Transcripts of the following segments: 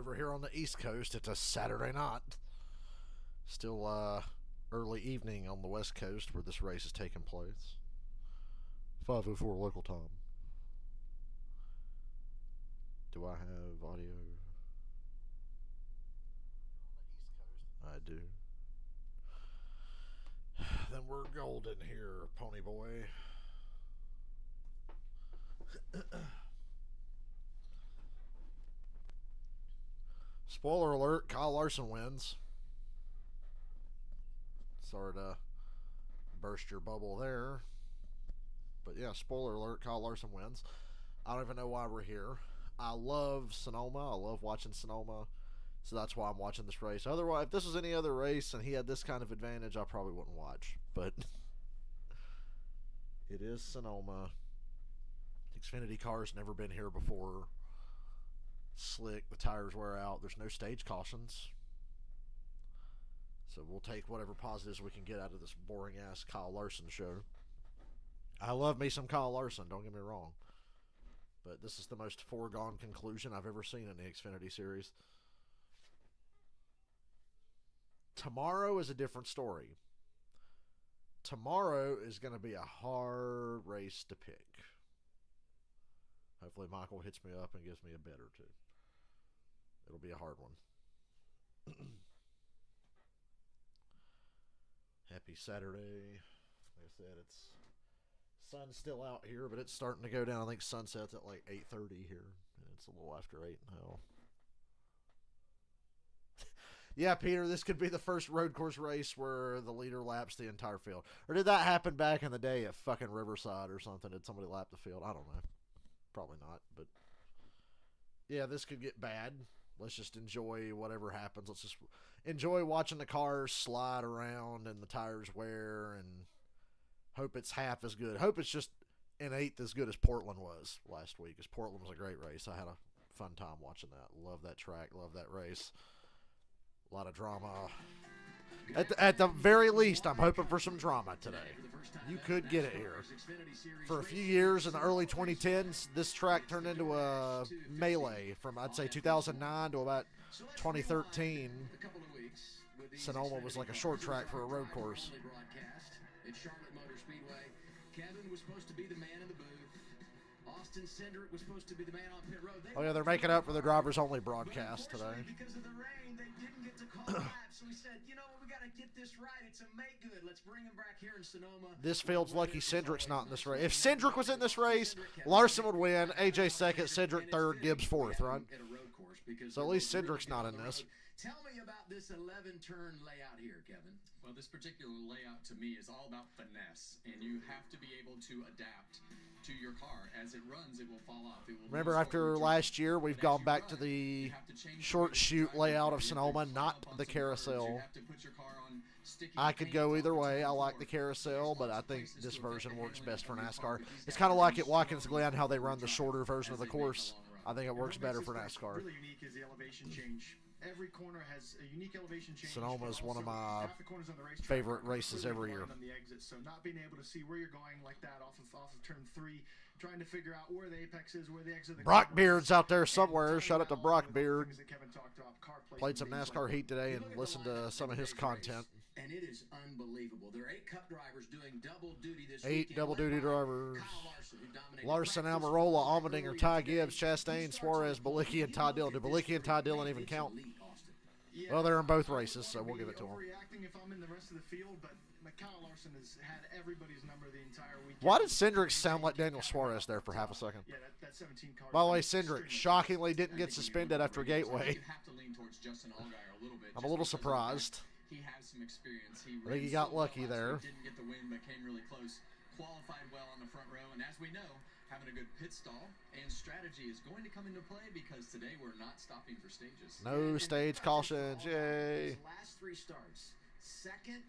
Over here on the East Coast, it's a Saturday night. Still early evening on the West Coast where this race is taking place. 5:04 local time. Do I have audio? I do. Then we're golden here, Pony Boy. Spoiler alert, Kyle Larson wins. Sorry to burst your bubble there. But yeah, spoiler alert, Kyle Larson wins. I don't even know why we're here. I love Sonoma. I love watching Sonoma. So that's why I'm watching this race. Otherwise, if this was any other race and he had this kind of advantage, I probably wouldn't watch. But it is Sonoma. Xfinity car's never been here before. Slick, the tires wear out. There's no stage cautions. So we'll take whatever positives we can get out of this boring-ass Kyle Larson show. I love me some Kyle Larson, don't get me wrong. But this is the most foregone conclusion I've ever seen in the Xfinity Series. Tomorrow is a different story. Tomorrow is going to be a hard race to pick. Hopefully Michael hits me up and gives me a bet or two. It'll be a hard one. Happy Saturday. Like I said, it's sun's still out here, but it's starting to go down. I think sunset's at like 8:30 here. And it's a little after 8 now. Yeah, Peter, this could be the first road course race where the leader laps the entire field. Or did that happen back in the day at fucking Riverside or something? Did somebody lap the field? I don't know. Probably not, but yeah, this could get bad. Let's just enjoy whatever happens. Let's just enjoy watching the cars slide around and the tires wear and hope it's half as good. Hope it's just an eighth as good as Portland was last week, because Portland was a great race. I had a fun time watching that. Love that track. Love that race. A lot of drama. At the very least, I'm hoping for some drama today. You could get it here. For a few years in the early 2010s, this track turned into a melee from, I'd say, 2009 to about 2013. Sonoma was like a short track for a road course. Kevin was supposed to be the man in the booth. Austin Cindric was supposed to be the man on pit road. Oh yeah, they're making up for the drivers only broadcast today. Because of the rain, they didn't get to call laps. So we said, you know what, we got to get this right. It's a make good. Let's bring him back here in Sonoma. This field's lucky Cindric's not in this race. If Cindric was in this race, Larson would win. AJ second, Cindric third, Gibbs fourth, right? So at least Cindric's not in this. Tell me about this 11-turn layout here, Kevin. Well, this particular layout to me is all about finesse, and you have to be able to adapt to your car. As it runs, it will fall off. It will Remember, after last year, we've gone back to the short shoot layout of Sonoma, not the carousel. I could go either way. I like the carousel, but I think this version works best for NASCAR. It's kind of like at Watkins Glen, how they run the shorter version of the course. I think it works better for NASCAR. Really unique is the elevation change. Every corner has a unique elevation change. Sonoma is one of my favorite races every year. On the exit, so not being able to see where you're going like that off of turn 3, trying to figure out where the apex is, where the exit of the Brock Beard's out there somewhere. Shout out to Brock Beard. Played some NASCAR Heat today and listened to some of his content. And it is unbelievable. There are 8 Cup drivers doing double duty this weekend. 8 double-duty drivers. Larson, Almirola, Allmendinger, Ty Gibbs, Chastain, Suarez, Balicki, and Todd Dillon. Do Balicki and Todd Dillon even count? Well, they're in both races, so we'll give it to them. If I'm in the rest of the field, but Kyle Larson has had everybody's number the entire weekend. Why did Cindric sound like Daniel Suarez there for half a second? Yeah, that 17 car. By the way, Cindric shockingly didn't get suspended after Gateway. I'm a little surprised. He has some experience. I think he got lucky there. Didn't get the win, but came really close. Qualified well on the front row, and as we know, having a good pit stall and strategy is going to come into play because today we're not stopping for stages. No stage cautions, yay! Last 3 starts, second,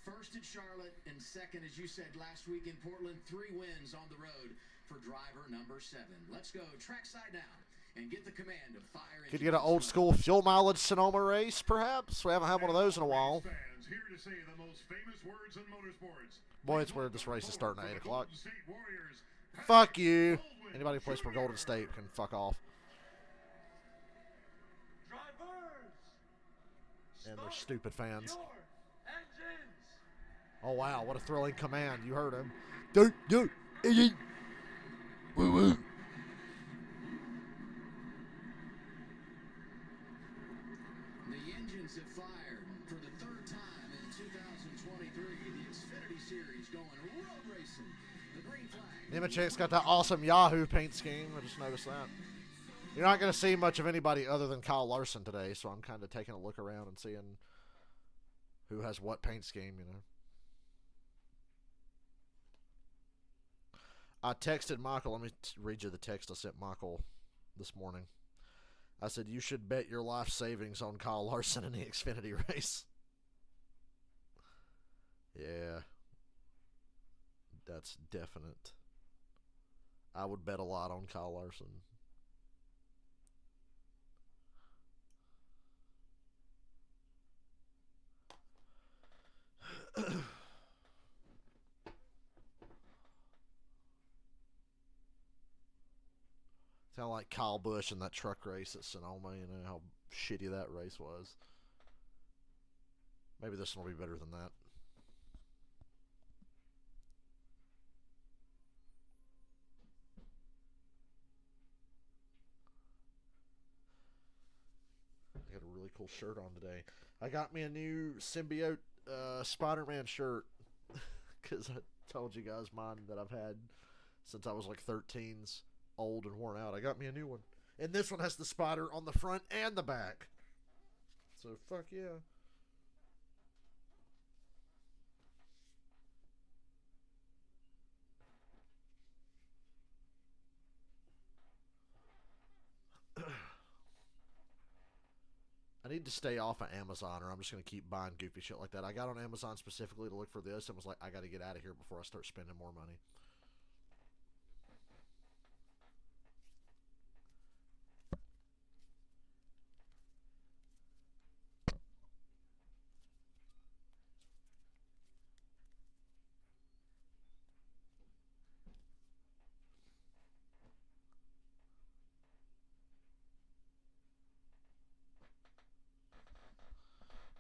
first at Charlotte, and second, as you said last week in Portland, 3 wins on the road for driver number 7. Let's go trackside now and get the command of fire. Could you get an old school fuel mileage Sonoma race, perhaps? We haven't had one of those in a while. Here to say the most famous words in motorsports. Boy, it's weird this race is starting at 8 o'clock. Fuck you. Anybody who plays for Golden State can fuck off. and their stupid fans. Oh, wow. What a thrilling command. You heard him. Woo woo. The engines have fired for the third time in 2023. The Xfinity Series going road racing. The green flag. Nemechek's got that awesome Yahoo paint scheme. I just noticed that. You're not going to see much of anybody other than Kyle Larson today, so I'm kind of taking a look around and seeing who has what paint scheme, you know. I texted Michael. Let me read you the text I sent Michael this morning. I said, you should bet your life savings on Kyle Larson in the Xfinity race. Yeah. That's definite. I would bet a lot on Kyle Larson. Sound like Kyle Busch in that truck race at Sonoma. You know how shitty that race was. Maybe this one will be better than that. I got a really cool shirt on today. I got me a new symbiote Spider-Man shirt because I told you guys mine that I've had since I was like 13's old and worn out. I got me a new one. And this one has the spider on the front and the back. So fuck yeah. I need to stay off of Amazon or I'm just going to keep buying goofy shit like that. I got on Amazon specifically to look for this and was like, I got to get out of here before I start spending more money.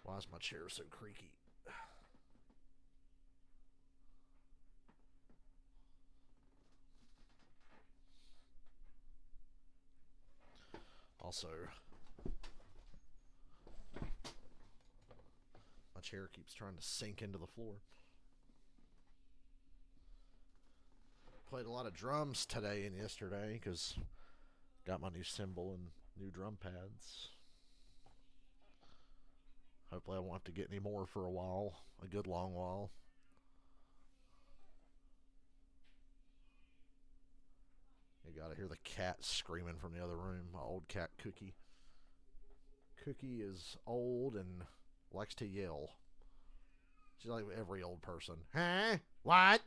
Why is my chair so creaky? Also, my chair keeps trying to sink into the floor. Played a lot of drums today and yesterday because got my new cymbal and new drum pads. Hopefully I won't have to get any more for a while. A good long while. You gotta hear the cat screaming from the other room. My old cat, Cookie. Cookie is old and likes to yell. She's like every old person. Huh? What?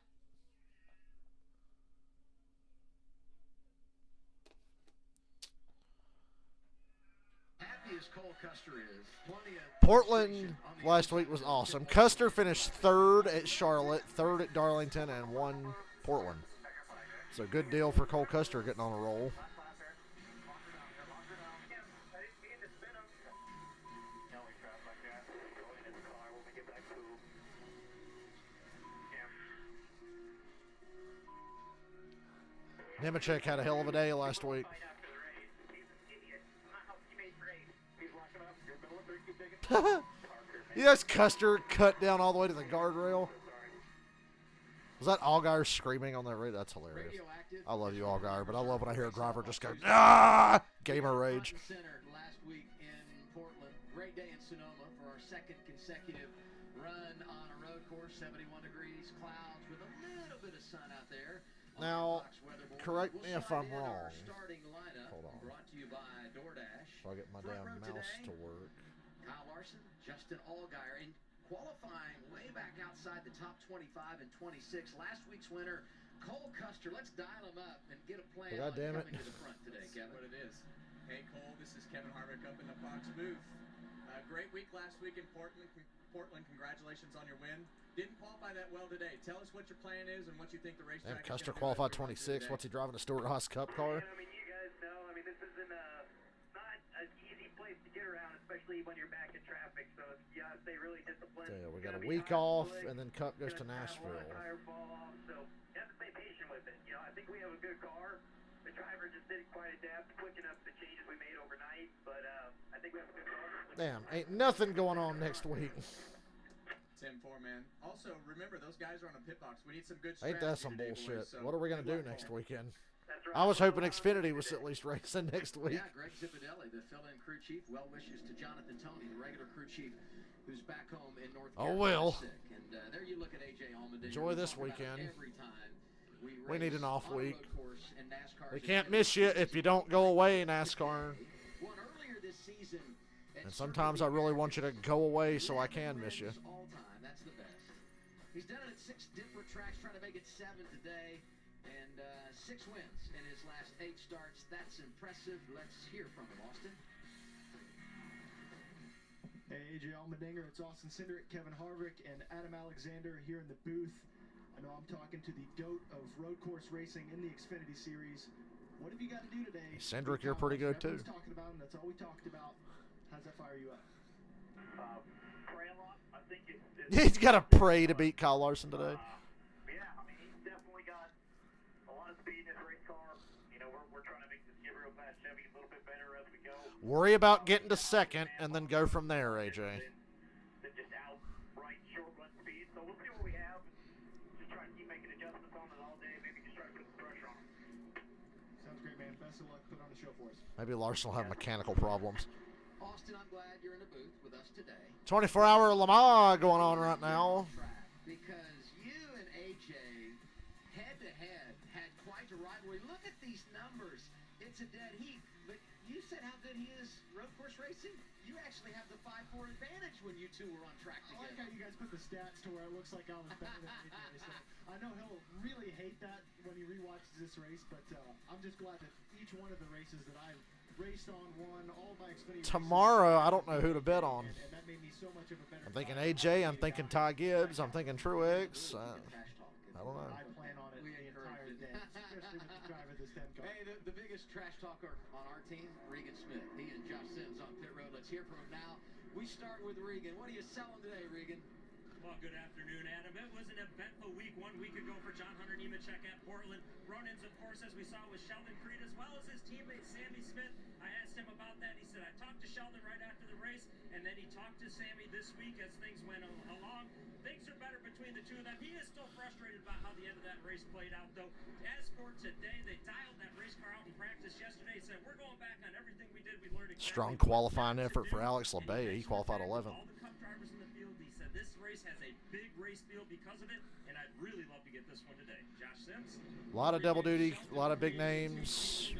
Portland last week was awesome. Custer finished third at Charlotte, third at Darlington, and won Portland. So good deal for Cole Custer getting on a roll. Nemechek had a hell of a day last week. Yes, Custer cut down all the way to the guardrail. Was that Allgaier screaming on that radio? That's hilarious. I love you, Allgaier, but I love when I hear a driver just go, ah! Gamer rage. Last week in Portland. Great day in Sonoma for our second consecutive run on a road course. 71 degrees, clouds with a little bit of sun out there. Now, correct me if I'm wrong. Hold on. Brought to you by DoorDash. So I get my damn mouse to work. Kyle Larson, Justin Allgaier, in qualifying way back outside the top 25 and 26. Last week's winner, Cole Custer. Let's dial him up and get a plan on coming to the front today, Kevin. What it is. Hey, Cole, this is Kevin Harvick up in the Fox booth. Great week last week in Portland. Congratulations on your win. Didn't qualify that well today. Tell us what your plan is and what you think the racetrack is. Custer qualified 26. What's he driving, a Stuart Haas Cup car? I mean, you guys know. I mean, this isn't not an easy place to get around, especially when you're back in traffic. So stay really disciplined. Yeah, we got Gonna a be week high off, slick, and then Cup goes to gonna have a lot of Nashville. tire fall off, so you have to stay patient with it. You know, I think we have a good car. The driver just didn't quite adapt quick enough to the changes we made overnight, but I think we have a good car. Damn, ain't nothing going on next week. 10-4, man. Also, remember, those guys are on a pit box. We need some good Ain't strategy that some today, bullshit? boys, so What are we going to good do luck, next Cole. weekend? That's right. I was hoping Xfinity was at least racing next week. Yeah, Greg Zipadelli, the fill-in crew chief. Well wishes to Jonathan Tony, the regular crew chief, who's back home in North Oh, Carolina. well. Sick. And there you look at AJ Allmendinger. Enjoy We this talk about weekend. every time We need an race off on a week. road course in NASCAR's We can't Xfinity miss you Series. if you don't go away, NASCAR. Won earlier this season at And sometimes I really want you to go away so I can miss you. all time. That's the best. He's done it at 6 different tracks, trying to make it 7 today, and 6 wins in his last 8 starts. That's impressive. Let's hear from him, Austin. Hey, AJ Allmendinger, it's Austin Cindric, Kevin Harvick, and Adam Alexander here in the booth. I know I'm talking to the GOAT of road course racing in the Xfinity Series. What have you got to do today? Cindric, you're pretty good, too. Everyone's talking about him. That's all we talked about. How's that fire you up? Pray a lot. I think it's He's got to pray to beat Kyle Larson today. yeah, I mean, he's definitely got a lot of speed in his race car. You know, we're trying to make this Gabriel Fast Chevy a little bit better as we go. Worry about getting to second and then go from there, AJ. Than just outright short run speed. So we'll see what we have. Just try to keep making adjustments on it all day. Maybe just try to put some pressure on him. Sounds great, man. Best of luck. Put on the show for us. Maybe Larson will have mechanical problems. Austin, I'm glad you're in the booth with us today. 24-hour Le Mans going on right now. Because you and AJ head-to-head had quite a rivalry. Look at these numbers. It's a dead heat. But you said how good he is road course racing. You actually have the 5-4 advantage when you two were on track I like together. how you guys put the stats to where it looks like I was better than AJ. So I know he'll really hate that when he rewatches this race, but I'm just glad that each one of the races that I raced on won all my Xfinity Tomorrow, I don't know who to bet on. and that made me so much of a better I'm thinking driver. AJ, I'm thinking Ty Gibbs, I'm thinking Truex. Trash talk. I don't know. I plan on it We the encourage entire it. day, especially with the driver of this 10 car. Hey, the biggest trash talker on our team, Regan Smith. He and Josh Sims on pit road. Let's hear from him now. We start with Regan. What are you selling today, Regan? Well, good afternoon, Adam. It was an eventful week 1 week ago for John Hunter Nemechek at Portland. Run-ins, of course, as we saw with Sheldon Creed, as well as his teammate Sammy Smith. I asked him about that. He said, I talked to Sheldon right after the race, and then he talked to Sammy this week as things went along. Things are better between the two of them. He is still frustrated about how the end of that race played out, though. As for today, they dialed that race car out in practice yesterday. Said, we're going back on everything we did. We learned exactly Strong what qualifying not to effort for do. Alex And LeBay. He mentioned qualified the fact 11th. that all the Cup drivers in the field, he said this race has a big race field because of it, and I'd really love to get this one today. Josh Sims. A lot of double duty, a lot of big names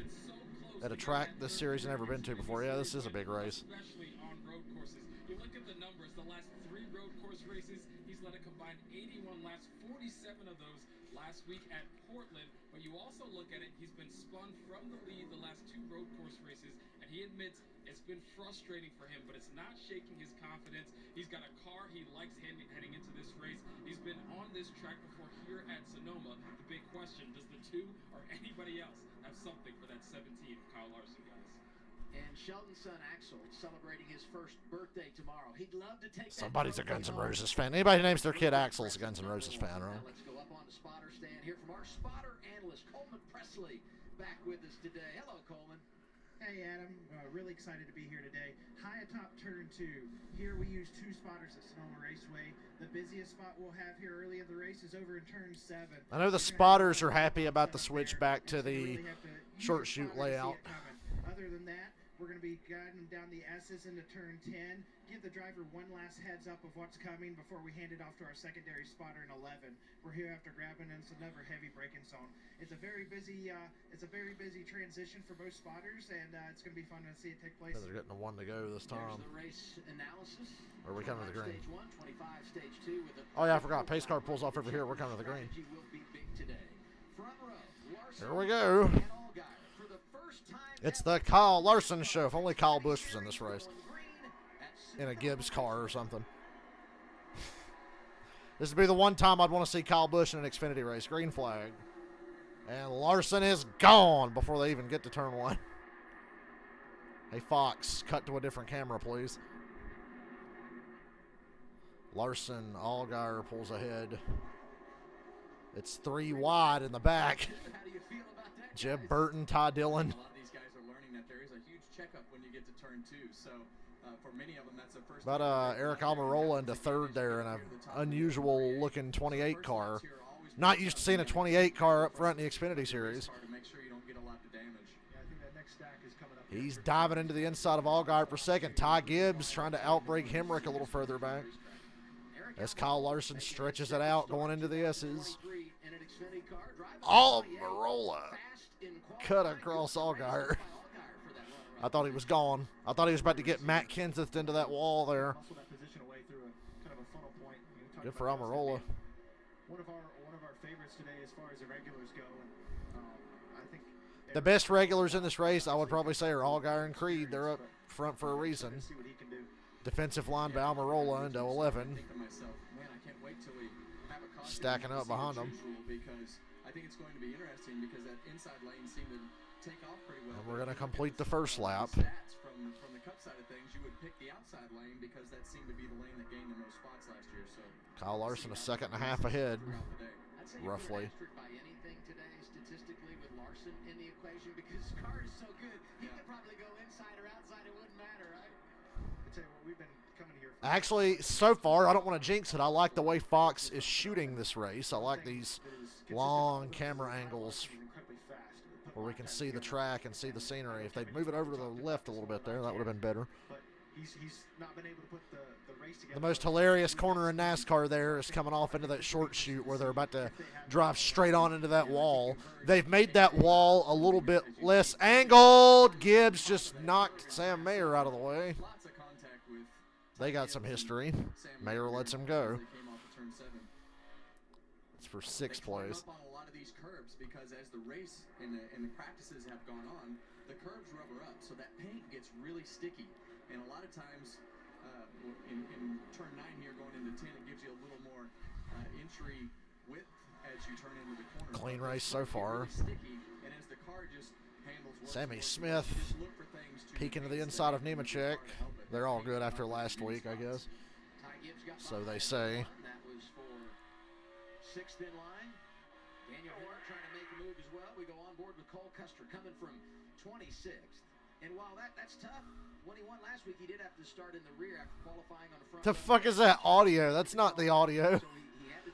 at a track this series has never been to before. Yeah, this is a big race. Especially on road courses. You look at the numbers, the last 3 road course races, he's led a combined 81 laps, 47 of those last week at Portland. But you also look at it, he's been spun from the lead the last 2 road course races, and he admits it's been frustrating for him, but it's not shaking his confidence. He's got a car he likes heading into this race. He's been on this track before here at Sonoma. The big question, does the 2 or anybody else have something for that 17 of Kyle Larson, guys? And Sheldon's son Axel celebrating his first birthday tomorrow. He'd love to take that Somebody's a trophy Guns N' home. Roses fan. Anybody who names their kid Axel is a Guns N' Roses fan, right? Now let's go up on the spotter stand. Hear from our spotter analyst, Coleman Presley, back with us today. Hello, Coleman. Hey Adam, really excited to be here today. High atop turn 2. Here we use 2 spotters at Sonoma Raceway. The busiest spot we'll have here early in the race is over in turn 7. I know the spotters are happy about the switch back to the short shoot layout. Other than that, we're going to be guiding down the S's into turn 10. Give the driver one last heads up of what's coming before we hand it off to our secondary spotter in 11. We're here after grabbing, and it's another heavy braking zone. It's a very busy transition for both spotters, and it's going to be fun to see it take place. They're getting a 1 to go this time. There's the race analysis. Or are we coming to the green? Stage 1, 25, stage 2 with a Oh yeah, I forgot. Pace car pulls off over here. We're coming to the green. strategy will be big today. Front row, Larson Here we go. and Allgaier for the first time It's ever. the Kyle Larson show. If only Kyle Busch was in this race. Going green at In a Gibbs car or something. This would be the one time I'd want to see Kyle Busch in an Xfinity race. Green flag. And Larson is gone before they even get to turn 1. Hey, Fox, cut to a different camera, please. Larson, Allgaier pulls ahead. It's 3 wide in the back. How do you feel about that, Jeb guys? Burton, Ty Dillon. A lot of these guys are learning that there is a huge checkup when you get to turn 2. So for many of them, that's the first. But Eric Almirola into third there in an unusual looking 28 car. Not used to seeing a 28 car up front in the Xfinity Series. He's diving into the inside of Allgaier for second. Ty Gibbs trying to outbrake Hemrick a little further back. As Kyle Larson stretches it out going into the S's. Almirola cut across Allgaier. I thought he was gone. I thought he was about to get Matt Kenseth into that wall there. Good for Almirola. One of our favorites today as far as the regulars go. And, I think the best regulars in this race, I would probably say, are Allgaier and Creed. They're up front for a reason. Defensive line by Almirola into 11. Stacking up behind them. Because I think it's going to be interesting because that inside lane seemed to take off pretty well. And we're going to complete the first lap. Stats from the Cup side of things, you would pick the outside lane because that seemed to be the lane that gained the most spots last year. So Kyle Larson a second and a half ahead, roughly. By anything today statistically with Larson in the equation because his car is so good, he could probably go inside or outside. It wouldn't matter, right? I tell you what, we've been coming here. Actually, so far, I don't want to jinx it. I like the way Fox is shooting this race. I like these long camera angles where we can see the track and see the scenery. If they'd move it over to the left a little bit there, that would have been better. But he's not been able to put the race together. The most hilarious corner in NASCAR there is coming off into that short chute where they're about to drive straight on into that wall. They've made that wall a little bit less angled. Gibbs just knocked Sam Mayer out of the way. They got some history. Mayer lets him go. It's for sixth place. On a lot of these curbs because as the race and the practices have gone on, the curbs rubber up, so that paint gets really sticky. And a lot of times, in turn 9 here going into 10, it gives you a little more entry width as you turn into the corner. Clean race so far. Sticky, and as the car just handles Sammy Smith peeking to the inside of Nemechek. They're all good after last week, I guess. So they say. That was for 6th in line. Daniel Hort trying to make a move as well. We go on board with Cole Custer coming from 26th. And while that's tough, when he won last week, he did have to start in the rear after qualifying on the front. The fuck is that audio? That's not the audio.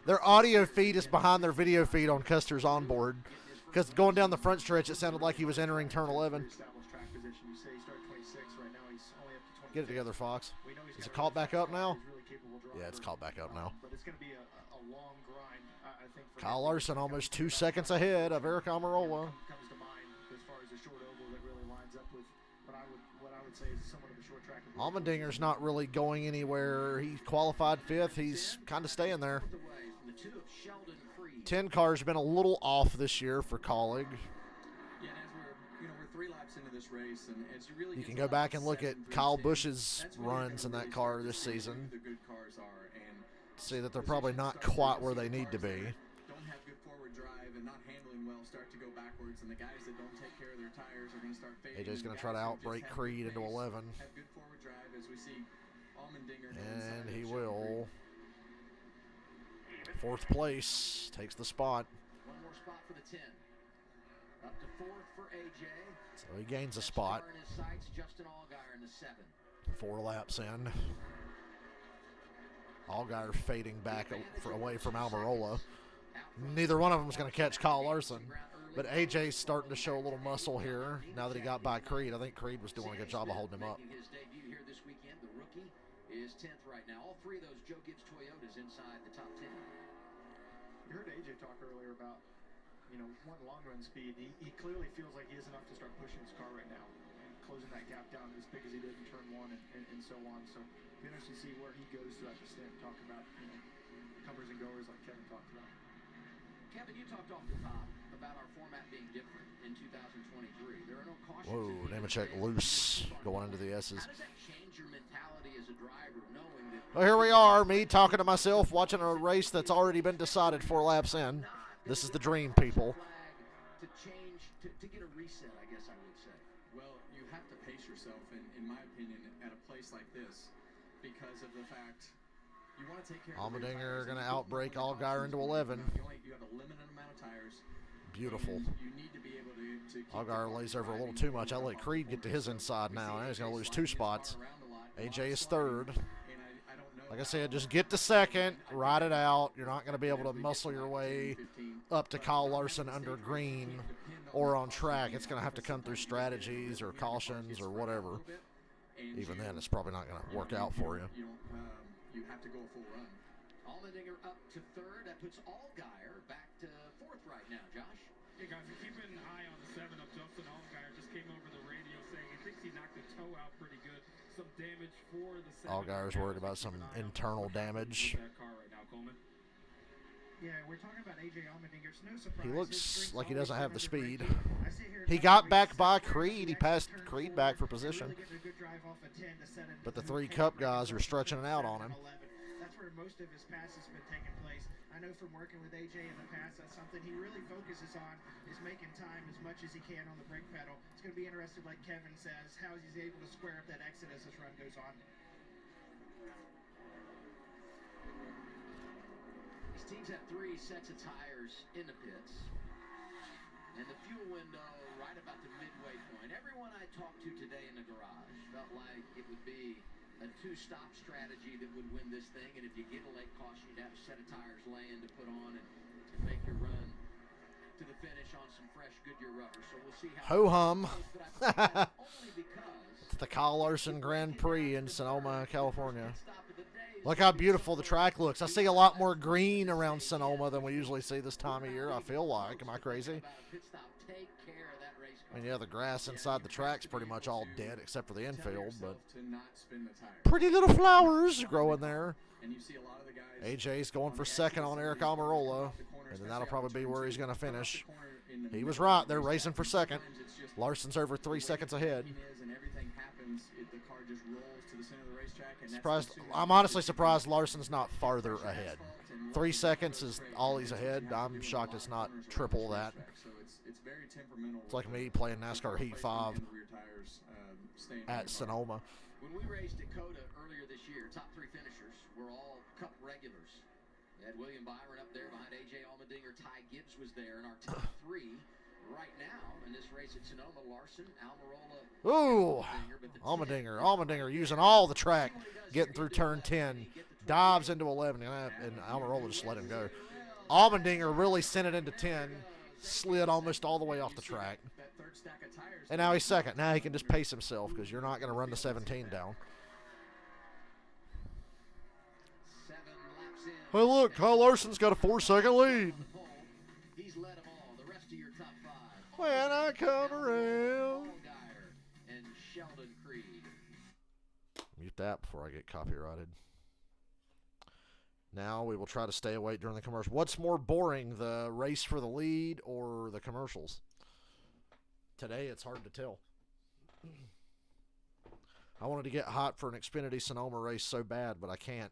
Their audio feed is behind their video feed on Custer's onboard. Because going down the front stretch, it sounded like he was entering turn 11. Get it together, Fox. Is it caught back up now? Yeah, it's caught back up now. But it's going to be a long grind, I think. Kyle Larson almost 2 seconds ahead of Eric Almirola. Comes to mind as far as the short oval that really lines up with what I would say is somewhat of a short track. Allmendinger's not really going anywhere. He qualified 5th. He's kind of staying there. 10 car's been a little off this year for Colleague. Yeah, and as we're 3 laps into this race, and as you really You can go back and look at Kyle Busch's runs in that car this season. the good cars are, and See that they're probably not quite where they need to be. don't have good forward drive and not handling well start to go backwards, and the guys that don't take care of their tires are going to start fading. AJ's going to try to outbrake Creed into 11. Have good forward drive as we see Allmendinger. And he will. 4th place. Takes the spot. One more spot for the 10. Up to 4th for AJ. So he gains a spot. In his sights, Justin Allgaier in the 7. 4 laps in. Allgaier fading back away from Almirola. Neither one of them is going to catch Kyle Larson. But AJ's starting to show a little muscle here now that he got by Creed. I think Creed was doing a good job of holding him up. His debut here this weekend. The rookie is 10th right now. All 3 of those Joe Gibbs Toyotas inside the top 10. You heard AJ talk earlier about, one long run speed. He clearly feels like he has enough to start pushing his car right now and closing that gap down as big as he did in turn 1 and so on. So it'll be interesting to see where he goes throughout the stint, talking about, comers and goers like Kevin talked about. Kevin, you talked off the top about our format being different in 2023. There are no cautions. Whoa, Nemechek loose going into the S's. How does that change your mentality as a driver, knowing that Well, here we are, me talking to myself, watching a race that's already been decided 4 laps in. This is the dream, people. to change, to get a reset, I guess I would say? Well, you have to pace yourself, in my opinion, at a place like this because of the fact, You want to take care of the rear Allmendinger tires, going to and you don't outbreak know when the Allgaier caution's into going. 11. You have a limited amount of tires. Beautiful. And you need to be able to keep the Allgaier car lays over a little driving too much. I or let off Creed the get to corner. his inside We now. see Now he's going to lose sliding 2 his car spots. around a lot, AJ is sliding, third. and I don't know Like I how- said, just get to second, ride it out. You're not going to be able to muscle your way up to Kyle Larson under green or on track. It's going to have to come through strategies or cautions or whatever. Even then, it's probably not going to work out for you. You have to go a full run. Allmendinger up to third. That puts Allgaier back to fourth right now, Josh. Hey guys, we're keeping an eye on the 7 of Justin Allgaier. Just came over the radio saying he thinks he knocked the toe out pretty good. Some damage for the 7. Allgaier's worried about some internal damage. That car right now, Coleman. Yeah, we're talking about AJ Allmendinger. It's no surprise. He looks His like he strength's doesn't have the always speed. been under great heat. I sit here and He watch got the back race by Saturday, Creed. He actually passed turned Creed forward back for and position. really getting a good drive off of 10 to set it But the to 3 take Cup a break guys are from stretching it out on him. 7 and 11. That's where most of his passes have been taking place. I know from working with AJ in the past, that's something he really focuses on, is making time as much as he can on the brake pedal. It's going to be interesting, like Kevin says, how he's able to square up that exit as this run goes on. These teams have 3 sets of tires in the pits. And the fuel window right about the midway point. Everyone I talked to today in the garage felt like it would be a 2-stop strategy that would win this thing. And if you get a late caution, you'd have a set of tires laying to put on and make your run to the finish on some fresh Goodyear rubber. So we'll see how Ho-hum. but I think that's only because It's the Kyle Larson Grand Prix in Sonoma, California. stop of the day is Look how beautiful the track looks. I see a lot more green around Sonoma than we usually see this time of year, I feel like. Am I crazy? about a pit stop. Take care of that race I car. mean, yeah, the grass inside the track's pretty much all dead except for the Tell infield, but yourself to not spin the tires. pretty little flowers growing there. And you see a lot of the guys AJ's going on for the second on exit Eric series, they're Almirola, off the corner, and then especially that'll out probably of be turn where 2. he's going to Come off the finish. corner in the He middle was of right. the They're racetrack. racing for second. Sometimes it's just Larson's over 3 the way seconds the ahead. braking is and everything happens, the car just rolls to the center of the racetrack. And that's Surprised. as soon as I'm you honestly get surprised Larson's not farther fresh ahead. asphalt and 3 lucky seconds for is straight all lines, he's that's what ahead. you have to I'm do in a shocked lot it's of not corners around triple this that. racetrack. So it's very temperamental. It's like with me the playing NASCAR Heat placement 5 and the rear tires, staying on at the car. Sonoma. When we raced Dakota earlier this year, top 3 finishers were all Cup regulars. We had William Byron up there behind AJ Allmendinger. Ty Gibbs was there, and our top 3 right now in this race at Sonoma: Larson, Almirola, Ooh, but the Allmendinger using all the track, getting through turn 10, dives into 11, and Almirola just let him go. Allmendinger really sent it into 10, slid almost all the way off the track. That third stack of tires. And now he's second. Now he can just pace himself because you're not going to run the 17 down. 7 laps in. Hey, look, Kyle Larson's got a 4-second lead. He's led them all. The rest of your top 5. When I come around. Allgaier and Sheldon Creed. Mute that before I get copyrighted. Now we will try to stay awake during the commercial. What's more boring, the race for the lead or the commercials? Today it's hard to tell. I wanted to get hot for an Xfinity Sonoma race so bad, but I can't.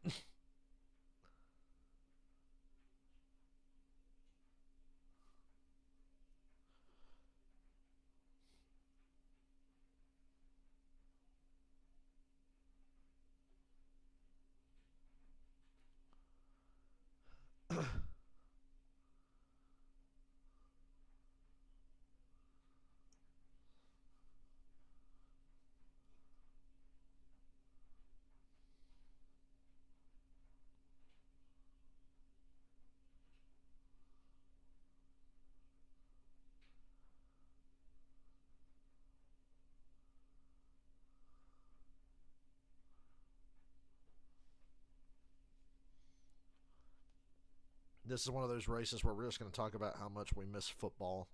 This is one of those races where we're just going to talk about how much we miss football.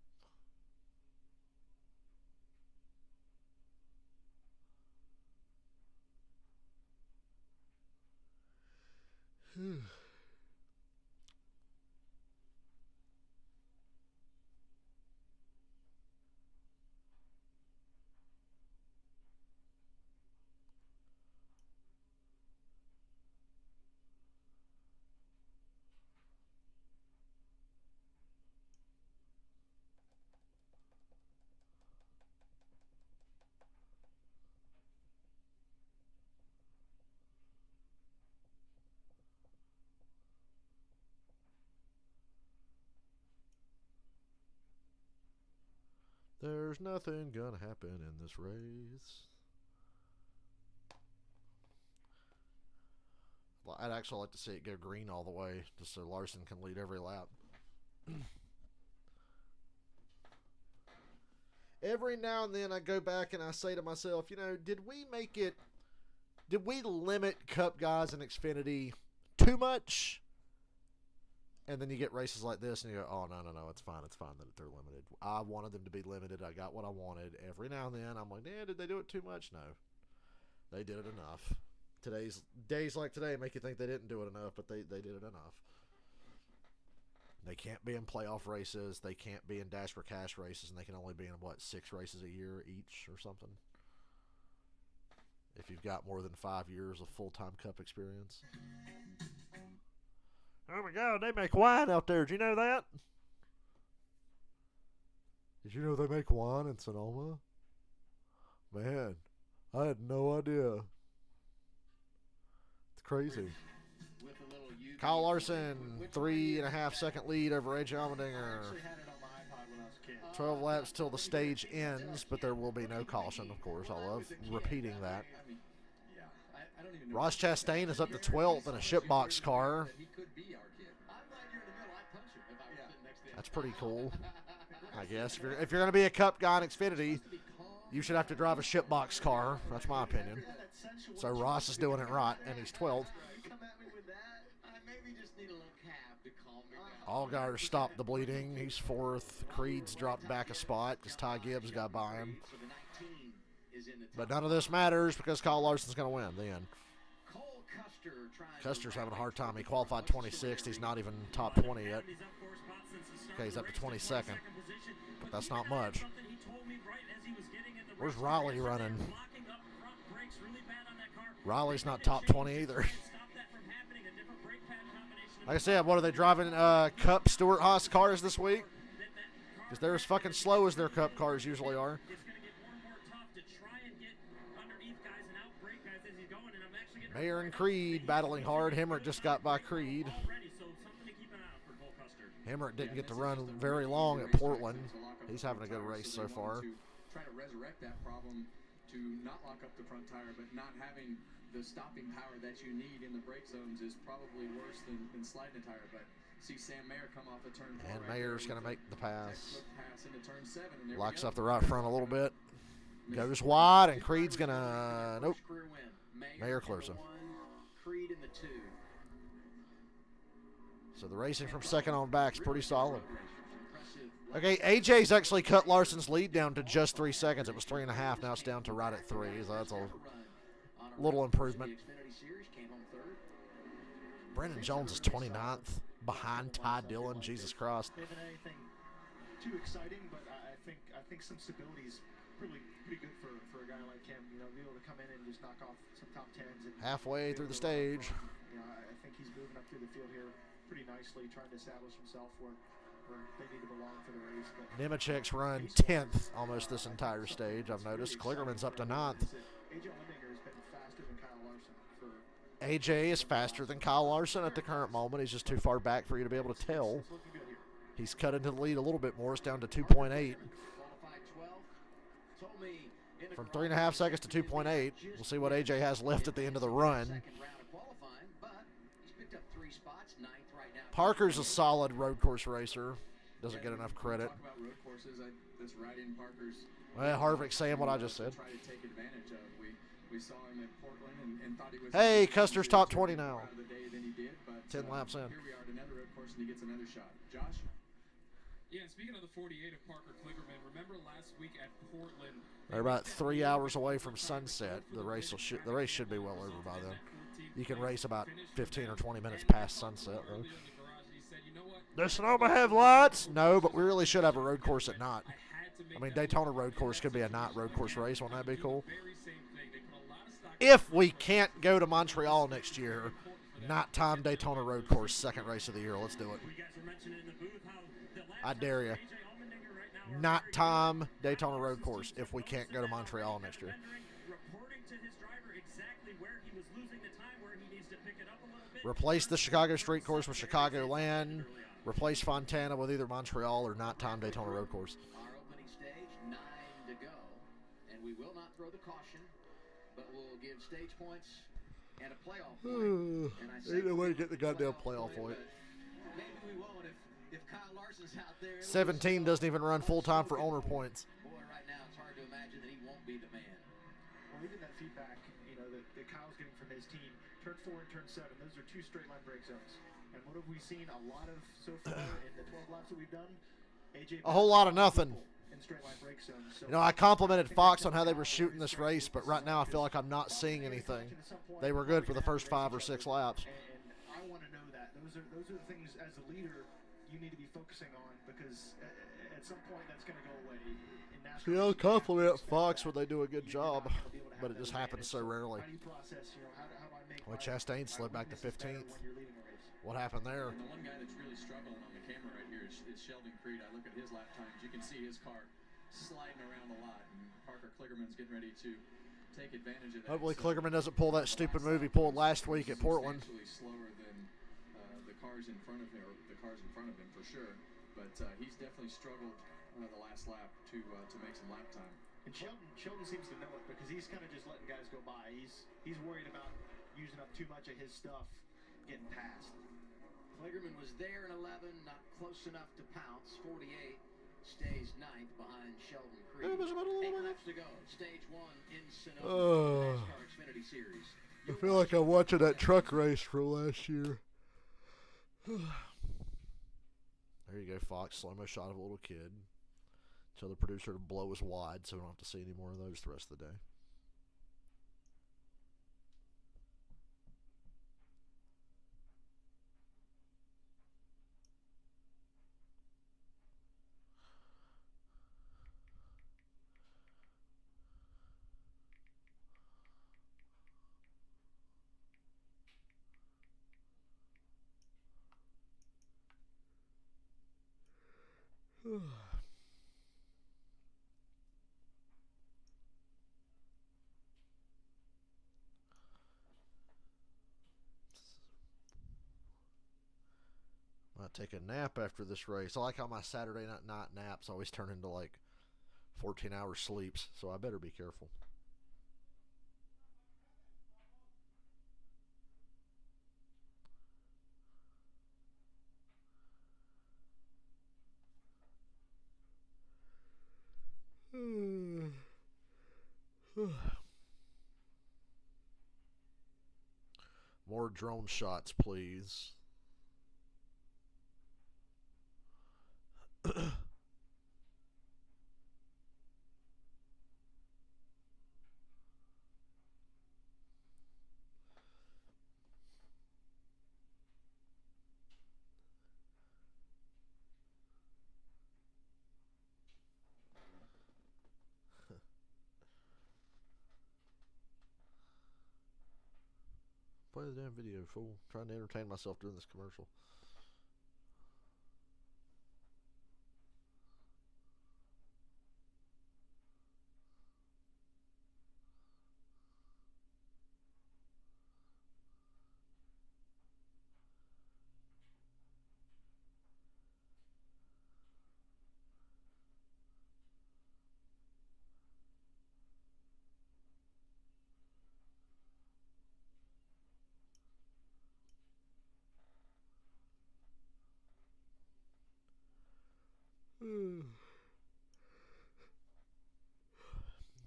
There's nothing gonna happen in this race. Well, I'd actually like to see it go green all the way, just so Larson can lead every lap. Every now and then I go back and I say to myself, you know, did we limit Cup guys in Xfinity too much? And then you get races like this and you go, oh, no, it's fine that they're limited. I wanted them to be limited. I got what I wanted. Every now and then I'm like, did they do it too much? No. They did it enough. Days like today make you think they didn't do it enough, but they did it enough. They can't be in playoff races. They can't be in Dash for Cash races, and they can only be in, 6 races a year each or something? If you've got more than 5 years of full-time Cup experience. Oh my God, they make wine out there. Did you know that? Did you know they make wine in Sonoma? Man, I had no idea. It's crazy. Kyle Larson, 3.5 second lead over AJ Allmendinger. 12 laps till the stage ends, but there will be no caution, of course. I love repeating that. Ross Chastain is up to 12th in a shipbox car. That's pretty cool, I guess. If you're going to be a Cup guy in Xfinity, you should have to drive a shipbox car. That's my opinion. So Ross is doing it right, and he's 12th. Allgaier stopped the bleeding. He's 4th. Creed's dropped back a spot because Ty Gibbs got by him. But none of this matters because Kyle Larson's going to win then. Custer's having a hard time. He qualified 26th. He's not even top 20 yet. Okay, he's up to 22nd. But that's not much. Where's Riley running? Riley's not top 20 either. Like I said, what are they driving Cup Stewart Haas cars this week? Because they're as fucking slow as their Cup cars usually are. Mayer and Creed battling hard. Hemrick just got by Creed. Hemrick didn't get to run very long at Portland. He's having a good race so far. Try to resurrect that problem to not lock up the front tire, but not having the stopping power that you need in the brake zones is probably worse than sliding a tire. But see Sam Mayer come off of turn 4. And Mayer's going to make the pass. Into turn 7, and locks up the right front a little bit. Goes wide, and Creed's going to... Nope. Mayer clears him. Creed in the 2. So the racing from second on back is pretty solid. Okay, AJ's actually cut Larson's lead down to just 3 seconds. It was 3.5. Now it's down to right at 3. So that's a little improvement. Brandon Jones is 29th behind Ty Dillon. Jesus Christ. Haven't anything too exciting, but I think some stability is pretty good for a guy like him. You know, be able to come in and just knock off some top 10s. And halfway through the stage. You know, I think he's moving up through the field here pretty nicely, trying to establish himself where they need to belong for the race. Nemechek's run 10th almost this entire stage, I've noticed. Kligerman's up to 9th. AJ Allmendinger has been faster than Kyle Larson. AJ is faster than Kyle Larson at the current moment. He's just too far back for you to be able to tell. He's cut into the lead a little bit more. It's down to 2.8. From 3.5 seconds to 2.8. We'll see what AJ has left at the end of the run. Parker's a solid road course racer. Doesn't get enough credit. Well, Harvick's saying what I just said. Hey, Custer's top 20 now. 10 laps in. Yeah, and speaking of the 48 of Parker Kligerman, remember last week at Portland? They're about 3 hours away from sunset. The race should be well over by then. You can race about 15 or 20 minutes past sunset, though. Does Sonoma have lights? No, but we really should have a road course at night. I mean, Daytona road course could be a night road course race. Wouldn't that be cool? If we can't go to Montreal next year, nighttime Daytona road course, second race of the year. Let's do it. I dare you. Nighttime Daytona road course if we can't go to Montreal next year. Replace the Chicago street course with Chicago land. Replace Fontana with either Montreal or nighttime Daytona road course. 9 to go. And we will not throw the caution, but we'll give stage points and a playoff point. And I say Ain't no way to get the goddamn playoff point. maybe we won't if Kyle Larson's out there. 17 doesn't even run full time for owner points. Boy, right now it's hard to imagine that he won't be the man. Well, even that feedback, you know, that Kyle's getting from his team, turn 4 and turn 7, those are 2 straight line break zones. And what have we seen a lot of so far in the 12 laps that we've done? AJ A whole lot of nothing. In straight line break zones. So You know, I complimented Fox on how they were shooting this race, but right now I feel like I'm not seeing anything. They were good for the first 5 or 6 laps. And I want to know that. Those are the things as a leader you need to be focusing on, because at some point that's going to go away. In NASCAR, See, I'll compliment Fox when they do a good job, but it just happens so rarely. How do you process, you know, how do I make Well, my Chastain slid back to weaknesses better 15th. when you're leading a race? What happened there? And the one guy that's really struggling on the camera right here is Sheldon Creed. I look at his lap times. You can see his car sliding around a lot. And Parker Kligerman's getting ready to take advantage of that. Hopefully Kligerman doesn't pull that stupid move he pulled last week at Portland. Substantially slower than the cars in front of him, or the cars in front of him for sure. But he's definitely struggled the last lap to make some lap time. And Sheldon seems to know it, because he's kind of just letting guys go by. He's worried about using up too much of his stuff getting past. Kligerman was there in 11, not close enough to pounce. 48 stays 9th behind Sheldon Creed. 8 laps to go. Stage 1 in Sonoma, NASCAR Xfinity Series. I feel like I'm watching that truck race from last year. There you go, Fox. Slow-mo shot of a little kid. Tell the producer to blow us wide so we don't have to see any more of those the rest of the day. Might take a nap after this race. I like how my Saturday night naps always turn into like 14-hour sleeps, so I better be careful. More drone shots, please. Play the damn video, fool. Trying to entertain myself during this commercial.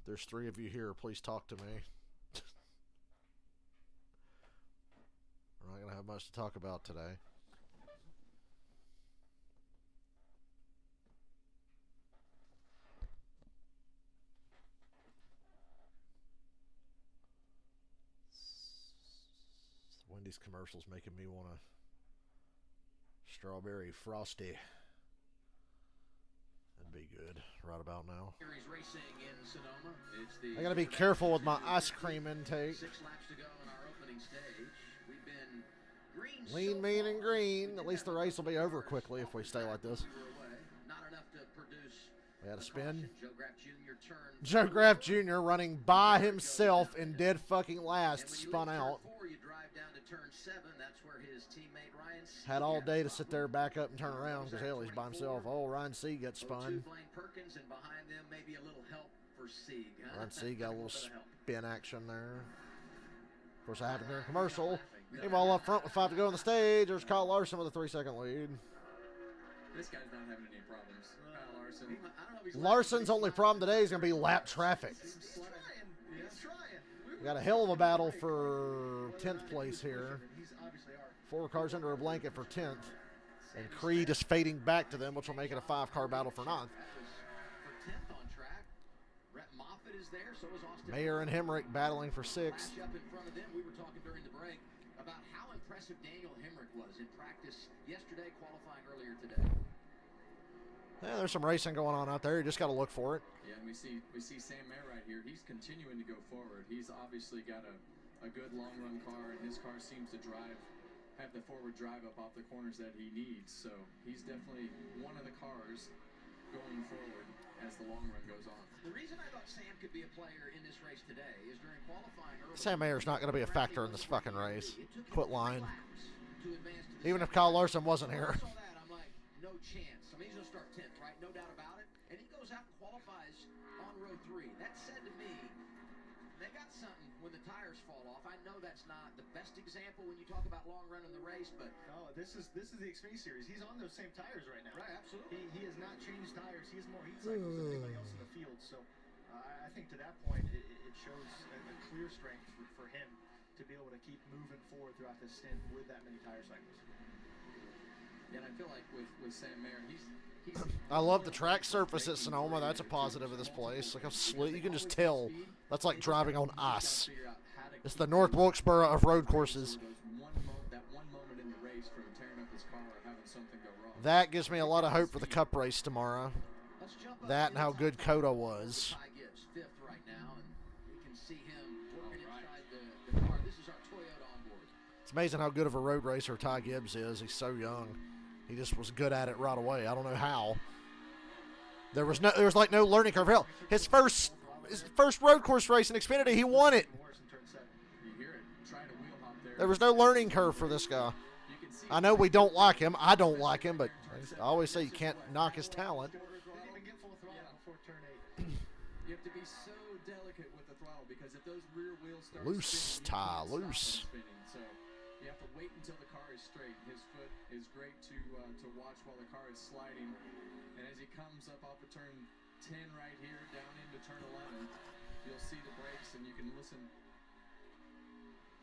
There's 3 of you here. Please talk to me. We're not going to have much to talk about today. Wendy's commercials making me want a strawberry frosty. That'd be good right about now. I gotta be careful with my ice cream intake. 6 laps to go in our opening stage. We've been green, Lean, mean, and green. At least the race will be over quickly if we stay like this. Not enough to produce. We had a spin. Joe Graff Jr. turned. Joe Graff Jr. running by himself in dead fucking last, spun out. You drive down to turn 7. That's where his teammate Ryan C. Had all day to got sit there, back up, and turn around because hell, he's by himself. Oh, Ryan C. got spun. Blaine Perkins, and behind them maybe a little help for Sieg. Huh? Ryan C. got a little bit of help. spin action there. Of course, I happened during commercial. Meanwhile, up front with 5 to go on the stage, there's Kyle Larson with a 3-second lead. This guy's not having any problems. Kyle Larson. I don't know if he's Larson's only problem today is going to be lap traffic. He's trying. We got a hell of a battle for 10th place here. He's obviously our 4 cars under a blanket for 10th. And Creed is fading back to them, which will make it a 5-car battle for 9th. for 10th on track. Brett Moffitt is there, so is Austin. Mayer and Hemrick battling for 6th. Match up in front of them. We were talking during the break about how impressive Daniel Hemrick was in practice yesterday, qualifying earlier today. Yeah, there's some racing going on out there. You just got to look for it. Yeah, and we see Sam Mayer right here. He's continuing to go forward. He's obviously got a good long run car, and his car seems to have the forward drive up off the corners that he needs. So he's definitely one of the cars going forward as the long run goes on. The reason I thought Sam could be a player in this race today is during qualifying early. Sam Mayer's not going to be a factor in this fucking race. It took him Quit 3 lying. laps to advance to the Even if second. Kyle Larson wasn't When here. I saw that, I'm like, no chance. I mean, he's going to start 10th, right? No doubt about it. And he goes out and qualifies on row 3. That said to me, they got something when the tires fall off. I know that's not the best example when you talk about long run in the race, but no. This is the Xfinity Series. He's on those same tires right now. right, absolutely. He has not changed tires. He has more heat cycles than anybody else in the field. So I think to that point, it shows a clear strength for him to be able to keep moving forward throughout this stint with that many tire cycles. And I feel like with Sam Mayer, he's I love the track surface at Sonoma. That's a positive of this place. Like how slick, you can just tell. That's like driving on ice. It's the North Wilkesboro of road courses. that one moment in the race from tearing up his car or having something go wrong. That gives me a lot of hope for the Cup race tomorrow. Let's jump up That and how good Coda was. Ty Gibbs, 5th right now, and we can see him working inside the car. This is our Toyota onboard. It's amazing how good of a road racer Ty Gibbs is. He's so young. He just was good at it right away. I don't know how. There was like no learning curve. Hell, his first road course race in Xfinity, he won it. You hear it, trying to wheel hop there. There was no learning curve for this guy. You can see I know we don't like him. I don't like him, but I always say you can't knock his talent. Didn't even get full throttle before turn 8. you have to be so delicate with the throttle because if those rear wheels start Loose, spinning, you Ty, can't stop loose. them spinning. So you have to wait until the car is straight. His foot is great to watch while the car is sliding. And as he comes up off of turn 10 right here down into turn 11, you'll see the brakes and you can listen.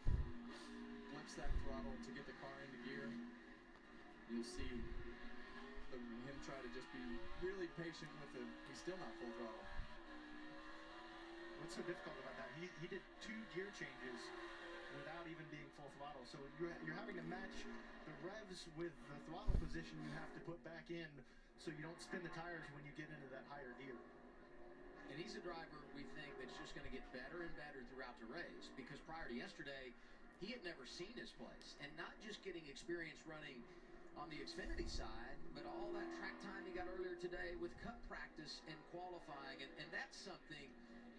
Flips that throttle to get the car into gear. You'll see him try to just be really patient with it. He's still not full throttle. What's so difficult about that? He did 2 gear changes without even being full throttle. So you're having to match the revs with the throttle position you have to put back in so you don't spin the tires when you get into that higher gear. And he's a driver, we think, that's just going to get better and better throughout the race because prior to yesterday, he had never seen this place. And not just getting experience running on the Xfinity side, but all that track time he got earlier today with Cup practice and qualifying. And that's something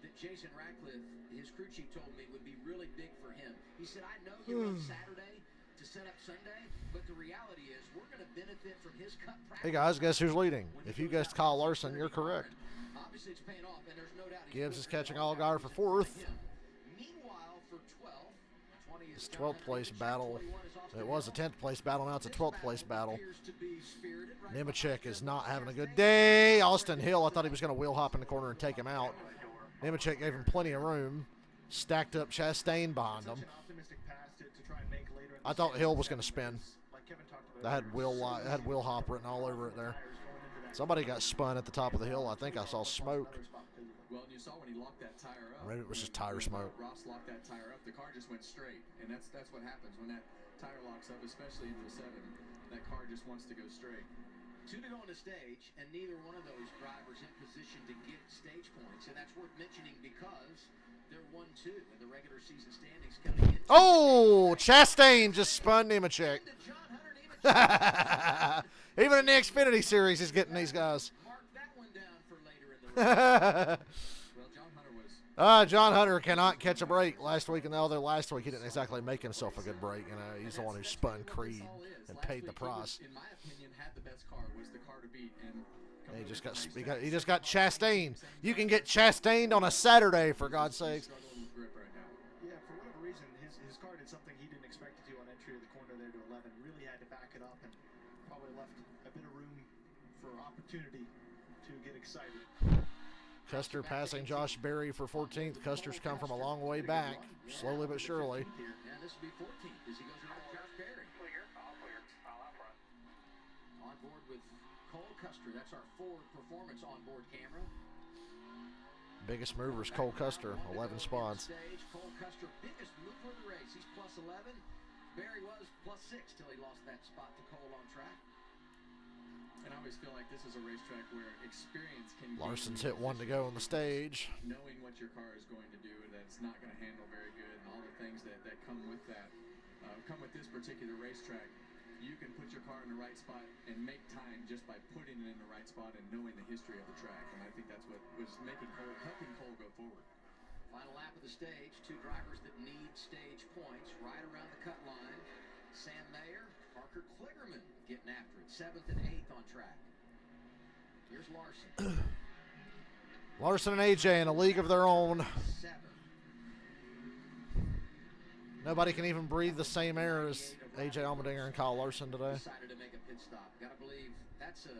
that Jason Ratcliffe, his crew chief, told me would be really big for him. He said, I know you run Saturday to set up Sunday, but the reality is we're going to benefit from his Cup practice. Hey guys, guess who's leading? If you guessed Kyle Larson, you're correct. Obviously it's paying off, and there's no doubt Gibbs is catching Allgaier for 4th. Meanwhile, for 12th, 20 is It's 12th place battle. It was a 10th place battle, now it's a 12th place battle. Nemechek is not having a good day. Austin Hill, I thought he was going to wheel hop in the corner and take him out. Nemechek gave him plenty of room. Stacked up Chastain behind him. Such an optimistic pass to try and make later in the I thought season. Hill was going to spin. Like Kevin talked about That had earlier, wheel hop written all over it there. Somebody got spun at the top of the hill. I think I saw smoke. Well, and you saw when he locked that tire up. Maybe it was just tire smoke. Ross locked that tire up. The car just went straight, and that's what happens when that tire locks up, especially in the 7. That car just wants to go straight. 2 to go on the stage, and neither one of those drivers in position to get stage points, and that's worth mentioning because they're 1-2 in the regular season standings coming in. Oh, Chastain just spun Nemechek. Even in the Xfinity Series, he's getting these guys. Mark that one down for later in the race. Well, John Hunter was John Hunter cannot catch a break. Last week, although last week he didn't exactly make himself a good break. You know, he's the one who spun Creed and paid the price. In my opinion, had the best car, was the car to beat, and he just got Chastained. You can get Chastained on a Saturday, for God's sakes. Yeah, for whatever reason, his car did something he didn't expect to do on entry of the corner there to 11. Really had to back it up and probably left a bit of room for opportunity to get excited. Custer passing Josh Berry for 14th. Custer's come from a long way back, slowly but surely. And this will be 14th as he goes around Josh Berry. Clear, all out front. On board with Cole Custer. That's our Ford Performance onboard camera. Biggest mover is Cole Custer, 11 spots. Cole Custer, biggest mover of the race. He's plus 11. Barry was plus 6 till he lost that spot to Cole on track. And I always feel like this is a racetrack where experience can. Larson's hit one to go on the stage. Knowing what your car is going to do, that it's not going to handle very good, and all the things that come with that, come with this particular racetrack. You can put your car in the right spot and make time just by putting it in the right spot and knowing the history of the track. And I think that's what was helping Cole go forward. Final lap of the stage. Two drivers that need stage points right around the cut line. Sam Mayer, Parker Kligerman getting after it. 7th and 8th on track. Here's Larson. Larson and AJ in a league of their own. 7. Nobody can even breathe the same air as AJ Allmendinger and Kyle Larson today. Decided to make a pit stop. Gotta believe that's a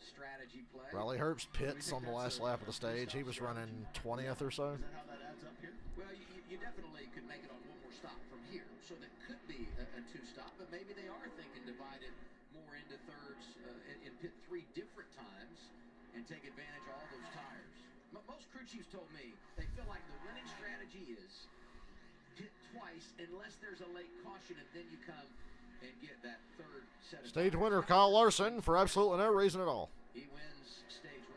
strategy play. Riley Herbst pits on the last lap of the stage. He was running 20th or so. Is that how that adds up here? Well, you definitely could make it on one more stop from here. So that could be a 2-stop, but maybe they are thinking divide it more into thirds and pit 3 different times and take advantage of all those tires. Most crew chiefs told me they feel like the winning strategy is hit twice unless there's a late caution, and then you come and get that third set of Stage tires. winner Kyle Larson for absolutely no reason at all. He wins stage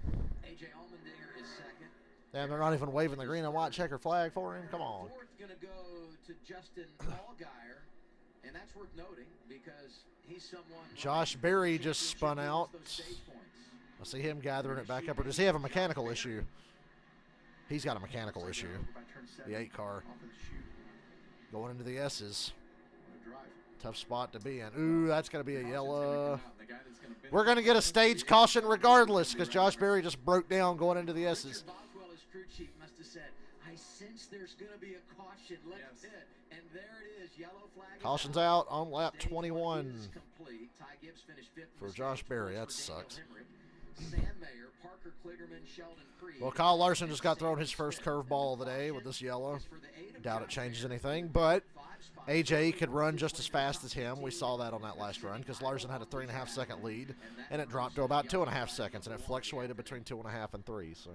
1. AJ Allmendinger is second. Damn, they're not even waving the green and white checker flag for him. Come on. Fourth going to go to Justin Allgaier, and that's worth noting because he's someone. Josh Berry just spun out. I see him gathering it back up. Or does he have a mechanical issue? He's got a mechanical issue. The 8 car. Going into the S's. Tough spot to be in. Ooh, that's going to be a yellow. We're going to get a stage caution regardless because Josh Berry just broke down going into the S's. Boswell, as crew chief, must have said, I sense there's going to be a caution. Let's hit. And there it is. Yellow flag. Caution's out on lap 21 complete. Ty Gibbs finished 5th for Josh Berry. That sucks. Sam Mayer, Parker Kligerman, Sheldon Creed. Well, Kyle Larson just got thrown his first curveball of the day with this yellow. Doubt it changes anything, but AJ could run just as fast as him. We saw that on that last run because Larson had a 3.5 second lead, and it dropped to about 2.5 seconds, and it fluctuated between 2.5 and 3. So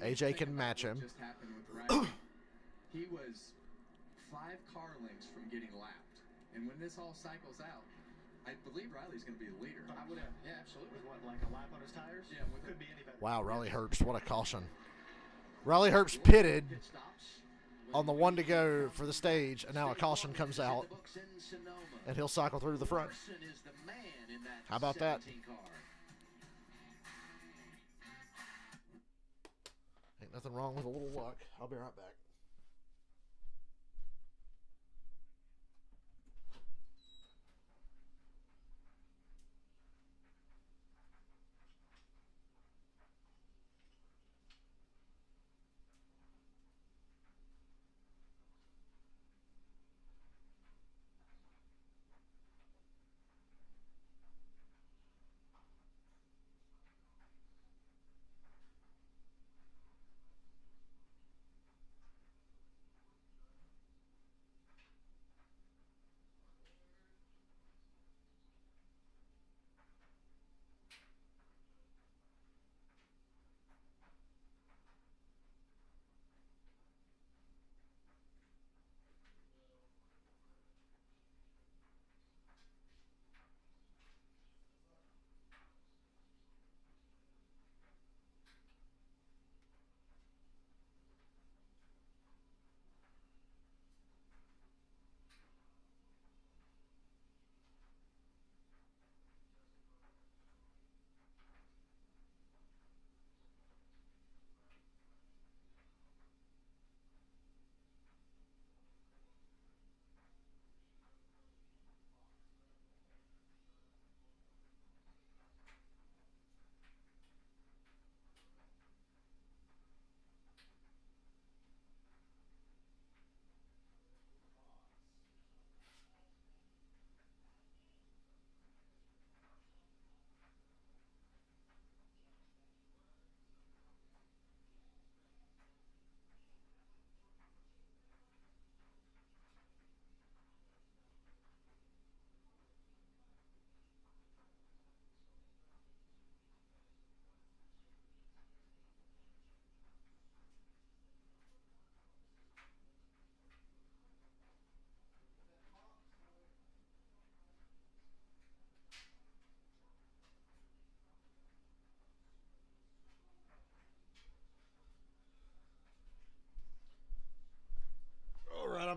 AJ can match him. He was 5 car lengths from getting lapped, and when this all cycles out, I believe Riley's going to be the leader. I would have, yeah, absolutely. With what, like a lap on his tires? Yeah, Couldn't be any better. Wow, Riley Herbst, what a caution. Riley Herbst pitted on the 1 to go for the stage, and now a caution comes out, and he'll cycle through to the front. How about that? Ain't nothing wrong with a little luck. I'll be right back.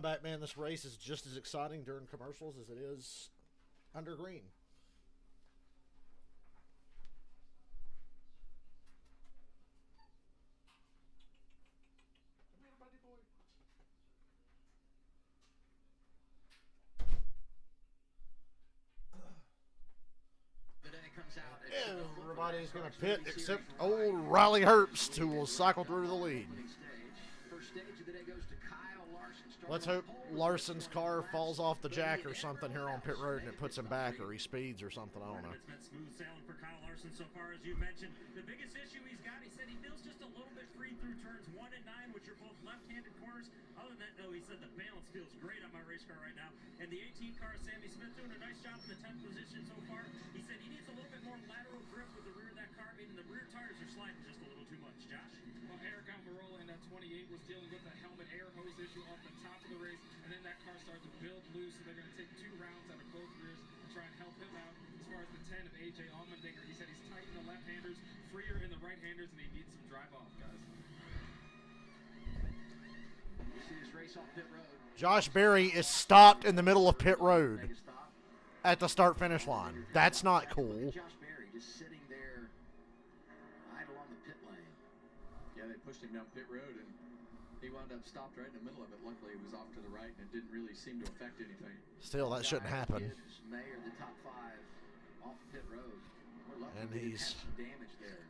comeback, man. This race is just as exciting during commercials as it is under green. Everybody's going to pit except old Riley Herbst, who will cycle through the lead. Let's hope Larson's car falls off the jack or something here on pit road and it puts him back, or he speeds or something. I don't know. It's been smooth sailing for Kyle Larson so far, as you mentioned. The biggest issue he's got, he said he feels just a little bit free through turns 1 and 9, which are both left-handed corners. Other than that, though, he said the balance feels great on my race car right now. And the 18 car, Sammy Smith, doing a nice job in the 10th position so far. He said he needs a little bit more lateral grip with the rear of that car, meaning the rear tires are sliding just a little too much. Josh? Well, Eric Almirola in that 28 was dealing with the helmet air hose issue off the top of the race, and then that car started to build loose, so they're going to take 2 rounds out of both rears to try and help him out. As far as the 10 of A.J. Allmendinger, he said he's tight in the left-handers, freer in the right-handers, and he needs some drive-off, guys. You see this race off pit road. Josh Berry is stopped in the middle of pit road at the start-finish line. That's not cool. Josh Berry just sitting there idle on the pit lane. Yeah, they pushed him down pit road, and he wound up stopped right in the middle of it. Luckily, he was off to the right, and it didn't really seem to affect anything. Still, that shouldn't happen. May are the top 5 off pit road. We're lucky And we didn't he's have some damage there.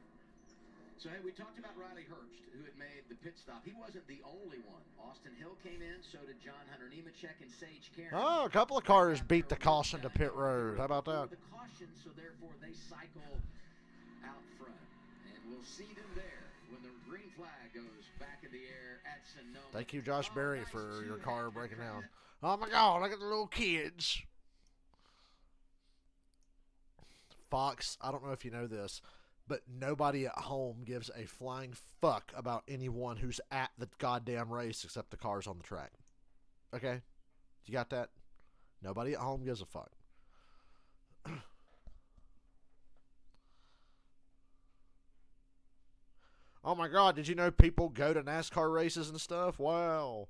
So, hey, we talked about Riley Herbst, who had made the pit stop. He wasn't the only one. Austin Hill came in, so did John Hunter Nemechek and Sage Karen. Oh, a couple of cars beat the caution to pit road. How about that? The caution, so therefore they cycle out front. And we'll see them there when the green flag goes back in the air at Sonoma. Thank you, Josh Berry, for your car breaking down. Oh, my God, look at the little kids. Fox, I don't know if you know this, but nobody at home gives a flying fuck about anyone who's at the goddamn race except the cars on the track. Okay? You got that? Nobody at home gives a fuck. Oh my God, did you know people go to NASCAR races and stuff? Wow.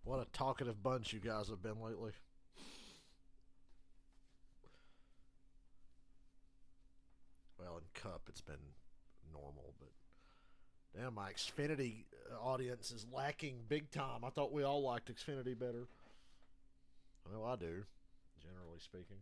What a talkative bunch you guys have been lately. Well, in Cup, it's been normal, but damn, my Xfinity audience is lacking big time. I thought we all liked Xfinity better. Well, I do, generally speaking.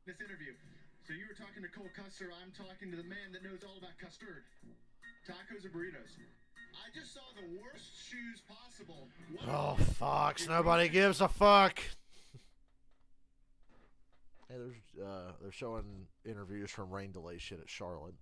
This interview. So you were talking to Cole Custer. I'm talking to the man that knows all about custard. Tacos or burritos? I just saw the worst shoes possible. Oh, Fox. Nobody gives a fuck. Hey, they're showing interviews from rain delay shit at Charlotte.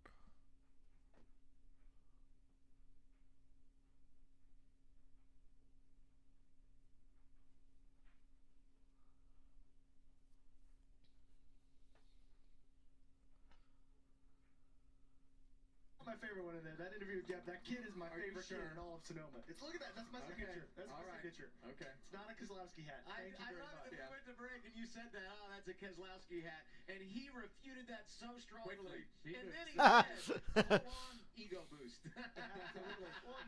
My favorite one in there. That interview with Jeb. That kid is my favorite kid in all of Sonoma. Look at that. That's my signature. That's my signature. Okay. It's not a Kozlowski hat. Thank you very much. I love it. We went to break and you said that. Oh, that's a Keselowski hat, and he refuted that so strongly. And then he said, "Full on ego boost."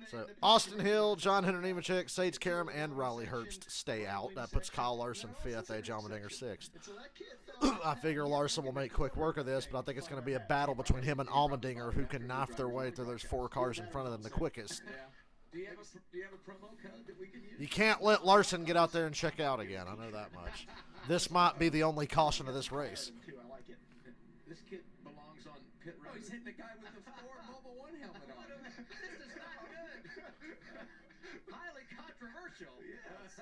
So Austin Hill, John Henry Nemechek, Sage Karam, and Riley Herbst stay out. That puts Kyle Larson 5th, AJ Allmendinger 6th. I figure Larson will make quick work of this, but I think it's going to be a battle between him and Allmendinger, who can knife their way through those 4 cars in front of them the quickest. Yeah. Do you have a promo code that we can use? You can't let Larson get out there and check out again. I know that much. This might be the only caution of this race. I like it. This kid belongs on pit road. Oh, he's hitting the guy with the Ford Mobile 1 helmet on. This is not good. Highly controversial. Yes.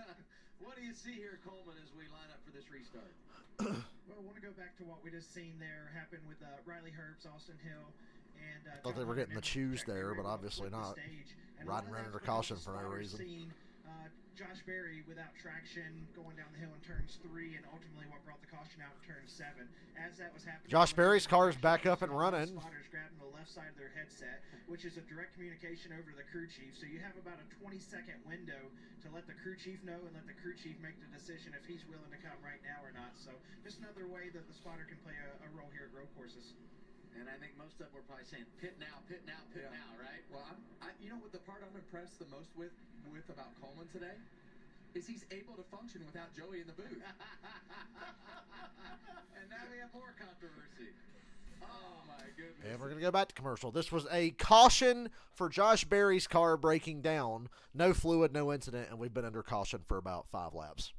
What do you see here, Coleman, as we line up for this restart? Well, I want to go back to what we just seen there happen with Riley Herbst, Austin Hill, and Thought they were getting the choose there, but obviously not. Riding right under caution for no reason. Josh Berry without traction going down the hill in turns 3, and ultimately what brought the caution out in turn 7. As that was happening, Josh Berry's car is back up and running. Spotters grabbing the left side of their headset, which is a direct communication over to the crew chief. So you have about a 20-second window to let the crew chief know and let the crew chief make the decision if he's willing to come right now or not. So just another way that the spotter can play a role here at road courses. And I think most of them were probably saying, pit now, pit now, pit now, right? Well, you know what the part I'm impressed the most with about Coleman today is he's able to function without Joey in the booth. And now we have more controversy. Oh, my goodness. And we're going to go back to commercial. This was a caution for Josh Berry's car breaking down. No fluid, no incident, and we've been under caution for about 5 laps.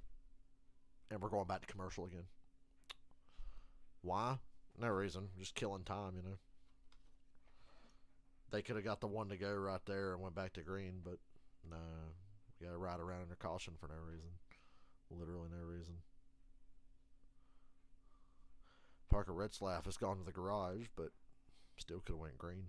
And we're going back to commercial again. Why? No reason. Just killing time, you know. They could have got the one to go right there and went back to green, but no. We got to ride around under caution for no reason. Literally no reason. Parker Retzlaff has gone to the garage, but still could have went green.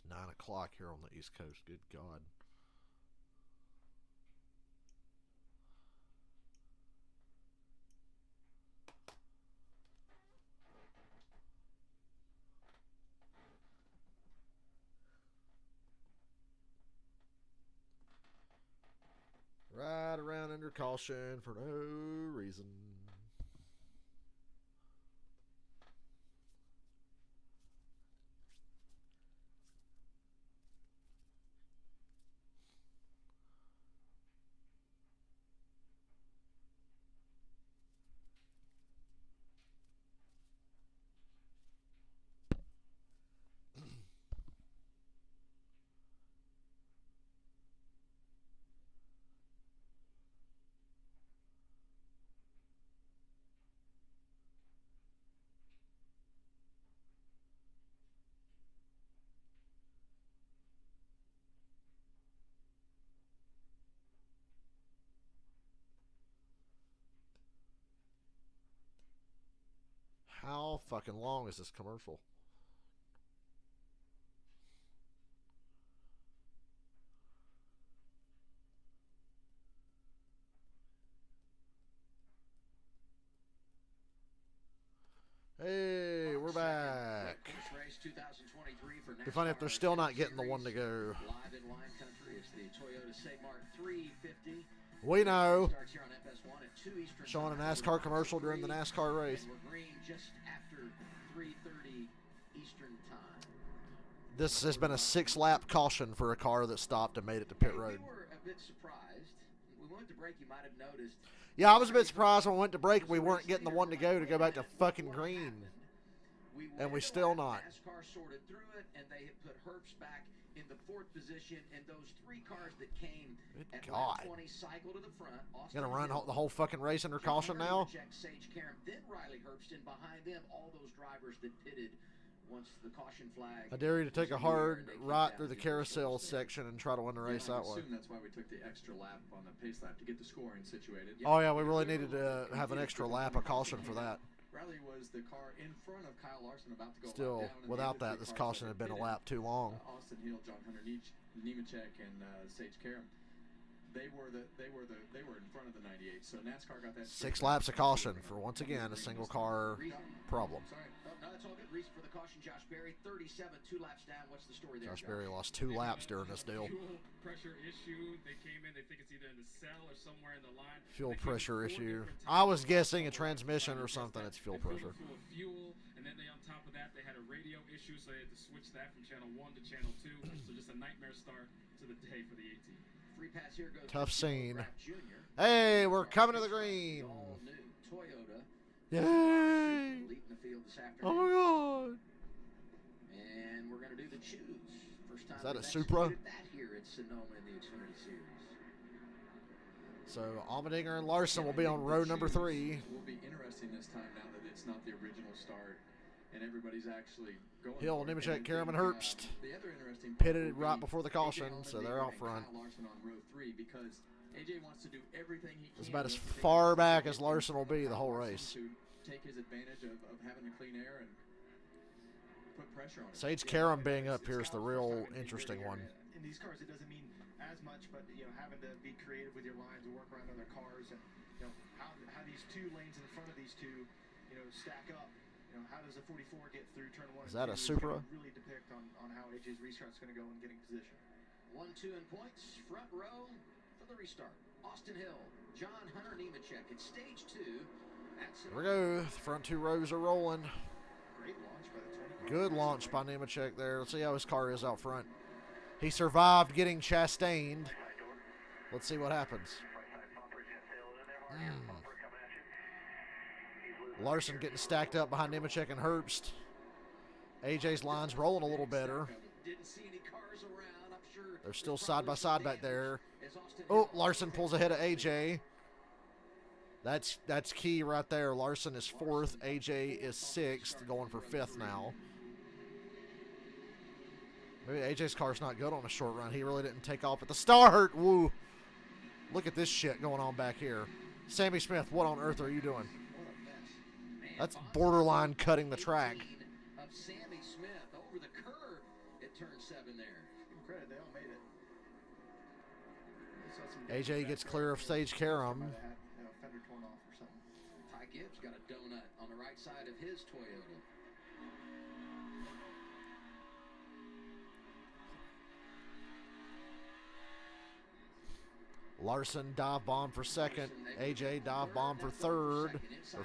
It's 9 o'clock here on the East Coast. Good God. Right around under caution for no reason. How fucking long is this commercial? Hey, we're back. Be funny if they're still not getting the one to go. Live in wine country, it's the Toyota Segmart 350. We know. Starts here on FS1 at 2 Eastern Showing a time. NASCAR commercial during the NASCAR race. And we're green just after 3:30 Eastern time. This has been a 6-lap caution for a car that stopped and made it to pit road. We were a bit surprised. When we went to break, you might have noticed. Yeah, I was a bit surprised when we went to break we weren't getting the one to go back to fucking green. And we still not. NASCAR sorted through it, and they had put Herbst back in the 4th position, and those 3 cars that came at lap 20 cycle to the front. Gonna run the whole fucking race under caution now? Sage Karam, then Riley Herbst, and behind them all those drivers that pitted once the caution flag. I dare you to take a hard right through the carousel section and try to win the race that way. That's why we took the extra lap on the pace lap to get the scoring situated. Oh yeah, we really needed to have an extra lap of caution for that. Riley was the car in front of Kyle Larson about to go Still, down, without that, this caution had been a lap too long. Austin Hill, John Hunter Nemechek, and Sage Karam. They were in front of the 98. So NASCAR got that. 6 laps of caution for once again a single car problem. Sorry. Oh, no, that's all good. Reason for the caution, Josh Berry, 37, 2 laps down. What's the story there? Josh Berry lost 2 laps during this deal. Fuel pressure issue. They came in. They think it's either in the cell or somewhere in the line. Fuel pressure issue. I was guessing a transmission or something. It's fuel pressure. Fuel, and then on top of that, they had a radio issue, so they had to switch that from channel 1 to channel 2. So just a nightmare start to the day for the 18. Free pass here goes Tough scene. Jr. Hey, we're coming to the green. All new Toyota. Yay! Leading the field this afternoon. Oh my god. And we're going to do the choose. First time Is that a we've Supra? executed that here at Sonoma in the Xfinity Series. So Allmendinger and Larson will be on row number 3. It will be interesting this time now that it's not the original start and everybody's actually going. Hill, Nemechek, Karam, and Herbst. The other interesting Pitted right before the caution, so they're out front. Kyle Larson on row 3 because AJ wants to do everything he can. It's about as far back as Larson will be the whole race. To take his advantage of having the clean air and put pressure on it. Sage Karam being up here is the real interesting one. In these cars, it doesn't mean as much, but having to be creative with your lines and work around other cars, and how these 2 lanes in front of these 2, stack up. How does a 44 get through turn 1? Is that a Supra? Really depict on how AJ's restart's going to go and getting position. 1, 2 in points. Front row for the restart. Austin Hill, John Hunter Nemechek at stage 2. Here we go. The front 2 rows are rolling. Great launch by the 20. Good launch by Nemechek there. Let's see how his car is out front. He survived getting chastained. Let's see what happens. Larson getting stacked up behind Nemechek and Herbst. AJ's line's rolling a little better. They're still side by side back there. Oh, Larson pulls ahead of AJ. That's key right there. Larson is 4th. AJ is 6th, going for 5th now. Maybe AJ's car's not good on a short run. He really didn't take off at the start. Woo. Look at this shit going on back here. Sammy Smith, what on earth are you doing? That's borderline cutting the track. Of Sammy Smith over the curve at turn 7 there. Give him credit, they all made it. AJ gets clear of Sage Karam. Fender torn off or something. Ty Gibbs got a donut on the right side of his Toyota. Larson dive bomb for 2nd. AJ dive bomb for 3rd.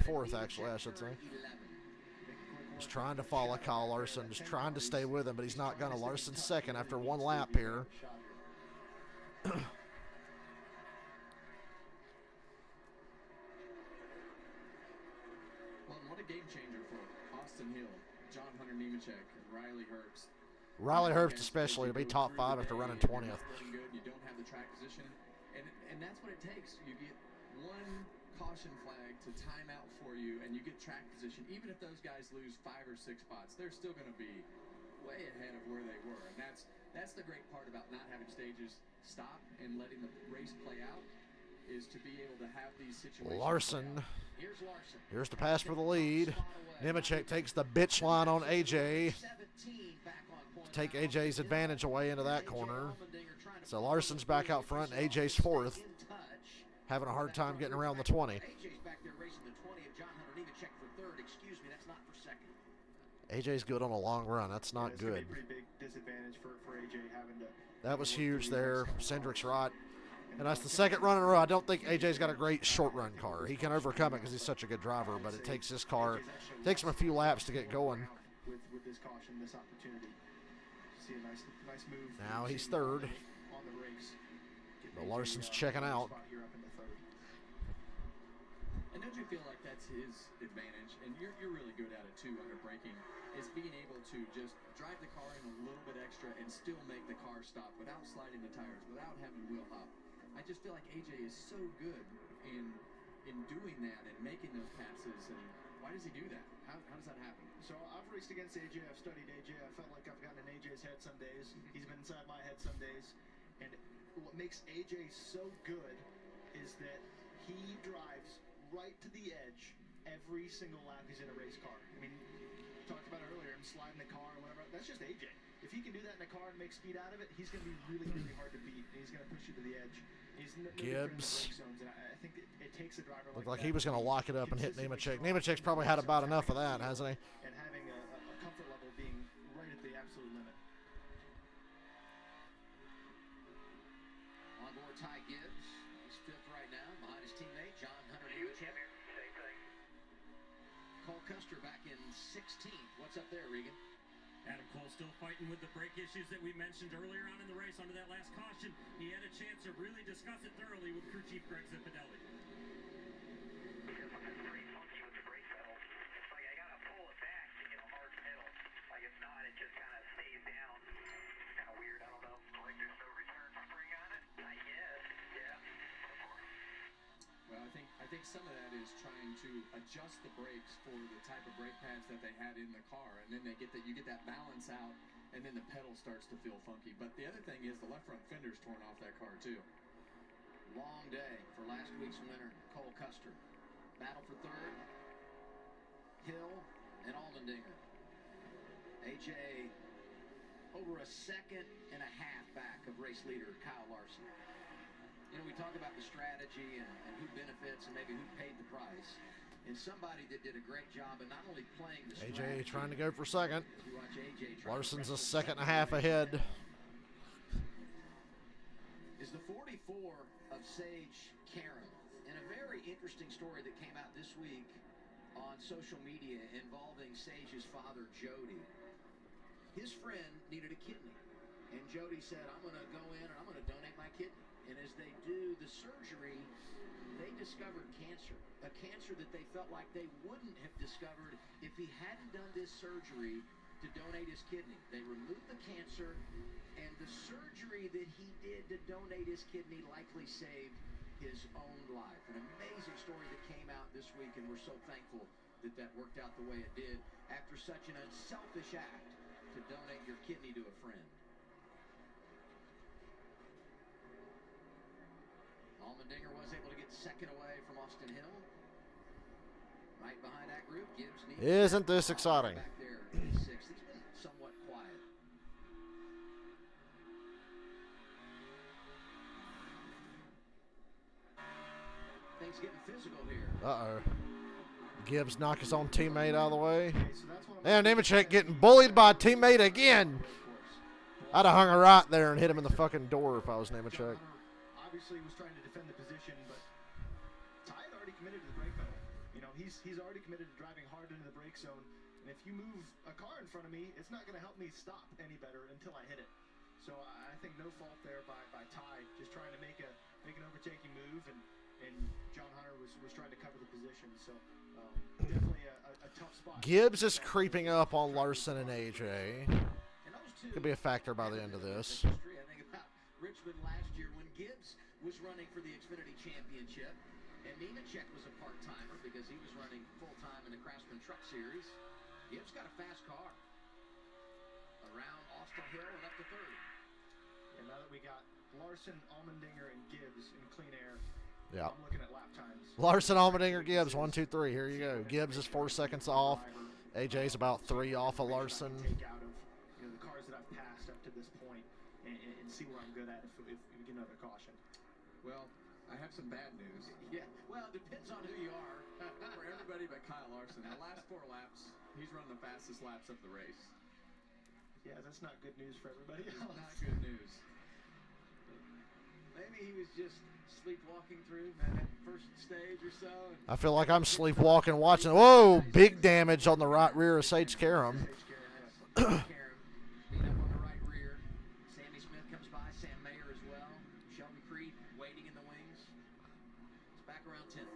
Or 4th, actually, I should say. Just trying to follow Kyle Larson. Just trying to stay with him, but he's not going to. Larson's 2nd after 1 lap here. Well, what a game changer for Austin Hill, John Hunter Nemechek, and Riley Herbst. Riley Herbst especially to be top 5 after running 20th. You don't have the track position. And that's what it takes. You get 1 caution flag to time out for you, and you get track position. Even if those guys lose 5 or 6 spots, they're still going to be way ahead of where they were. And that's the great part about not having stages stop and letting the race play out. is to be able to have these situations. Larson. Here's Larson. Here's the pass for the lead. Nemechek takes the bitch line on AJ. Take AJ's advantage away into that corner. So Larson's back out front, and AJ's fourth. Having a hard time getting around the 20. AJ's back there racing the 20 of John Hunter Nemechek for third. Excuse me, that's not for second. AJ's good on a long run. That's not good. It's gonna be a pretty big disadvantage for AJ having to. That was huge there. Cendric's right. And that's the second run in a row. I don't think AJ's got a great short run car. He can overcome it because he's such a good driver, but it takes his car, takes him a few laps to get going. With this caution, this opportunity. See a nice move. Now he's third. On the brakes. But Larson's checking out. And don't you feel like that's his advantage? And you're really good at it too under braking, is being able to just drive the car in a little bit extra and still make the car stop without sliding the tires, without having wheel hop. I just feel like AJ is so good in doing that and making those passes. And why does he do that? How does that happen? So I've raced against AJ. I've studied AJ. I felt like I've gotten in AJ's head some days. He's been inside my head some days. And what makes AJ so good is that he drives right to the edge every single lap he's in a race car. I mean, we talked about it earlier, him sliding the car or whatever. That's just AJ. If he can do that in a car and make speed out of it, he's going to be really, really hard to beat. And he's going to push you to the edge. He's Gibbs. zones, and I think it takes a driver Looked like he was going to lock it up and hit Nemechek. Nemechek's probably had about enough of that, hasn't he? And having a comfort level being right at the absolute limit. On board Ty Gibbs. He's fifth right now behind his teammate John Hunter Nemechek. Cole Custer back in 16th. What's up there, Regan? Adam Cole still fighting with the brake issues that we mentioned earlier on in the race under that last caution. He had a chance to really discuss it thoroughly with crew chief Greg Zipadelli. Pretty funky with the brake pedal. It's like I gotta pull it back to get a hard pedal. Like if not, it just kind of stays down. It's kind of weird. I don't know. Like there's no return spring on it. I guess. Yeah. Well, I think some of that is trying to adjust the brakes for the type of brake pads that they had in the car, and then you get that balance out, and then the pedal starts to feel funky. But the other thing is the left front fender's torn off that car too. Long day for last week's winner, Cole Custer. Battle for third, Hill and Allmendinger. AJ over a second and a half back of race leader Kyle Larson. You know, we talk about the strategy and who benefits and maybe who paid the price. And somebody that did a great job of not only playing the strategy. AJ trying to go for second. You watch AJ Larson's a second and a half ahead. Is the 44 of Sage Karen. And a very interesting story that came out this week on social media involving Sage's father, Jody. His friend needed a kidney. And Jody said, I'm going to go in and I'm going to donate my kidney. And as they do the surgery, they discovered cancer. A cancer that they felt like they wouldn't have discovered if he hadn't done this surgery to donate his kidney. They removed the cancer, and the surgery that he did to donate his kidney likely saved his own life. An amazing story that came out this week, and we're so thankful that that worked out the way it did after such an unselfish act to donate your kidney to a friend. Allmendinger was able to get second away from Austin Hill. Right behind that group, Gibbs needs. Isn't this exciting? Back there in sixth. He's been somewhat quiet. Things getting physical here. Uh-oh. Gibbs knock his own teammate out of the way. And Nemechek getting bullied by a teammate again. I'd have hung a right there and hit him in the fucking door if I was Nemechek. Obviously was trying to defend the position, but Ty had already committed to the brake pedal. You know, he's already committed to driving hard into the brake zone. And if you move a car in front of me, it's not going to help me stop any better until I hit it. So I think no fault there by Ty, just trying to make an overtaking move, and John Hunter was trying to cover the position. So definitely a tough spot. Gibbs is creeping up on Larson and AJ. Could be a factor by the end of this. I think about Richmond last year when Gibbs was running for the Xfinity Championship, and Nemechek was a part-timer because he was running full-time in the Craftsman Truck Series. Gibbs got a fast car around Austin Hill and up to third. And now that we got Larson, Allmendinger, and Gibbs in clean air. Yeah. I'm looking at lap times. Larson, Allmendinger, Gibbs, 1, 2, 3. Here you go. Gibbs is 4 seconds off. AJ's about 3 off of Larson. Take out of the cars that I've passed up to this point and see where I'm good at if we get another caution. Well, I have some bad news. Yeah, well, it depends on who you are. For everybody but Kyle Larson, the last 4 laps, he's run the fastest laps of the race. Yeah, that's not good news for everybody else. Not good news. Maybe he was just sleepwalking through that first stage or so. I feel like I'm sleepwalking watching. Whoa, big damage on the right rear of Sage Karam. Beat up on the right rear. Sammy Smith comes by, Sam Mayer as well. Sheldon Creed waiting in the wings. It's back around 10th.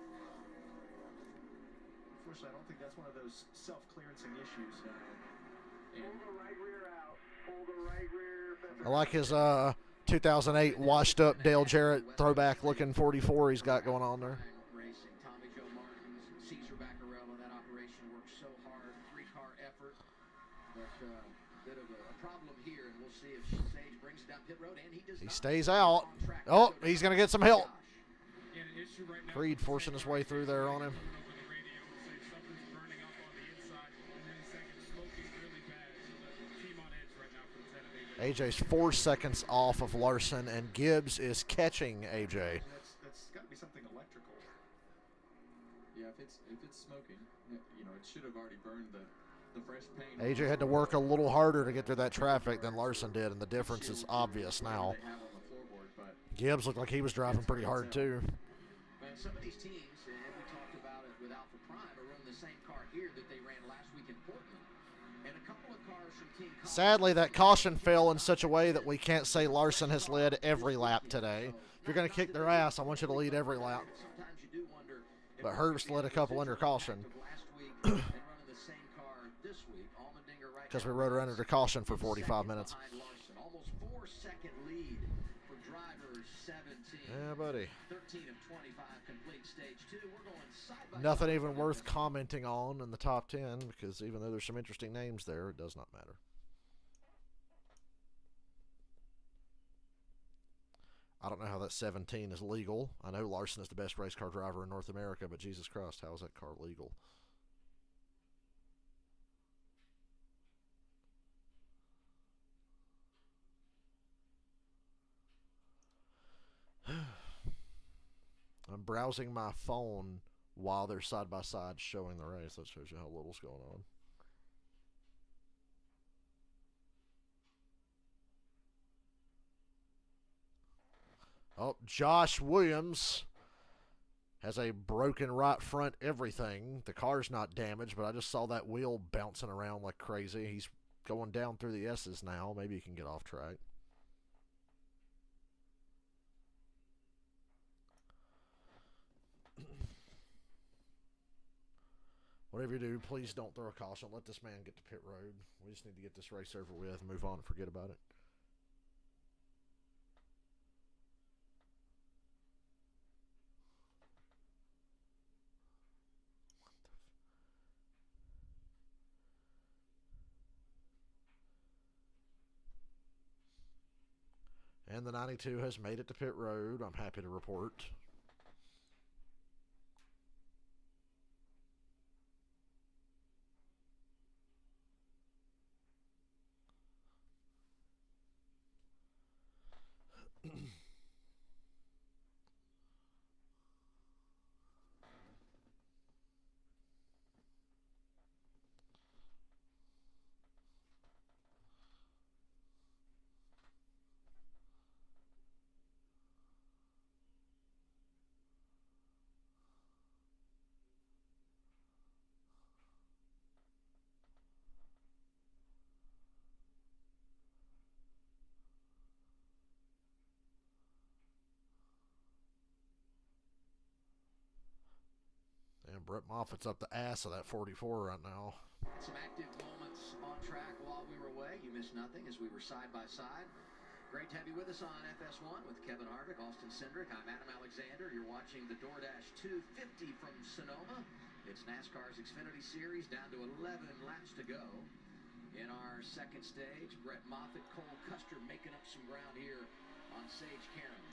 Unfortunately, I don't think that's one of those self-clearancing issues. Pull the right rear out. Pull the right rear. I like his 2008 washed up Dale Jarrett throwback looking 44 he's got going on there. Racing. Tommy Joe Martins, Cesar Vaccarello. That operation worked so hard. 3-car effort. But a bit of a problem here, and we'll see if Sage brings it down pit road, and he does He not. stays out. Oh, he's going to get some help. Yeah, an issue right now. Creed forcing his way through there on him. Over the radio, say something's burning up on the inside, and then second smoking really bad. So the team on edge right now for the 10 of AJ. AJ's 4 seconds off of Larson, and Gibbs is catching AJ. That's got to be something electrical. Yeah, if it's smoking, it should have already burned the fresh paint. AJ had to work a little harder to get through that traffic than Larson did, and the difference is obvious now. They have on the floorboard, but Gibbs looked like he was driving pretty hard too. Man, some of these teams, and we talked about it with Alpha Prime, are running the same car here that they ran last week in Portland. And a couple of cars from Team Collins. Sadly, that caution fell in such a way that we can't say Larson has led every lap today. If you're going to kick their ass, I want you to lead every lap. Sometimes you do wonder if But Herbst led a couple under caution last week and running the same car this week. Allmendinger right because we now rode her under caution for 45 minutes. behind Larson. Almost 4-second lead for driver 17. Yeah, buddy. 13 of 25 complete stage 2. We're going side by Nothing side. even worth commenting on in the top 10 because even though there's some interesting names there, it does not matter. I don't know how that 17 is legal. I know Larson is the best race car driver in North America, but Jesus Christ, how is that car legal? I'm browsing my phone while they're side by side showing the race. That shows you how little's going on. Oh, Josh Williams has a broken right front everything. The car's not damaged, but I just saw that wheel bouncing around like crazy. He's going down through the S's now. Maybe he can get off track. Whatever you do, please don't throw a caution. Let this man get to pit road. We just need to get this race over with, move on, and forget about it. And the 92 has made it to pit road. I'm happy to report. And Brett Moffitt's up the ass of that 44 right now. Some active moments on track while we were away. You missed nothing as we were side by side. Great to have you with us on FS1 with Kevin Harvick, Austin Cindric. I'm Adam Alexander. You're watching the DoorDash 250 from Sonoma. It's NASCAR's Xfinity Series, down to 11 laps to go. In our second stage, Brett Moffitt, Cole Custer making up some ground here on Sage Karam.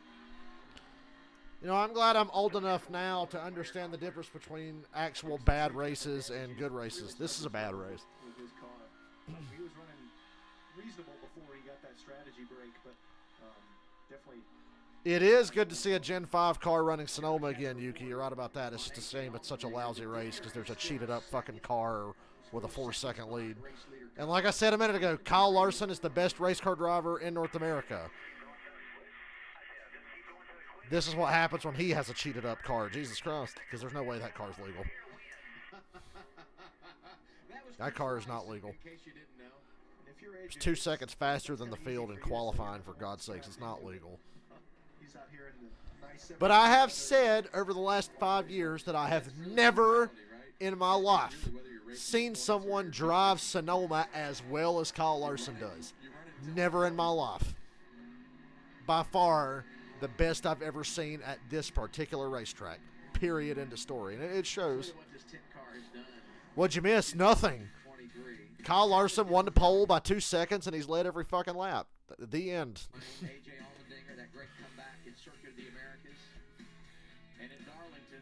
You know, I'm glad I'm old enough now to understand the difference between actual bad races and good races. This is a bad race. With his car. He was running reasonable before he got that strategy break, but definitely. It is good to see a Gen 5 car running Sonoma again, Yuki. You're right about that. It's just a shame it's such a lousy race because there's a cheated up fucking car with a 4-second lead. And like I said a minute ago, Kyle Larson is the best race car driver in North America. This is what happens when he has a cheated up car. Jesus Christ. Because there's no way that car's legal. That car is not legal. It's 2 seconds faster than the field in qualifying, for God's sakes. It's not legal. But I have said over the last 5 years that I have never in my life seen someone drive Sonoma as well as Kyle Larson does. Never in my life. By far the best I've ever seen at this particular racetrack. Period. End of story. And it shows. What'd you miss? Nothing. Kyle Larson won the pole by 2 seconds, and he's led every fucking lap. The end. AJ Allmendinger, that great comeback in Circuit of the Americas. And in Darlington,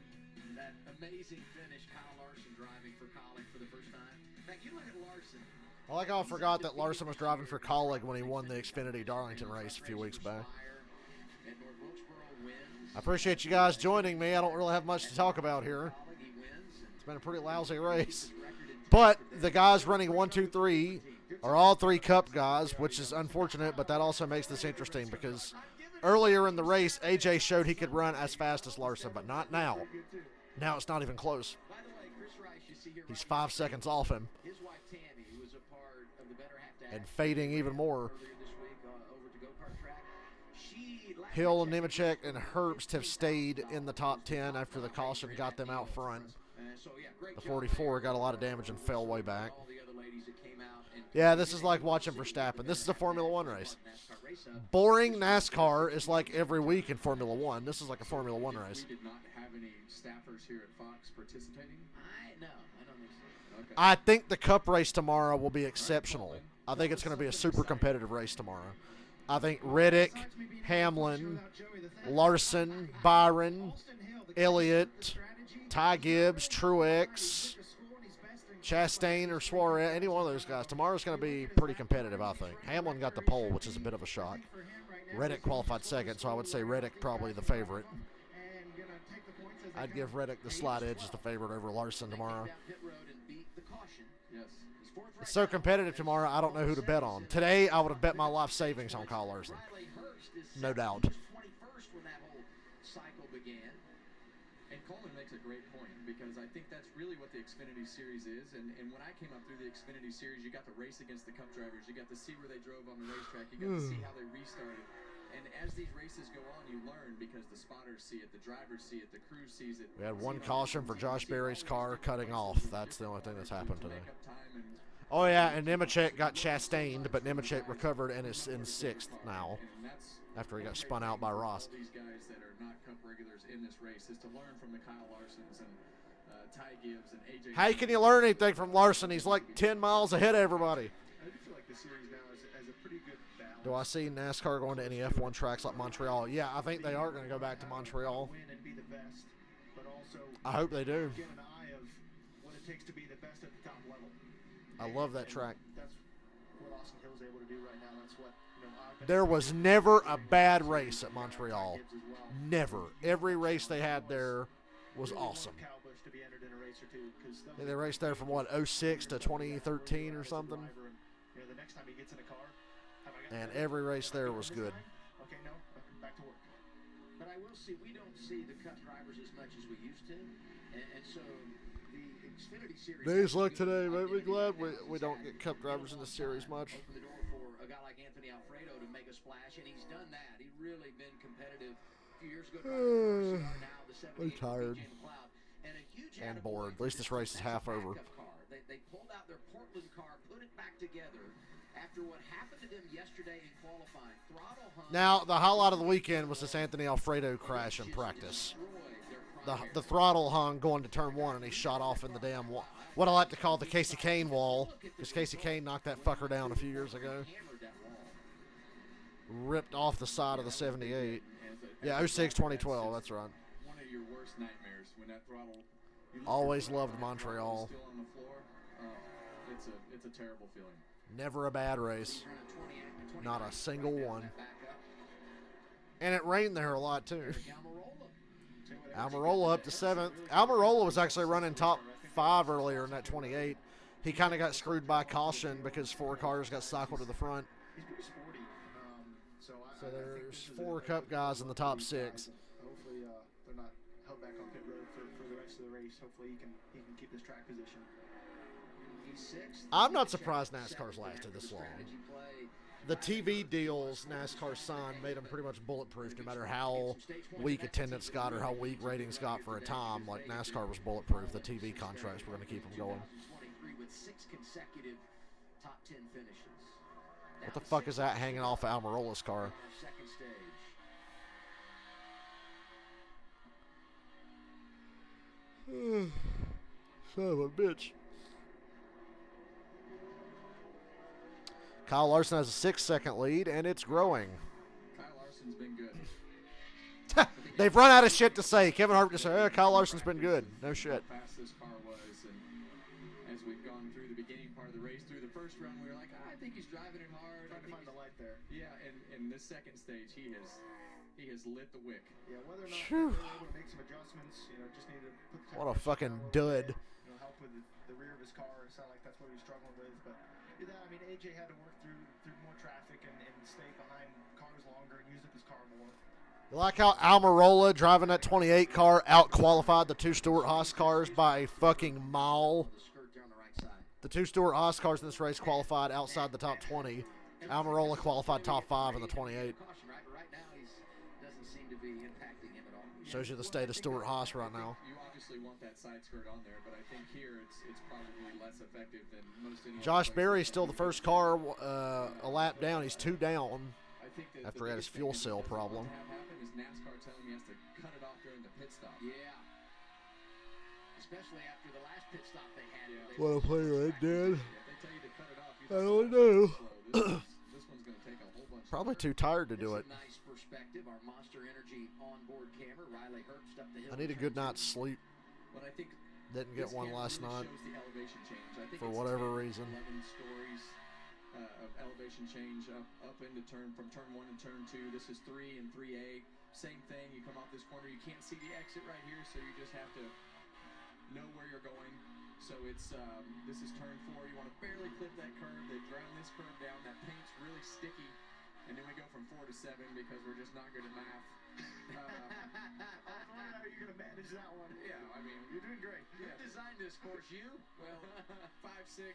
that amazing finish, Kyle Larson driving for Colleague for the first time. In fact, you look at Larson. I like how I forgot that Larson was driving for Colleague when he won the Xfinity Darlington race a few weeks back. I appreciate you guys joining me. I don't really have much to talk about here. It's been a pretty lousy race. But the guys running 1, 2, 3 are all 3 Cup guys, which is unfortunate, but that also makes this interesting because earlier in the race, AJ showed he could run as fast as Larson, but not now. Now it's not even close. He's 5 seconds off him. And fading even more. Hill, Nemechek, and Herbst have stayed in the top 10 after the caution got them out front. The 44 got a lot of damage and fell way back. Yeah, this is like watching Verstappen. This is a Formula 1 race. Boring NASCAR is like every week in Formula 1. This is like a Formula 1 race. We did not have any staffers here at Fox participating? I don't think so. Okay. I think the Cup race tomorrow will be exceptional. I think it's going to be a super competitive race tomorrow. I think Reddick, Hamlin, Larson, Byron, Elliott, Ty Gibbs, Truex, Chastain, or Suarez, any one of those guys. Tomorrow's going to be pretty competitive, I think. Hamlin got the pole, which is a bit of a shock. Reddick qualified second, so I would say Reddick probably the favorite. I'd give Reddick the slight edge as the favorite over Larson tomorrow. It's so competitive tomorrow, I don't know who to bet on. Today, I would have bet my life savings on Kyle Larson. No doubt. And Coleman makes a great point because I think that's really what the Xfinity Series is. And when I came up through the Xfinity Series, you got to race against the Cup drivers. You got to see where they drove on the racetrack. You got to see how they restarted. And as these races go on, you learn because the spotters see it, the drivers see it, the crew sees it. We had one caution for Josh Berry's car cutting off. That's the only thing that's happened today. Oh, yeah, and Nemechek got chastained, but Nemechek recovered and is in 6th now after he got spun out by Ross. These guys that are not Cup regulars in this race is to learn from the Kyle Larsons and Ty Gibbs and AJ. How can you learn anything from Larson? He's like 10 miles ahead of everybody. I do feel like the series now has a pretty good balance. Do I see NASCAR going to any F1 tracks like Montreal? Yeah, I think they are going to go back to Montreal. Win and be the best, but also I hope they do. get an eye of what it takes to be the best at the top level. I love that track. That's what Austin Hill's able to do right now. That's what There was never a bad race at Montreal. Never. Every race they had there was awesome. Yeah, they raced there from what, 06 to 2013 or something. And every race there was good. Okay, no, back to work. But I will see, we don't see the Cup drivers as much as we used to, and so the Xfinity Series. Days like today, mate. We're glad we don't get Cup drivers in the series much. Open the door for a guy like Anthony Alfredo to make a splash, and he's done that. He's really been competitive. A few years ago, now the 78 I'm tired McLeod, and a huge and bored. At least this race is half over. They pulled out their Portland car, put it back together after what happened to them yesterday in qualifying. Throttle hunt. Now, the highlight of the weekend was this Anthony Alfredo crash in practice. The throttle hung going to turn 1, and he shot off in the damn wall. What I like to call the Casey Kane wall, because Casey Kane knocked that fucker down a few years ago. ripped off the side of the 78. Yeah, 06, 2012. That's right. One of your worst nightmares when that throttle. Always loved Montreal. Still on the floor. It's a terrible feeling. Never a bad race. Not a single one. And it rained there a lot, too. Almirola up to 7th. Almirola was actually running top 5 earlier in that 28. He kind of got screwed by caution because 4 cars got cycled to the front. He's pretty sporty. So There's 4 Cup guys in the top 6. Hopefully they're not held back on pit road for the rest of the race. Hopefully he can keep this track position. I'm not surprised NASCAR's lasted this long. The TV deals NASCAR signed made them pretty much bulletproof no matter how weak attendance got or how weak ratings got for a time. Like NASCAR was bulletproof. The TV contracts were going to keep them going. What the fuck is that hanging off of Almirola's car? Son of a bitch. Kyle Larson has a 6-second lead, and it's growing. Kyle Larson's been good. They've run out of shit to say. Kevin Harvick just said, Kyle Larson's been good. No shit. How fast this car was, and as we've gone through the beginning part of the race, through the first run, we were like, I think he's driving it hard. Trying to find the light there. Yeah, and in this second stage, he has lit the wick. Yeah, whether or not they're able to make some adjustments, just need to put the what a fucking dud. Help with the rear of his car. It sounded like that's what he was struggling with, but I mean, AJ had to work through more traffic and stay behind cars longer and use up his car more. You like how Almirola driving that 28 car out-qualified the 2 Stewart-Haas cars by a fucking mile? The 2 Stewart-Haas cars in this race qualified outside the top 20. Almirola qualified top 5 in the 28. Shows you the state of Stewart-Haas right now. You obviously want that side skirt on there, but I think here it's probably less effective than most. Josh Berry's still the first car a lap down. He's 2 down after he had his fuel cell problem. What happened is NASCAR telling me he has to cut it off during the pit stop. Yeah. Especially after the last pit stop they had. Yeah. What a player I did. If they tell you to cut it off, I don't know. This one's going to take a whole bunch. Probably too tired to do it. Nice perspective. Our Monster Energy onboard camera. Riley Herbst up the hill. I need a good night's sleep. But I think didn't get one last night shows the elevation change. I think for it's whatever 10, reason. 11 stories of elevation change up into turn 1 and turn 2. This is 3 and 3A. Same thing. You come off this corner, you can't see the exit right here, so you just have to know where you're going. So it's this is turn 4. You want to barely clip that curve. They ground this curve down. That paint's really sticky, and then we go from 4 to 7 because we're just not good at math. I don't know how you're going to manage that one. Yeah, I mean, you're doing great. Yeah. Who designed this course? You? Well, 5 or 6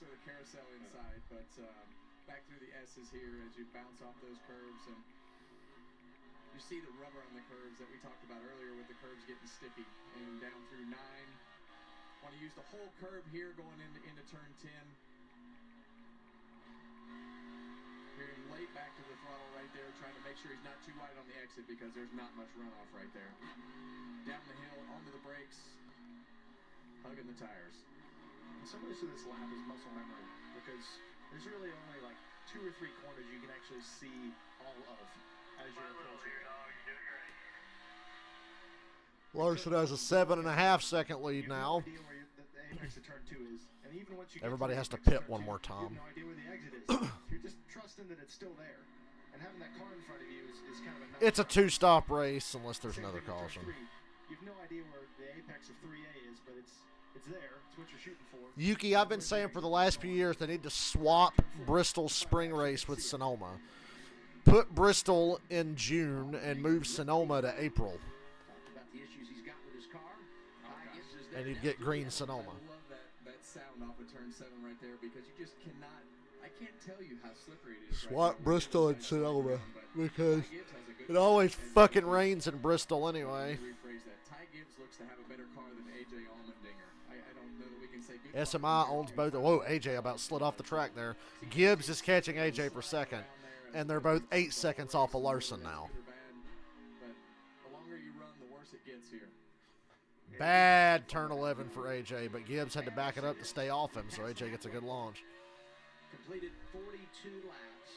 are the carousel inside, but back through the S's here as you bounce off those curves, and you see the rubber on the curves that we talked about earlier with the curves getting sticky, and down through 9. Want to use the whole curve here going into turn 10. Veering late back to the throttle right there, trying to make sure he's not too wide on the exit because there's not much runoff right there. Down the hill, onto the brakes, hugging the tires. In some ways, this lap is muscle memory because there's really only like 2 or 3 corners you can actually see all of as you're approaching. Larson has a 7.5 second lead now. Everybody has to pit one more time. No idea where the exit is. You're just trusting that it's still there. And having that car in front of you is kind of a... It's a 2-stop race unless there's another caution. You have no idea where the apex of 3A is, but it's there. It's what you're shooting for. Yuki, I've been saying for the last few years they need to swap Bristol's spring race with Sonoma. Put Bristol in June and move Sonoma to April. And you'd get green Sonoma. I love that sound off of turn 7 right there because you just cannot, I can't tell you how slippery it is. Swap Bristol and Sonoma because it always fucking rains in Bristol anyway. Rephrase that. Ty Gibbs looks to have a better car than AJ Allmendinger. I don't know that we can say good. SMI owns both. Whoa, AJ about slid off the track there. Gibbs is catching AJ for second, and they're both 8 seconds off of Larson now. But the longer you run, the worse it gets here. Bad turn 11 for AJ, but Gibbs had to back it up to stay off him, so AJ gets a good launch. Completed 42 laps.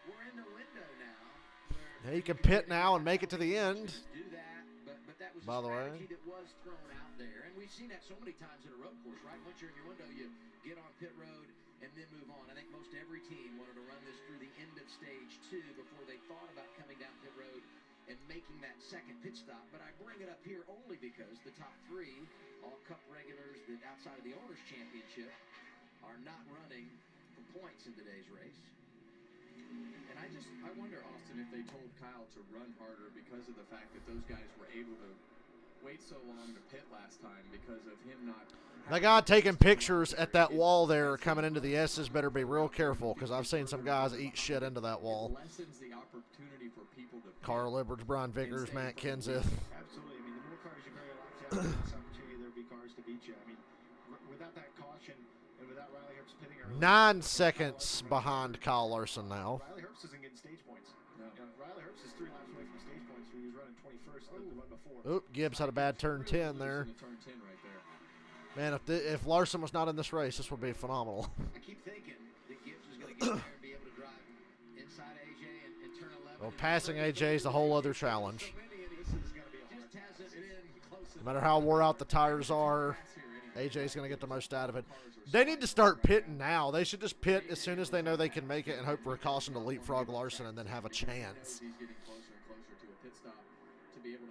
we're in the window now. Yeah, he can pit now and make it to the end. Do that, but that was By a the way. strategy that was thrown out there, and we've seen that so many times at a road course, right? Once you're in your window, you get on pit road and then move on. I think most every team wanted to run this through the end of stage 2 before they thought about coming down pit road and making that second pit stop. But I bring it up here only because the top 3, all Cup regulars that outside of the Owners' Championship, are not running for points in today's race. And I wonder, Austin, if they told Kyle to run harder because of the fact that those guys were able to wait so long to pit last time because of him not. The guy taking pictures at that wall there coming into the S's better be real careful, because I've seen some guys eat shit into that wall. Lessens the opportunity for people to. Carl Edwards, Brian Vickers, Matt Kenseth. Absolutely. I mean, the more cars you carry laps out, the less opportunity there'll be cars to beat you. I mean, without that caution and without Riley Herbst pitting early, 9 seconds behind Kyle Larson now. Riley Herbst isn't getting stage points. No. Riley Herbst is 3 laps away from stage points when he was running 21st the run before. Oop, Gibbs had a bad turn 10 there. Turn 10 right there. Man, if Larson was not in this race, this would be phenomenal. I keep thinking that Gibbs is going to get there and be able to drive inside AJ and turn 11. Well, passing AJ is a whole other challenge. No matter how wore out the tires are, AJ's going to get the most out of it. They need to start pitting now. They should just pit as soon as they know they can make it and hope for a caution to leapfrog Larson and then have a chance.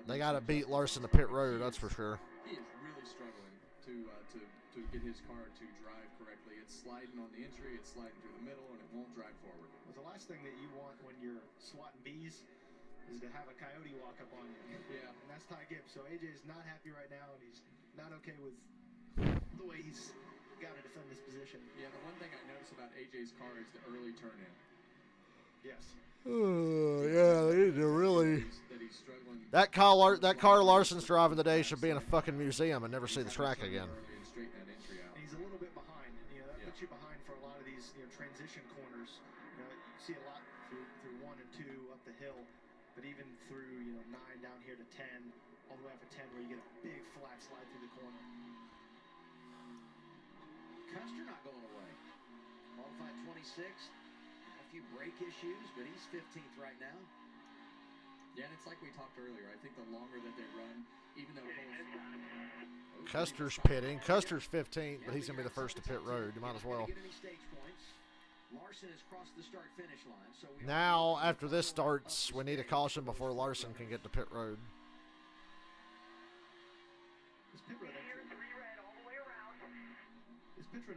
They got to beat Larson to pit road, that's for sure. He is really struggling to get his car to drive correctly. It's sliding on the entry, it's sliding through the middle, and it won't drive forward. Well, the last thing that you want when you're swatting bees is to have a coyote walk up on you. Yeah. And that's Ty Gibbs. So AJ is not happy right now, and he's not okay with the way he's got to defend this position. Yeah, the one thing I notice about AJ's car is the early turn in. Yes. Oh, yeah, they need to really. That he's struggling. That car Larson's driving today should be in a fucking museum and never see the track again. He's a little bit behind. You know, that puts you behind for a lot of these, transition corners. You know, you see a lot through 1 and 2 up the hill, but even through 9 down here to 10, all the way up to 10, where you get a big flat slide through the corner. Custer not going away. Qualified 26th. A few brake issues, but he's 15th right now. Yeah, and it's like we talked earlier. I think the longer that they run, even though Custer's pitting. Custer's 15th, but he's going to be the first to pit road. You might as well. Larson has crossed the start-finish line. So Now, after this starts, we need a caution before Larson can get to pit road. This pit road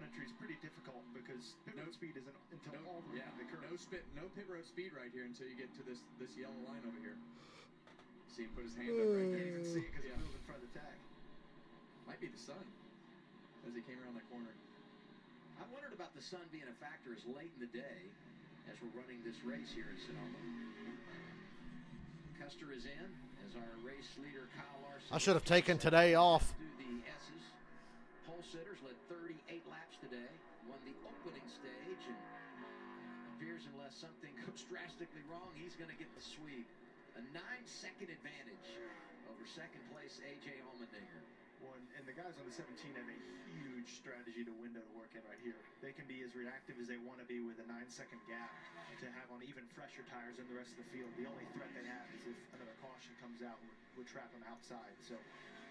entry is pretty difficult because pit road speed isn't until all the way to the curve. No pit road speed right here until you get to this yellow line over here. See him put his hand up right there. You can't even see it because it moves in front of the tag. Might be the sun as he came around that corner. I wondered about the sun being a factor as late in the day as we're running this race here in Sonoma. Custer is in as our race leader Kyle Larson. I should have taken today off. The S's. Pole sitters led 38 laps today, won the opening stage, and appears unless something goes drastically wrong, he's going to get the sweep. A 9-second advantage over second place AJ Allmendinger. Well, and the guys on the 17 have a huge strategy to window to work in right here. They can be as reactive as they want to be with a 9-second gap to have on even fresher tires than the rest of the field. The only threat they have is if another caution comes out and would trap them outside. So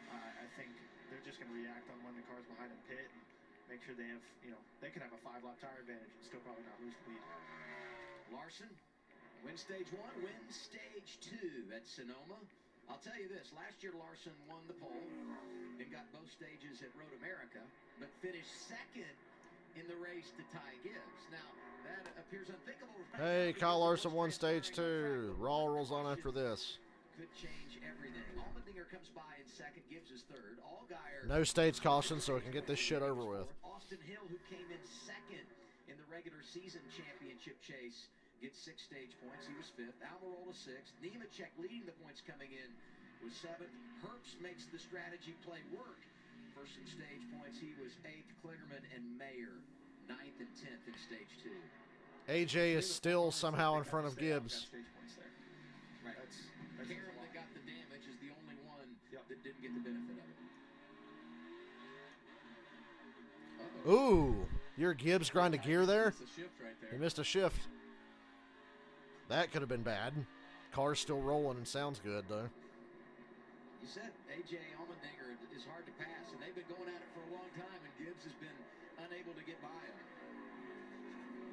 I think they're just going to react on when the car's behind them pit and make sure they have, they could have a 5-lap tire advantage and still probably not lose the lead. Larson, win stage 1, win stage 2 at Sonoma. I'll tell you this, last year Larson won the pole and got both stages at Road America, but finished second in the race to Ty Gibbs. Now, that appears unthinkable. Hey, Kyle Larson won stage 2. Raw rolls on after this. Could change everything. Allmendinger comes by in second, Gibbs is third. Allgaier. No stage caution, so we can get this shit over with. Austin Hill, who came in second in the regular season championship chase, gets 6 stage points. He was 5th. Almirola 6th. Nemechek leading the points coming in was 7th. Herbst makes the strategy play work for some stage points. He was 8th. Klingerman and Mayer 9th and 10th in stage 2. AJ is still somehow in front of Gibbs. Right. Karen that got the damage is the only one that didn't get the benefit of it. Ooh, your Gibbs grind a gear there? It's a shift right there. He missed a shift. That could have been bad. Car's still rolling and sounds good, though. You said A.J. Allmendinger is hard to pass, and they've been going at it for a long time, and Gibbs has been unable to get by him.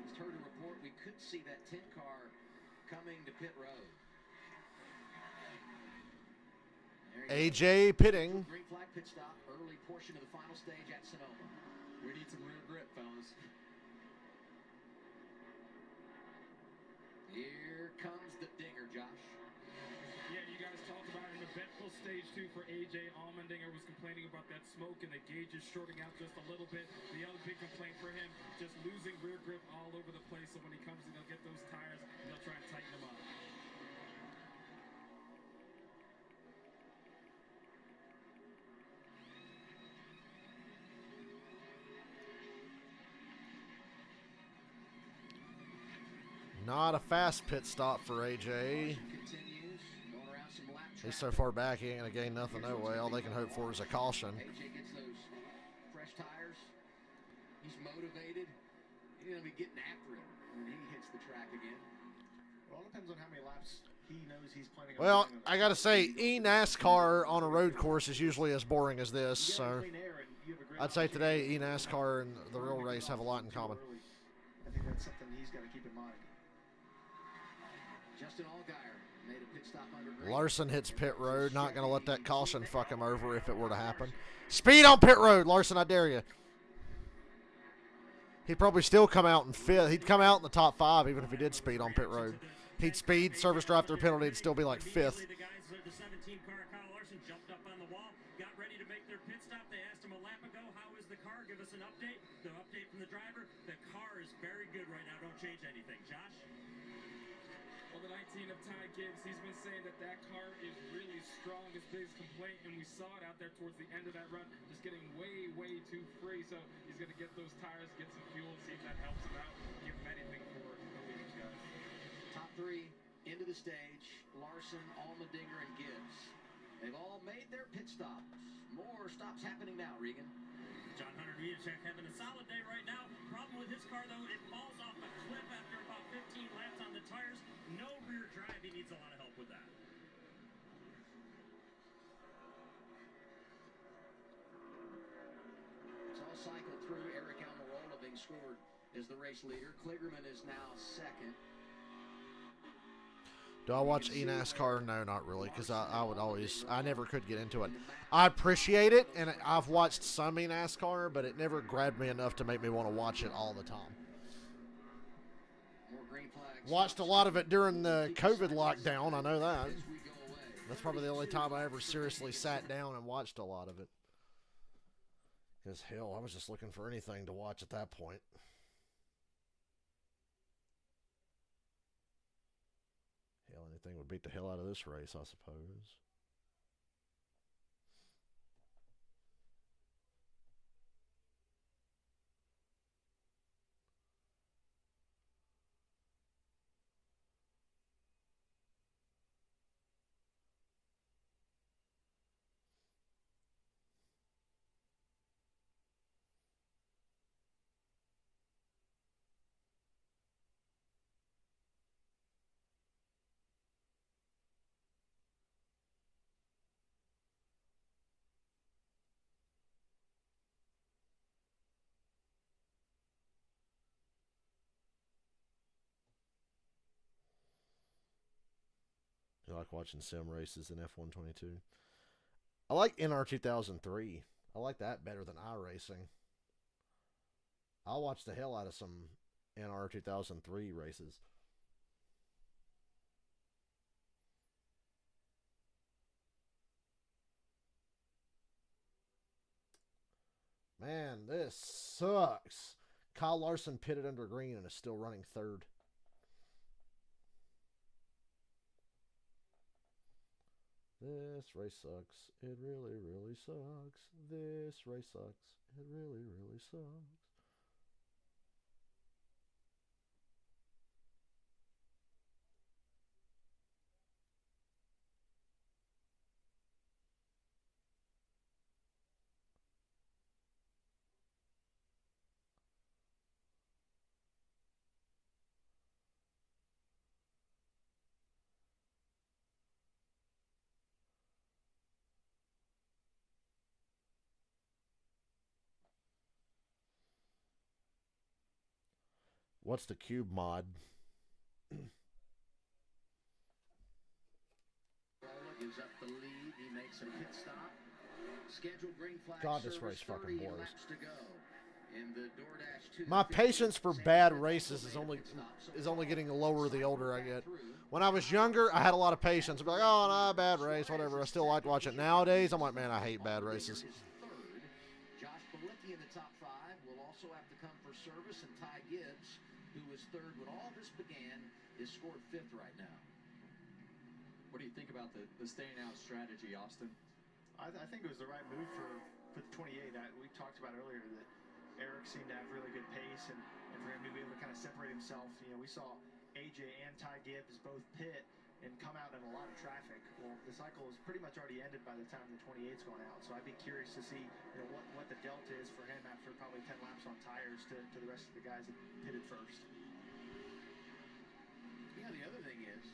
Just heard a report we could see that 10 car coming to pit road. A.J. pitting. Green flag pit stop, early portion of the final stage at Sonoma. We need some rear grip, fellas. Here comes the dinger, Josh. Yeah, you guys talked about an eventful stage 2 for A.J. Allmendinger. Was complaining about that smoke and the gauges shorting out just a little bit. The other big complaint for him, just losing rear grip all over the place. So when he comes in, he'll get those tires and he'll try and tighten them up. Not a fast pit stop for AJ. He's so far back, he ain't going to gain nothing no way. All they can hope for is a caution. AJ gets those fresh tires. He's motivated. He's going to be getting after it when he hits the track again. It all depends on how many laps he knows he's planning on. Well, I got to say, e-NASCAR on a road course is usually as boring as this. So I'd say today, e-NASCAR and the real race have a lot in common. I think that's something he's got to keep in mind. Justin Allgaier made a pit stop under green. Larson hits pit road. Not going to let that caution fuck him over if it were to happen. Speed on pit road, Larson, I dare you. He'd probably still come out in fifth. He'd come out in the top 5 even if he did speed on pit road. He'd speed, service drive-through penalty, it'd still be like 5th. The guys, the 17 car, Kyle Larson, jumped up on the wall, got ready to make their pit stop. They asked him a lap ago, how is the car? Give us an update. The update from the driver, the car is very good right now. Don't change anything. Josh? Well, the 19 of Ty Gibbs, he's been saying that that car is really strong, his biggest complaint, and we saw it out there towards the end of that run, just getting way, way too free. So he's going to get those tires, get some fuel, see if that helps him out, give him anything for the leaders, guys. Top 3 into the stage. Larson, Allmendinger, and Gibbs. They've all made their pit stops. More stops happening now, Regan. John Hunter Nemechek having a solid day right now. Problem with his car, though, it falls off a cliff after about 15 laps on the tires. No rear drive. He needs a lot of help with that. It's all cycled through. Eric Almirola being scored as the race leader. Kligerman is now second. Do I watch e-NASCAR? No, not really, because I never could get into it. I appreciate it, and I've watched some e-NASCAR, but it never grabbed me enough to make me want to watch it all the time. Watched a lot of it during the COVID lockdown, I know that. That's probably the only time I ever seriously sat down and watched a lot of it. Because, hell, I was just looking for anything to watch at that point. Hell, anything would beat the hell out of this race, I suppose. I like watching sim races in F122. I like NR 2003. I like that better than iRacing. I'll watch the hell out of some NR 2003 races. Man, this sucks. Kyle Larson pitted under green and is still running 3rd. This race sucks. It really, really sucks. This race sucks. It really, really sucks. What's the cube mod? Gives up the lead. He makes a pit stop. Scheduled green flag God, this service, race fucking 30 blows. laps to go. In the DoorDash 250, My patience for Sam bad Smith races also made a pit stop. is only getting lower the older I get. Through. When I was younger, I had a lot of patience. I'd be like, oh, nah, bad race, whatever. I still like to watch it. Nowadays, I'm like, man, I hate bad races. Third, Josh Balicki in the top 5 will also have to come for service, and Ty Gibbs, who was third when all this began, is scored 5th right now. What do you think about the staying out strategy, Austin? I think it was the right move for the 28. We talked about earlier that Eric seemed to have really good pace, and for him to be able to kind of separate himself. You know, we saw AJ and Ty Gibbs both pit and come out in a lot of traffic. Well, the cycle is pretty much already ended by the time the 28's going out. So I'd be curious to see, you know, what the delta is for him after probably 10 laps on tires to the rest of the guys that pitted first. Yeah, the other thing is,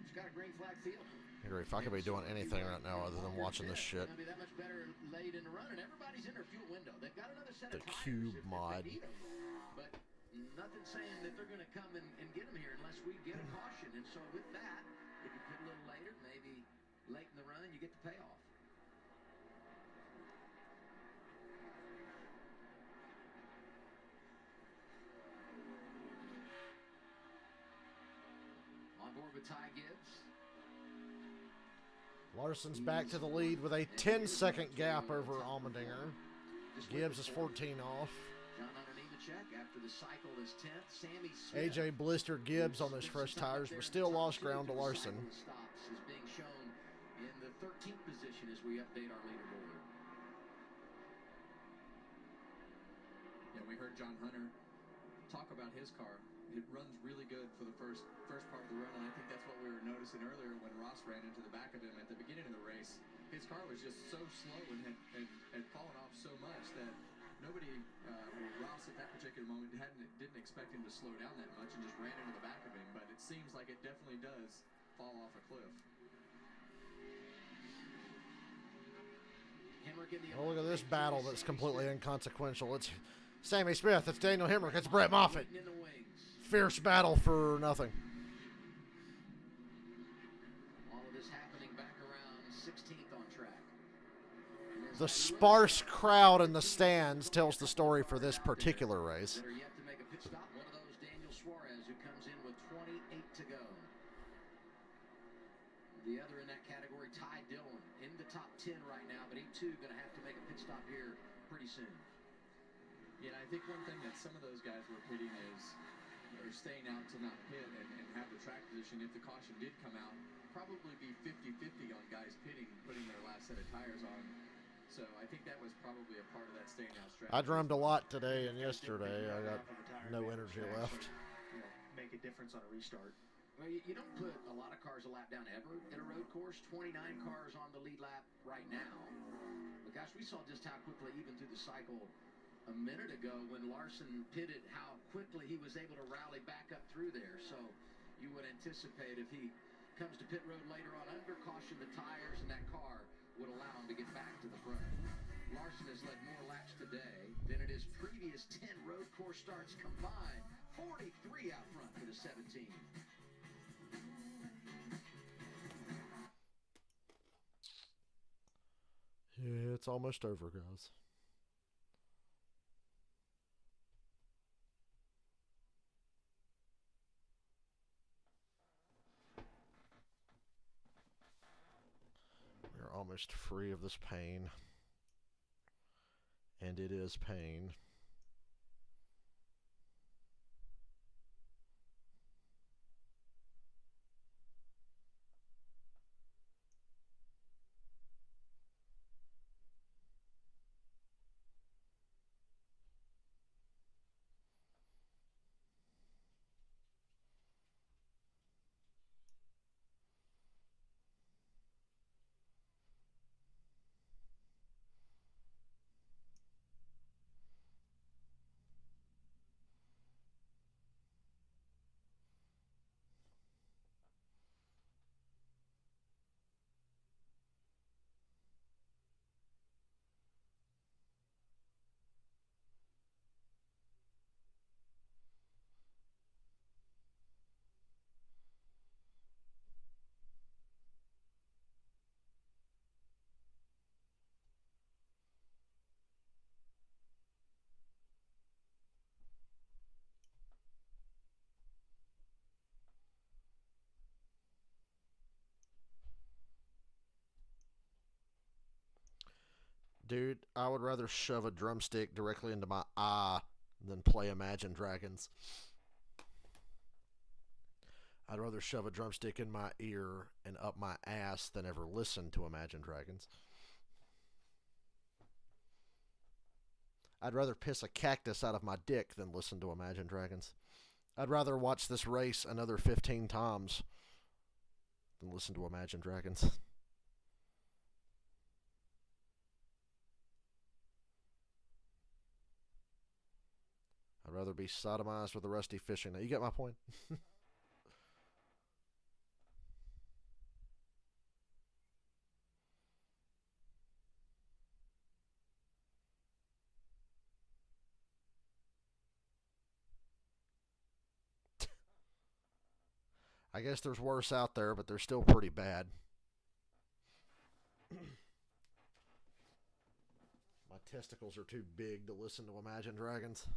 it's got a green flag field. If I could be doing anything right now other than watching this shit. It's going to be that much better late in the run, and everybody's in their fuel window. They've got another set The of tires cube if mod. they need them. But nothing saying that they're going to come and get them here unless we get a caution. And so with that, if you pit a little later, maybe late in the run, you get the payoff. On board with Ty Gibbs. Larson's back to the lead with a 10-second gap over Allmendinger. Gibbs is 14 off. John Hunter Nemechek after the cycle is 10th. Sammy Smith. AJ blistered Gibbs on those fresh tires, but still lost ground to Larson. Stops is being shown in the 13th position as we update our leaderboard. Yeah, we heard John Hunter talk about his car. It runs really good for the first part of the run, and I think that's what we were noticing earlier when Ross ran into the back of him at the beginning of the race. His car was just so slow and had fallen off so much that nobody, Ross at that particular moment didn't expect him to slow down that much and just ran into the back of him. But it seems like it definitely does fall off a cliff. Oh, look at this battle that's completely inconsequential. It's Sammy Smith, it's Daniel Hemrick, it's Brett Moffitt. Fierce battle for nothing. All of this happening back around 16th on track. The sparse crowd in the stands tells the story for this particular race. That are yet to make a pit stop. One of those, Daniel Suarez, who comes in with 28 to go. The other in that category, Ty Dillon, in the top 10 right now, but he too going to have to make a pit stop here pretty soon. Yeah, I think one thing that some of those guys were pitting is, or staying out to not pit and have the track position, if the caution did come out, probably be 50-50 on guys pitting, putting their last set of tires on. So I think that was probably a part of that staying out strategy. I drummed a lot today and yesterday. I got no energy left. You know, make a difference on a restart. Well, you don't put a lot of cars a lap down ever in a road course. 29 cars on the lead lap right now. But gosh, we saw just how quickly, even through the cycle a minute ago when Larson pitted, how quickly he was able to rally back up through there. So you would anticipate if he comes to pit road later on under caution, the tires in that car would allow him to get back to the front. Larson has led more laps today than in his previous 10 road course starts combined. 43 out front for the 17. Yeah, it's almost over, guys. We're almost free of this pain. And it is pain. Dude, I would rather shove a drumstick directly into my eye than play Imagine Dragons. I'd rather shove a drumstick in my ear and up my ass than ever listen to Imagine Dragons. I'd rather piss a cactus out of my dick than listen to Imagine Dragons. I'd rather watch this race another 15 times than listen to Imagine Dragons. I'd rather be sodomized with a rusty fishing net. You get my point? I guess there's worse out there, but they're still pretty bad. My testicles are too big to listen to Imagine Dragons.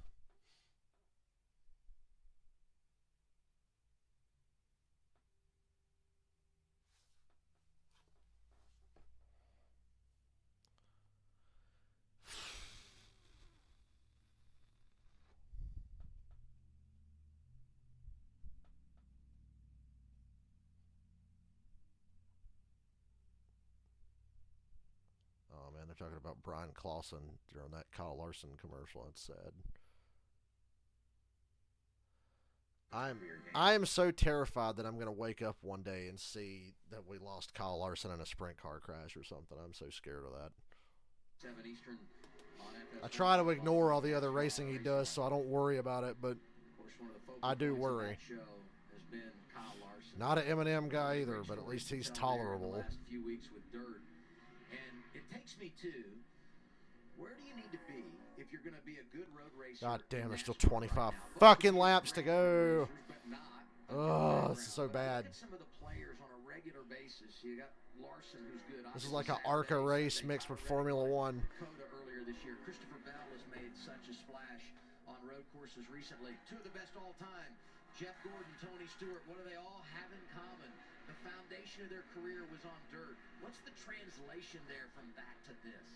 Oh man, they're talking about Brian Clausen during that Kyle Larson commercial. That's sad. I am so terrified that I'm going to wake up one day and see that we lost Kyle Larson in a sprint car crash or something. I'm so scared of that. 7 Eastern on I try to ignore all the other racing he does so I don't worry about it, but I do worry. Not an Eminem guy either, but at least he's tolerable. Last few weeks with dirt. And it takes me to, where do you need to be if you're going to be a good road racer? God damn, there's still 25 fucking laps to go. Oh, this is so bad. Some of the players on a regular basis. You got Larson, who's good. This is like an ARCA race mixed with Formula One. Coda earlier this year. Christopher Bell has made such a splash on road courses recently. Two of the best all time. Jeff Gordon, Tony Stewart. What do they all have in common? The foundation of their career was on dirt. What's the translation there from that to this?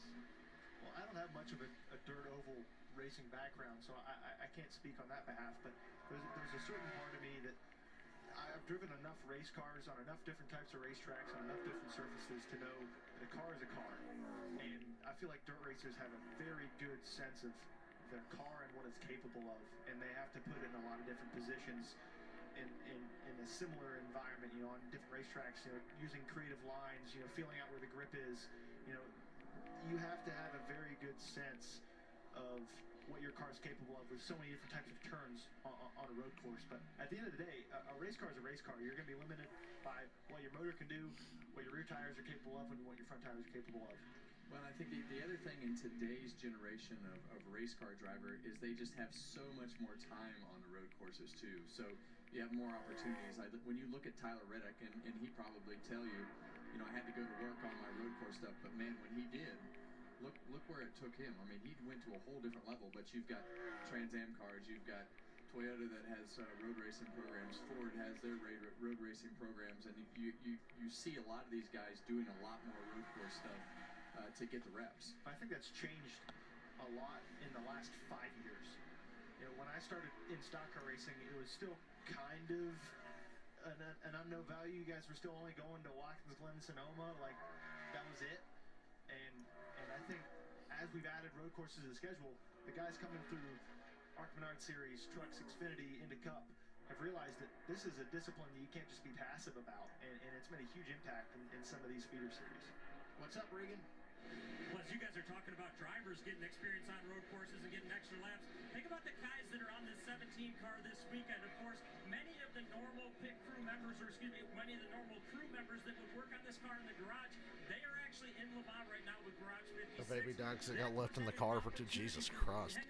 Well, I don't have much of a dirt oval racing background, so I can't speak on that behalf, but there's a certain part of me that I've driven enough race cars on enough different types of racetracks on enough different surfaces to know that a car is a car. And I feel like dirt racers have a very good sense of their car and what it's capable of, and they have to put it in a lot of different positions in a similar environment, you know, on different racetracks, you know, using creative lines, you know, feeling out where the grip is, you know, you have to have a very good sense of what your car is capable of with so many different types of turns on a road course. But at the end of the day, a race car is a race car. You're going to be limited by what your motor can do, what your rear tires are capable of, and what your front tires are capable of. Well, I think the other thing in today's generation of race car driver is they just have so much more time on the road courses too. So you have more opportunities. When you look at Tyler Reddick, and he probably tell you, you know, I had to go to work on my road course stuff, but man, when he did, look where it took him. I mean, he went to a whole different level. But you've got Trans Am cars, you've got Toyota that has road racing programs, Ford has their road racing programs, and you see a lot of these guys doing a lot more road course stuff to get the reps. I think that's changed a lot in the last 5 years. You know, when I started in stock car racing, it was still kind of an unknown value. You guys were still only going to Watkins Glen, Sonoma, like that was it. And I think as we've added road courses to the schedule, the guys coming through ARC Menard Series, Trucks, Xfinity, into Cup have realized that this is a discipline that you can't just be passive about, and it's made a huge impact in some of these feeder series. What's up, Regan? Well, as you guys are talking about drivers getting experience on road courses and getting extra laps, think about the guys that are on this 17 car this weekend. Of course, many of the normal pit crew members, many of the normal crew members that would work on this car in the garage, they are actually in Le Mans right now with Garage 56. The baby dogs that got left in the car for two. Jesus Christ.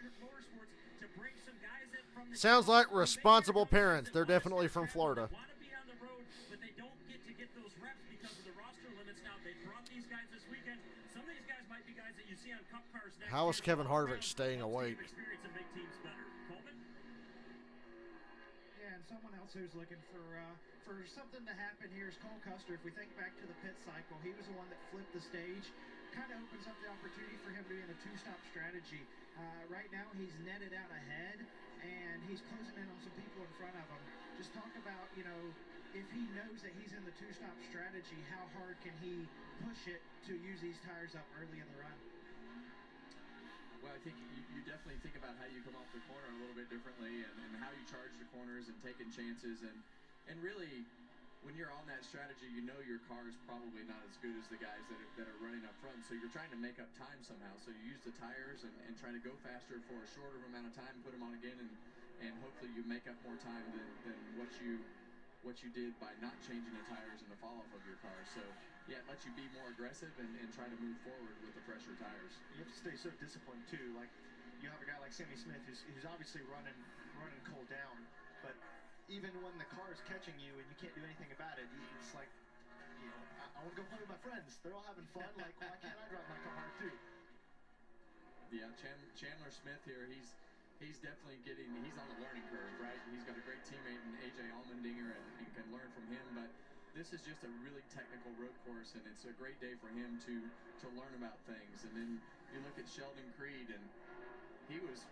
Sounds like responsible parents. They're definitely from Florida. Want to be on the road, but they don't get those reps because of the roster limits now. They brought these guys this weekend. Some of these guys might be guys that you see on Cup cars next How is year. Kevin Harvick staying awake? Experience and make teams better. Coleman? Yeah, and someone else who's looking for something to happen here is Cole Custer. If we think back to the pit cycle, he was the one that flipped the stage kind of opens up the opportunity for him to be in a two-stop strategy. Right now, he's netted out ahead, and he's closing in on some people in front of him. Just talk about, you know, if he knows that he's in the two-stop strategy, how hard can he push it to use these tires up early in the run? Well, I think you definitely think about how you come off the corner a little bit differently, and how you charge the corners and taking chances, and really, when you're on that strategy, you know your car is probably not as good as the guys that are running up front, so you're trying to make up time somehow. So you use the tires and try to go faster for a shorter amount of time, put them on again, and hopefully you make up more time than what you did by not changing the tires in the fall-off of your car. So yeah, it lets you be more aggressive and try to move forward with the fresher tires. You have to stay so disciplined too. Like, you have a guy like Sammy Smith who's obviously running Cole down, but even when the car is catching you and you can't do anything about it, it's like, you know, I want to go play with my friends. They're all having fun. Like, why can't I drive my car hard too? Yeah, Chandler Smith here, he's definitely he's on a learning curve, right? He's got a great teammate in A.J. Allmendinger and can learn from him, but this is just a really technical road course, and it's a great day for him to learn about things. And then you look at Sheldon Creed, and he was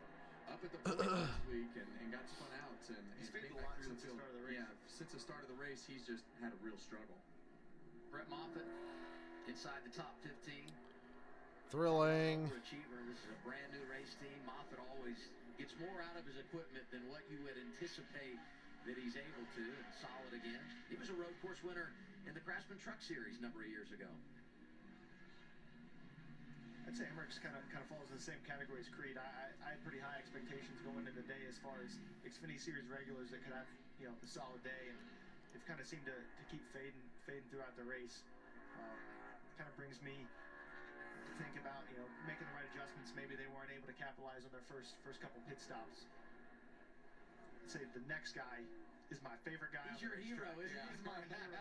up at the point last week and got spun out and He's came faded a back lot through since the field. the start of the race. Yeah, since the start of the race, he's just had a real struggle. Brett Moffitt inside the top 15. Thrilling. Overachiever. This is a brand new race team. Moffitt always gets more out of his equipment than what you would anticipate that he's able to, and solid again. He was a road course winner in the Craftsman Truck Series a number of years ago. I'd say Emmerich's kind of falls in the same category as Creed. I had pretty high expectations going into the day as far as Xfinity Series regulars that could have, you know, a solid day, and they've kind of seemed to keep fading throughout the race. Kind of brings me to think about, you know, making the right adjustments. Maybe they weren't able to capitalize on their first couple pit stops. I'd say the next guy is my favorite guy. He's your hero, isn't he? He's my hero.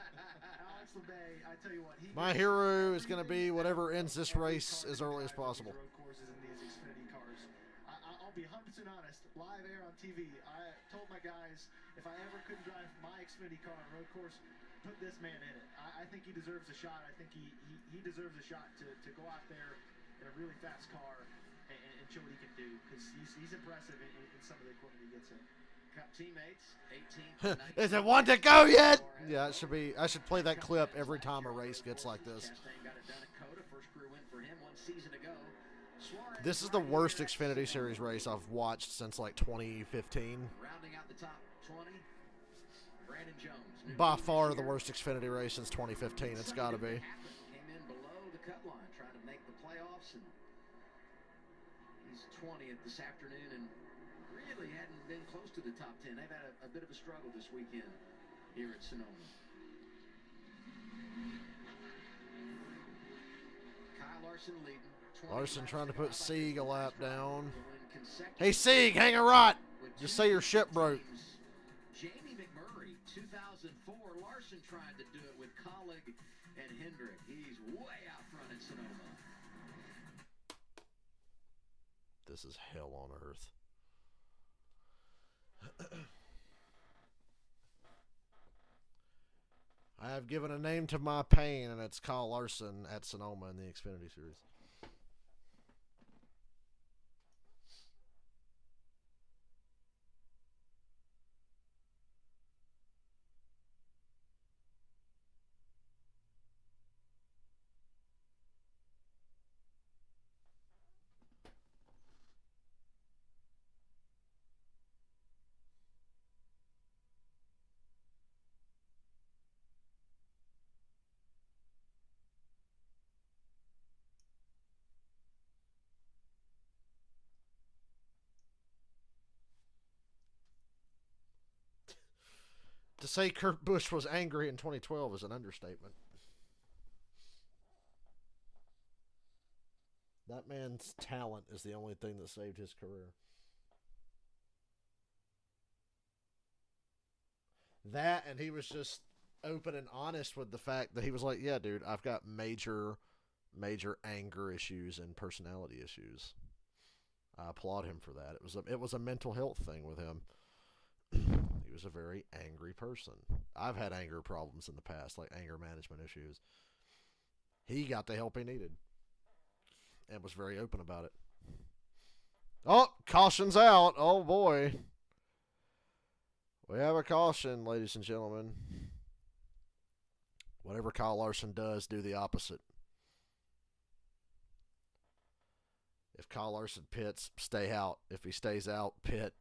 Alex LeBay, I tell you what, My hero is going to be whatever ends this race as early as possible. Road courses in these Xfinity cars. I'll be 100% honest. Live air on TV, I told my guys if I ever couldn't drive my Xfinity car on a road course, put this man in it. I think he deserves a shot. I think he deserves a shot to go out there in a really fast car and show what he can do, because he's impressive in some of the equipment he gets in. Cup teammates, 18. Is it one to go yet? Yeah, it should be. I should play that clip every time a race gets like this. Got it done at Coda. First career win for him 1 season ago. This is the worst Xfinity Series race I've watched since like 2015. Rounding out the top 20, Brandon Jones. By far the worst Xfinity race since 2015. It's got to be. Came in below the cut line, trying to make the playoffs, and he's 20th this afternoon, and really hadn't been close to the top 10. They've had a bit of a struggle this weekend here at Sonoma. Kyle Larson leading. Larson trying to put Sieg a lap down. Hey, Sieg, hang a right. Just say your ship broke. Jamie McMurray, 2004. Larson tried to do it with Colleague and Hendrick. He's way out front in Sonoma. This is hell on earth. I have given a name to my pain, and it's Kyle Larson at Sonoma in the Xfinity Series. To say Kurt Busch was angry in 2012 is an understatement. That man's talent is the only thing that saved his career. That, and he was just open and honest with the fact that he was like, yeah, dude, I've got major anger issues and personality issues. I applaud him for that. It was a mental health thing with him. He was a very angry person. I've had anger problems in the past, like anger management issues. He got the help he needed. and was very open about it. Oh, caution's out. Oh, boy. We have a caution, ladies and gentlemen. Whatever Kyle Larson does, do the opposite. If Kyle Larson pits, stay out. If he stays out, pit.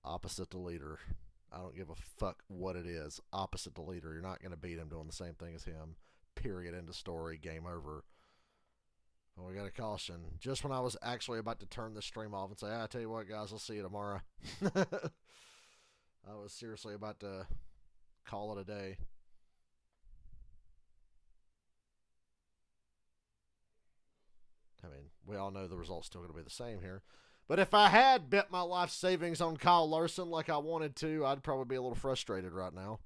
Opposite the leader. I don't give a fuck what it is. Opposite the leader. You're not going to beat him doing the same thing as him. Period. End of story. Game over. Well, we got a caution. Just when I was actually about to turn the stream off and say, I tell you what, guys, I'll see you tomorrow. I was seriously about to call it a day. I mean, we all know the result's still going to be the same here. But if I had bet my life savings on Kyle Larson like I wanted to, I'd probably be a little frustrated right now.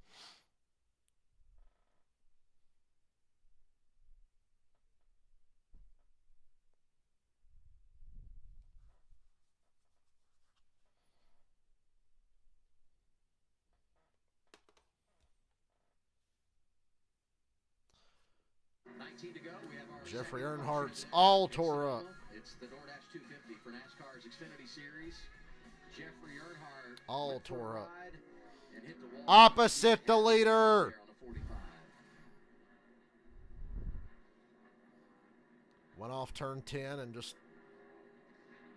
To go. We have our Jeffrey Earnhardt's all tore up. It's the DoorDash 250 for NASCAR's Xfinity Series. Jeffrey Earnhardt all tore up. And hit the wall. Opposite the leader. Went off turn 10 and just.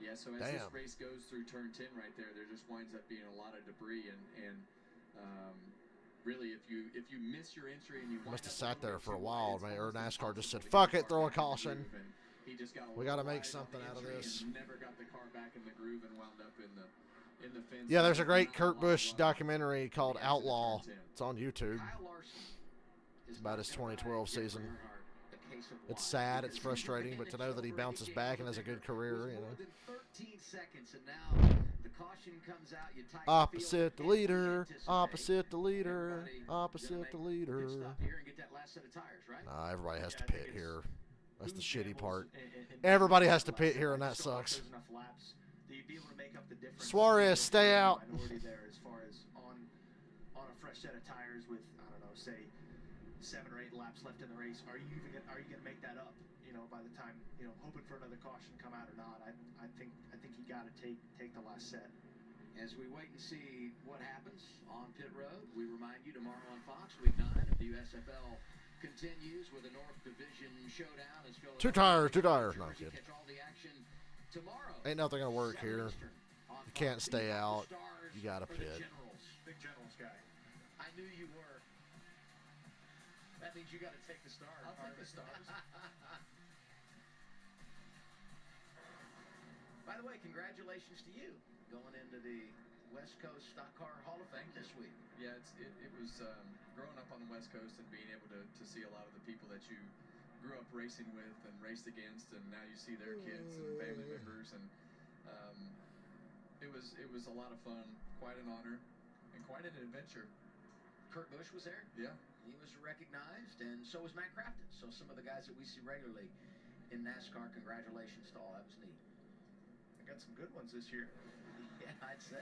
Yeah, so as this race goes through turn 10 right there just winds up being a lot of debris and really, if you miss your entry and you must have sat there for a while, man. Or NASCAR just said, "Fuck it, throw a caution. We got to make something out of this." Never got the car back in the groove and wound up in the fence. Yeah, there's a great Kurt Busch documentary called Outlaw. It's on YouTube. It's about his 2012 season. It's sad, it's frustrating, but to know that he bounces back and has a good career, you know. 13 seconds, and now the caution comes out. You tighten opposite the leader, opposite the leader, opposite the leader. Nah, everybody has to pit here. That's the shitty part. Everybody has to pit here, and that sucks. Suarez, stay out. As far as on a fresh set of tires with, I don't know, say 7 or 8 laps left in the race, are you going to make that up? You know, by the time, you know, hoping for another caution come out or not, I think you got to take the last set. As we wait and see what happens on pit road, we remind you tomorrow on Fox, Week 9 of the USFL continues with a North Division showdown. As two tires. No, I'm kidding. Tomorrow, ain't nothing gonna work here. You can't stay out. You gotta pit. Big Generals guy. I knew you were. That means you got to take the stars. I'll take the stars. By the way, congratulations to you going into the West Coast Stock Car Hall of Fame this week. Yeah, it was growing up on the West Coast and being able to see a lot of the people that you grew up racing with and raced against, and now you see their kids and family members, and it was a lot of fun, quite an honor, and quite an adventure. Kurt Busch was there. Yeah. He was recognized, and so was Matt Crafton. So some of the guys that we see regularly in NASCAR, congratulations to all. That was neat. I got some good ones this year. Yeah, I'd say.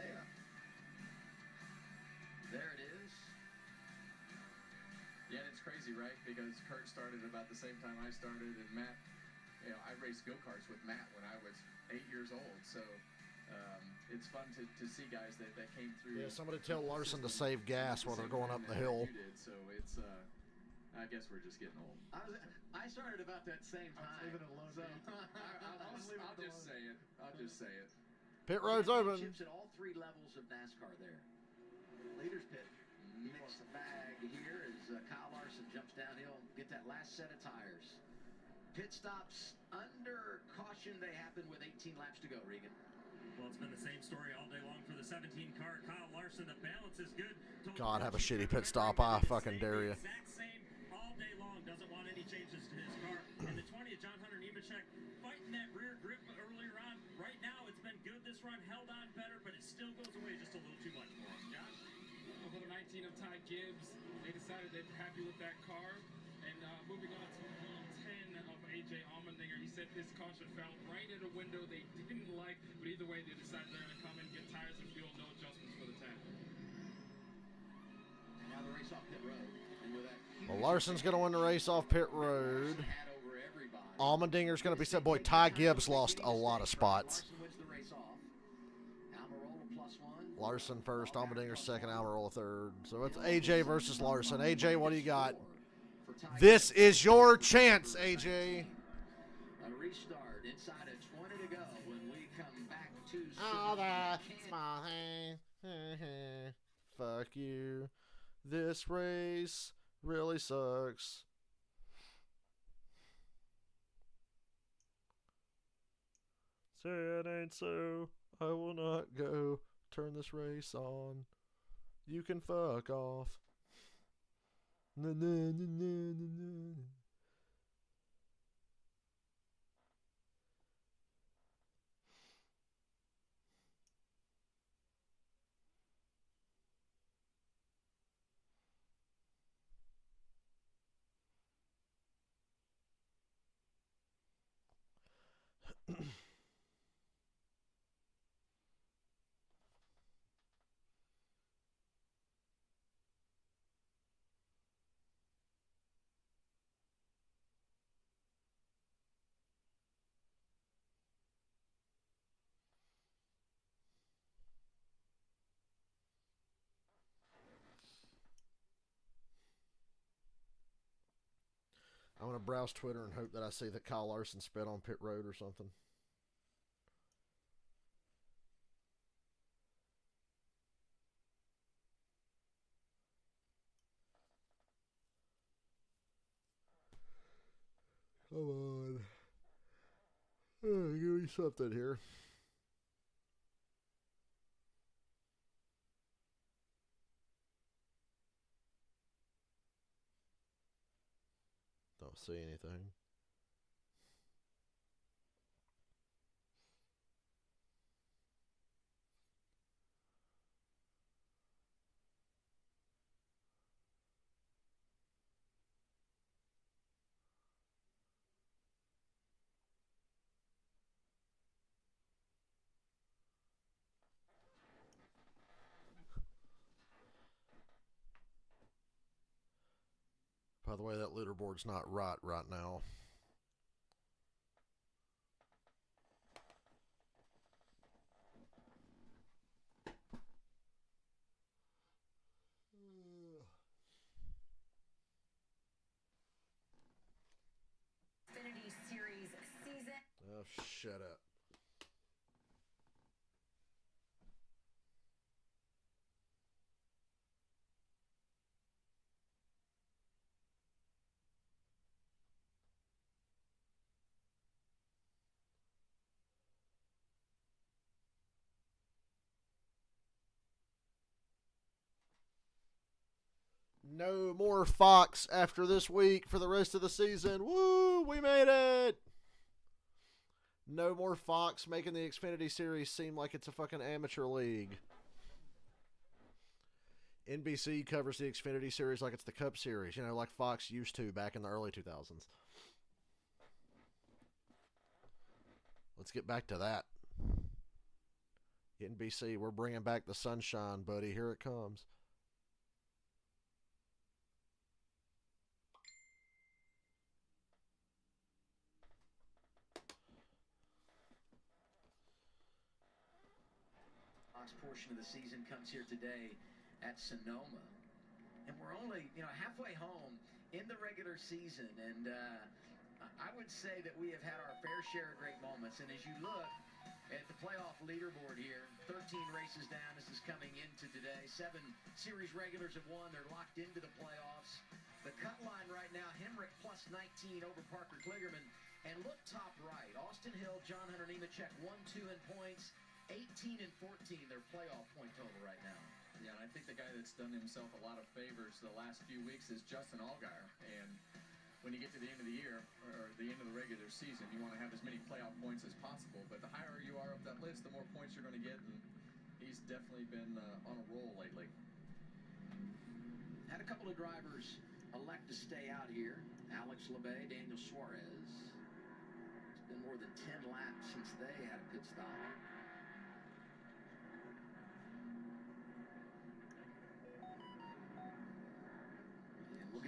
There it is. Yeah, and it's crazy, right? Because Kurt started about the same time I started, and Matt, you know, I raced go-karts with Matt when I was 8 years old. So it's fun to see guys that came through. Yeah, somebody tell Larson to save gas while they're going up the hill. So it's, I guess we're just getting old. I started about that same time. I was living in Lozo. I'll just say it. Pit road's open. Chips at all 3 levels of NASCAR there. Leaders pit. Mix the bag here as Kyle Larson jumps downhill, get that last set of tires. Pit stops under caution. They happen with 18 laps to go, Regan. Well, it's been the same story all day long for the 17 car. Kyle Larson, the balance is good. God, have a shitty pit stop. I fucking dare you. Exact same all day long. Doesn't want any changes to his car. And the 20 of John Hunter Nemechek fighting that rear grip earlier on. Right now, it's been good. This run held on better, but it still goes away just a little too much for him. Josh? For the 19 of Ty Gibbs, they decided they're happy with that car. And moving on to the 10 of AJ Allmendinger, he said his caution fell right at a window they didn't like, but either way, they decided they're going to come and get tires and fuel, no adjustments for the 10. And now the race off pit road. And with that Well, Larson's going to win the race off pit road. Had over everybody. Allmendinger's going to be set. Boy, Ty Gibbs lost a lot of spots. Larson first, Allmendinger second, Almirola third. So it's AJ versus Larson. AJ, what do you got? This is your chance, AJ. A restart inside of 20 to go when we come back to All Sonoma. that small thing. Fuck you. This race really sucks. Say it ain't so. I will not go. Turn this race on. You can fuck off. Na, na, na, na, na, na. I'm going to browse Twitter and hope that I see that Kyle Larson spit on pit road or something. Come on. Give me something here. Don't see anything. By the way, that leaderboard's not right now. Xfinity Series season. Oh, shut up. No more Fox after this week for the rest of the season. Woo! We made it! No more Fox making the Xfinity Series seem like it's a fucking amateur league. NBC covers the Xfinity Series like it's the Cup Series, you know, like Fox used to back in the early 2000s. Let's get back to that. NBC, we're bringing back the sunshine, buddy. Here it comes. Portion of the season comes here today at Sonoma, and we're only halfway home in the regular season, and I would say that we have had our fair share of great moments. And as you look at the playoff leaderboard here, 13 races down, this is coming into today. 7 series regulars have won. They're locked into the playoffs. The cut line right now, Hemrick plus 19 over Parker Kligerman. And look top right, Austin Hill, John Hunter Nemechek 1-2 in points. 18 and 14, their playoff point total right now. Yeah, and I think the guy that's done himself a lot of favors the last few weeks is Justin Allgaier. And when you get to the end of the year, or the end of the regular season, you want to have as many playoff points as possible. But the higher you are up that list, the more points you're going to get. And he's definitely been on a roll lately. Had a couple of drivers elect to stay out here. Alex Labay, Daniel Suarez. It's been more than 10 laps since they had a pit stop.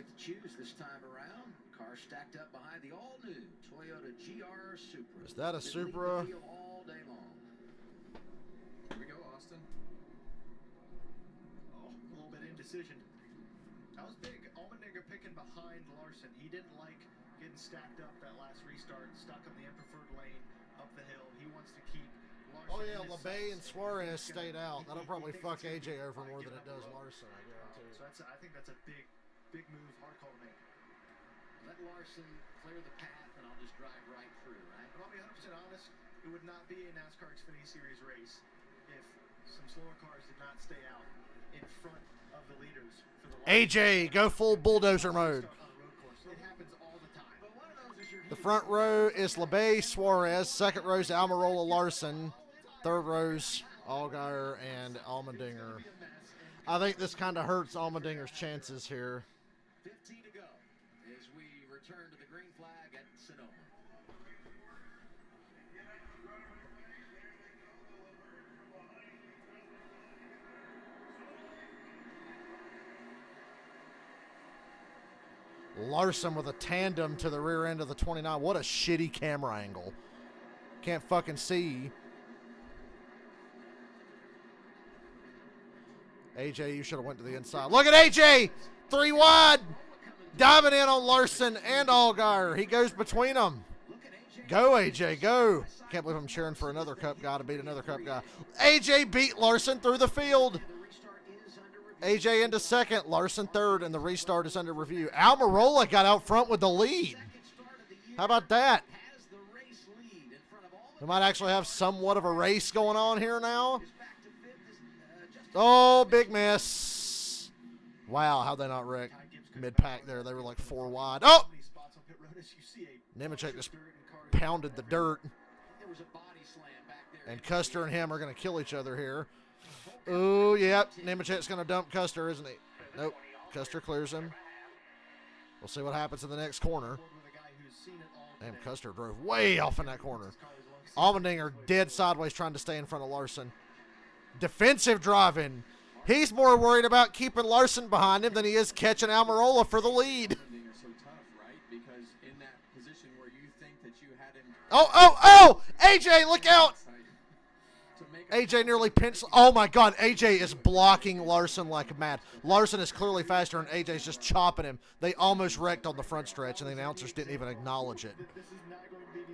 get to choose this time around. Car stacked up behind the all-new Toyota GR Supra. Is that a Supra? All day long. Here we go, Austin. Oh, a little bit indecision. That was big. Allmendinger picking behind Larson. He didn't like getting stacked up that last restart, stuck in the preferred lane up the hill. He wants to keep Larson. Oh yeah, in his LeBay and sights. Suarez stayed out. That'll probably thinks fuck it's gonna AJ be over by more than giving it up does the road. Larson, I guarantee. So I think that's a big move, hard call to make. Let Larson clear the path, and I'll just drive right through, right? But I'll be 100% honest, it would not be a NASCAR Xfinity Series race if some slower cars did not stay out in front of the leaders for the AJ, go full bulldozer mode. It happens all the time. But one of those is your The front row is LeBay, Suarez. Second row is Almirola, Larson. Third row's Allgaier and Allmendinger. I think this kind of hurts Allmendinger's chances here. 15 to go as we return to the green flag at Sonoma. Larson with a tandem to the rear end of the 29. What a shitty camera angle. Can't fucking see. AJ, you should have went to the inside. Look at AJ! 3 wide! Diving in on Larson and Allgaier. He goes between them. Go, AJ, go. Can't believe I'm cheering for another Cup guy to beat another Cup guy. AJ beat Larson through the field. AJ into second, Larson third, and the restart is under review. Almirola got out front with the lead. How about that? We might actually have somewhat of a race going on here now. Oh, big miss. Wow, how'd they not wreck mid-pack there? They were like 4 wide. Oh! Nemechek just pounded the dirt. And Custer and him are going to kill each other here. Oh, yep. Nemechek's going to dump Custer, isn't he? Nope. Custer clears him. We'll see what happens in the next corner. Damn, Custer drove way off in that corner. Allmendinger dead sideways trying to stay in front of Larson. Defensive driving. He's more worried about keeping Larson behind him than he is catching Almirola for the lead. Oh! AJ, look out! AJ nearly pinched. Oh my God, AJ is blocking Larson like mad. Larson is clearly faster, and AJ's just chopping him. They almost wrecked on the front stretch, and the announcers didn't even acknowledge it.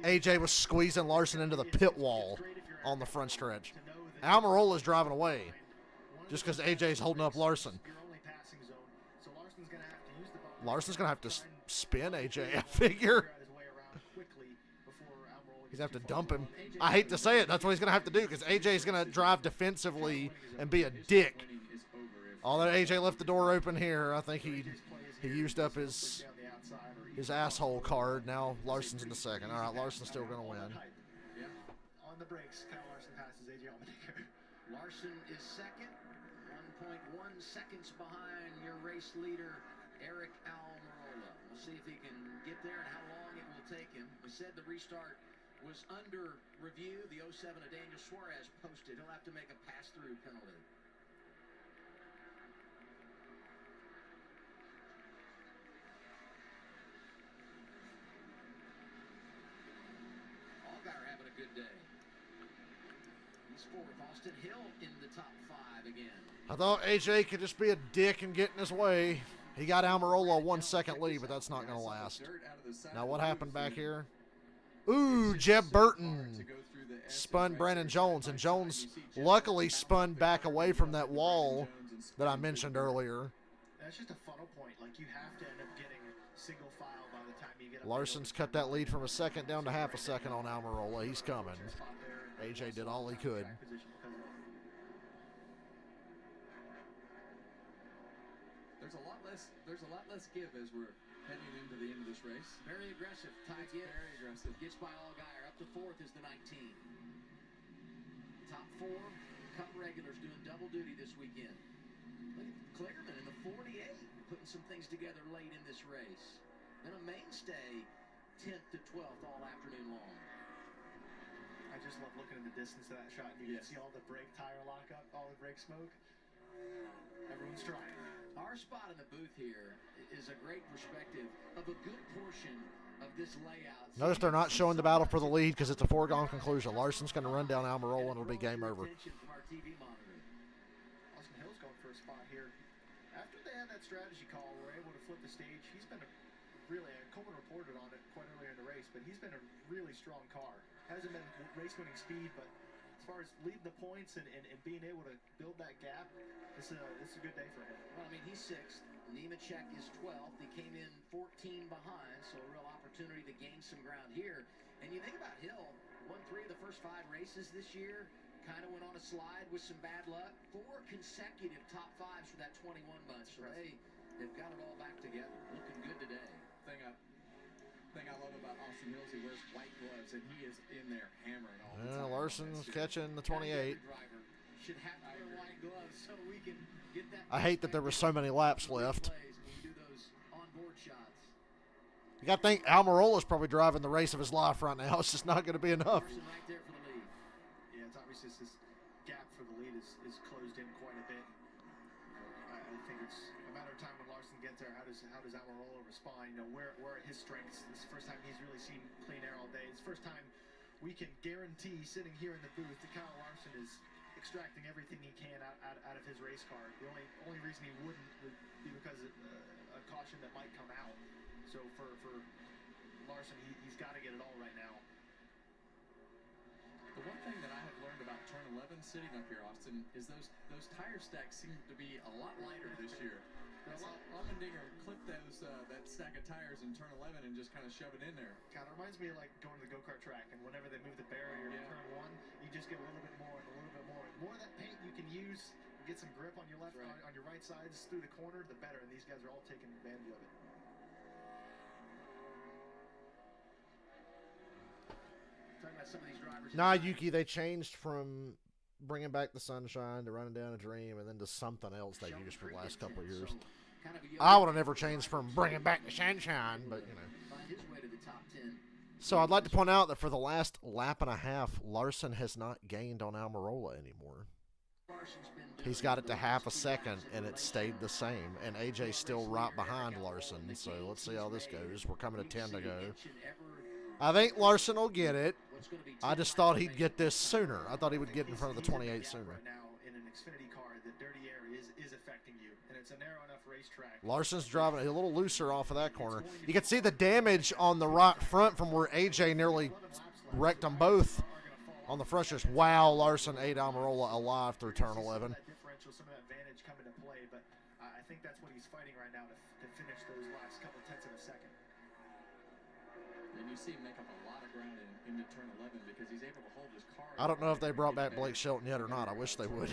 AJ was squeezing Larson into the pit wall on the front stretch. Almirola's driving away just because AJ's holding up Larson. Larson's going to have to spin AJ, I figure. He's going to have to dump him. I hate to say it. That's what he's going to have to do because AJ's going to drive defensively and be a dick. Although AJ left the door open here, I think he used up his asshole card. Now Larson's in the second. All right, Larson's still going to win. On the brakes, Kyle Larson passes AJ Allmendinger. Larson is second, 1.1 seconds behind your race leader, Eric Almirola. We'll see if he can get there and how long it will take him. We said the restart was under review. The 07 of Daniel Suarez posted. He'll have to make a pass-through penalty. Allgaier having a good day. He's fourth. Austin Hill in the top 5 again. I thought AJ could just be a dick and get in his way. He got Almirola a 1 second lead, but that's not going to last. Now what happened back here? Ooh, Jeb Burton spun Brandon Jones, and Jones luckily spun back away from that wall that I mentioned earlier. That's just a funnel point. Like, you have to end up getting single file by the time you get up. Larson's cut that lead from a second down to half a second on Almirola. He's coming. AJ did all he could. There's a lot less give as we're heading into the end of this race. Very aggressive. Ty Gibb Very aggressive. gets by Allgaier. Up to fourth is the 19. Top 4 Cup regulars doing double duty this weekend. Look at Clearman in the 48, putting some things together late in this race. Then a mainstay, 10th to 12th all afternoon long. I just love looking in the distance of that shot. You can see all the brake tire lockup, all the brake smoke. Everyone's trying. Our our spot in the booth here is a great perspective of a good portion of this layout. Notice they're not showing the battle for the lead because it's a foregone conclusion. Larson's going to run down Almirola and it'll be game over. From our TV monitor. Austin Hill's going for a spot here. After they had that strategy call, we're able to flip the stage. He's been Coleman reported on it quite earlier in the race, but he's been a really strong car. Hasn't been race-winning speed, but as far as leading the points and being able to build that gap, it's a good day for him. Well, I mean, he's 6th. Nemechek is 12th. He came in 14 behind, so a real opportunity to gain some ground here. And you think about Hill, won 3 of the first 5 races this year, kind of went on a slide with some bad luck. 4 consecutive top 5s for that 21 months. So they've got it all back together. Looking good today. Thing I love about Austin Hill is he wears white gloves, and he is in there hammering all the time. Larson's catching the 28. Should have to wear white gloves so we can get that. I hate that there were so many laps left. Do those onboard shots. You got to think Almirola's probably driving the race of his life right now. It's just not going to be enough. Right there for the lead. Yeah, it's obviously this gap for the lead is closed in quite a bit. I think it's a matter of time when Larson gets there. How does Almirola respond? You know, where are his strengths? This is the first time he's really seen clean air all day. It's the first time we can guarantee sitting here in the booth that Kyle Larson is extracting everything he can out of his race car. The only reason he wouldn't would be because of a caution that might come out. So for Larson, he's got to get it all right now. The one thing that I have learned about turn 11 sitting up here, Austin, is those tire stacks seem to be a lot lighter this year. Allmendinger clipped that stack of tires in turn 11 and just kind of shove it in there. Kind of reminds me of like going to the go-kart track, and whenever they move the barrier in turn 1, you just get a little bit more and a little bit more. The more of that paint you can use, get some grip on your left, on your right sides through the corner, the better. And these guys are all taking advantage of it. Nah, Yuki, they changed from bringing back the sunshine to running down a dream and then to something else they used for the last couple of years. I would have never changed from bringing back the sunshine, but, you know. So I'd like to point out that for the last lap and a half, Larson has not gained on Almirola anymore. He's got it to half a second, and it stayed the same. And AJ's still right behind Larson, so let's see how this goes. We're coming to 10 to go. I think Larson will get it. I just thought he'd get this sooner. I thought he would get in front of the 28 sooner. Right now in an Xfinity car, the dirty air is affecting you, and it's a narrow enough racetrack. Larson's driving a little looser off of that corner. You can see the damage on the right front from where AJ nearly wrecked them both on the front stretch. Wow, Larson ate Almirola alive through turn 11. That differential, some of that advantage come into play, but I think that's what he's fighting right now to finish those last couple tenths of a second. And you see him make up a lot of ground into turn 11 because he's able to hold his car. I don't know if they brought back Blake Shelton yet or not. I wish they would.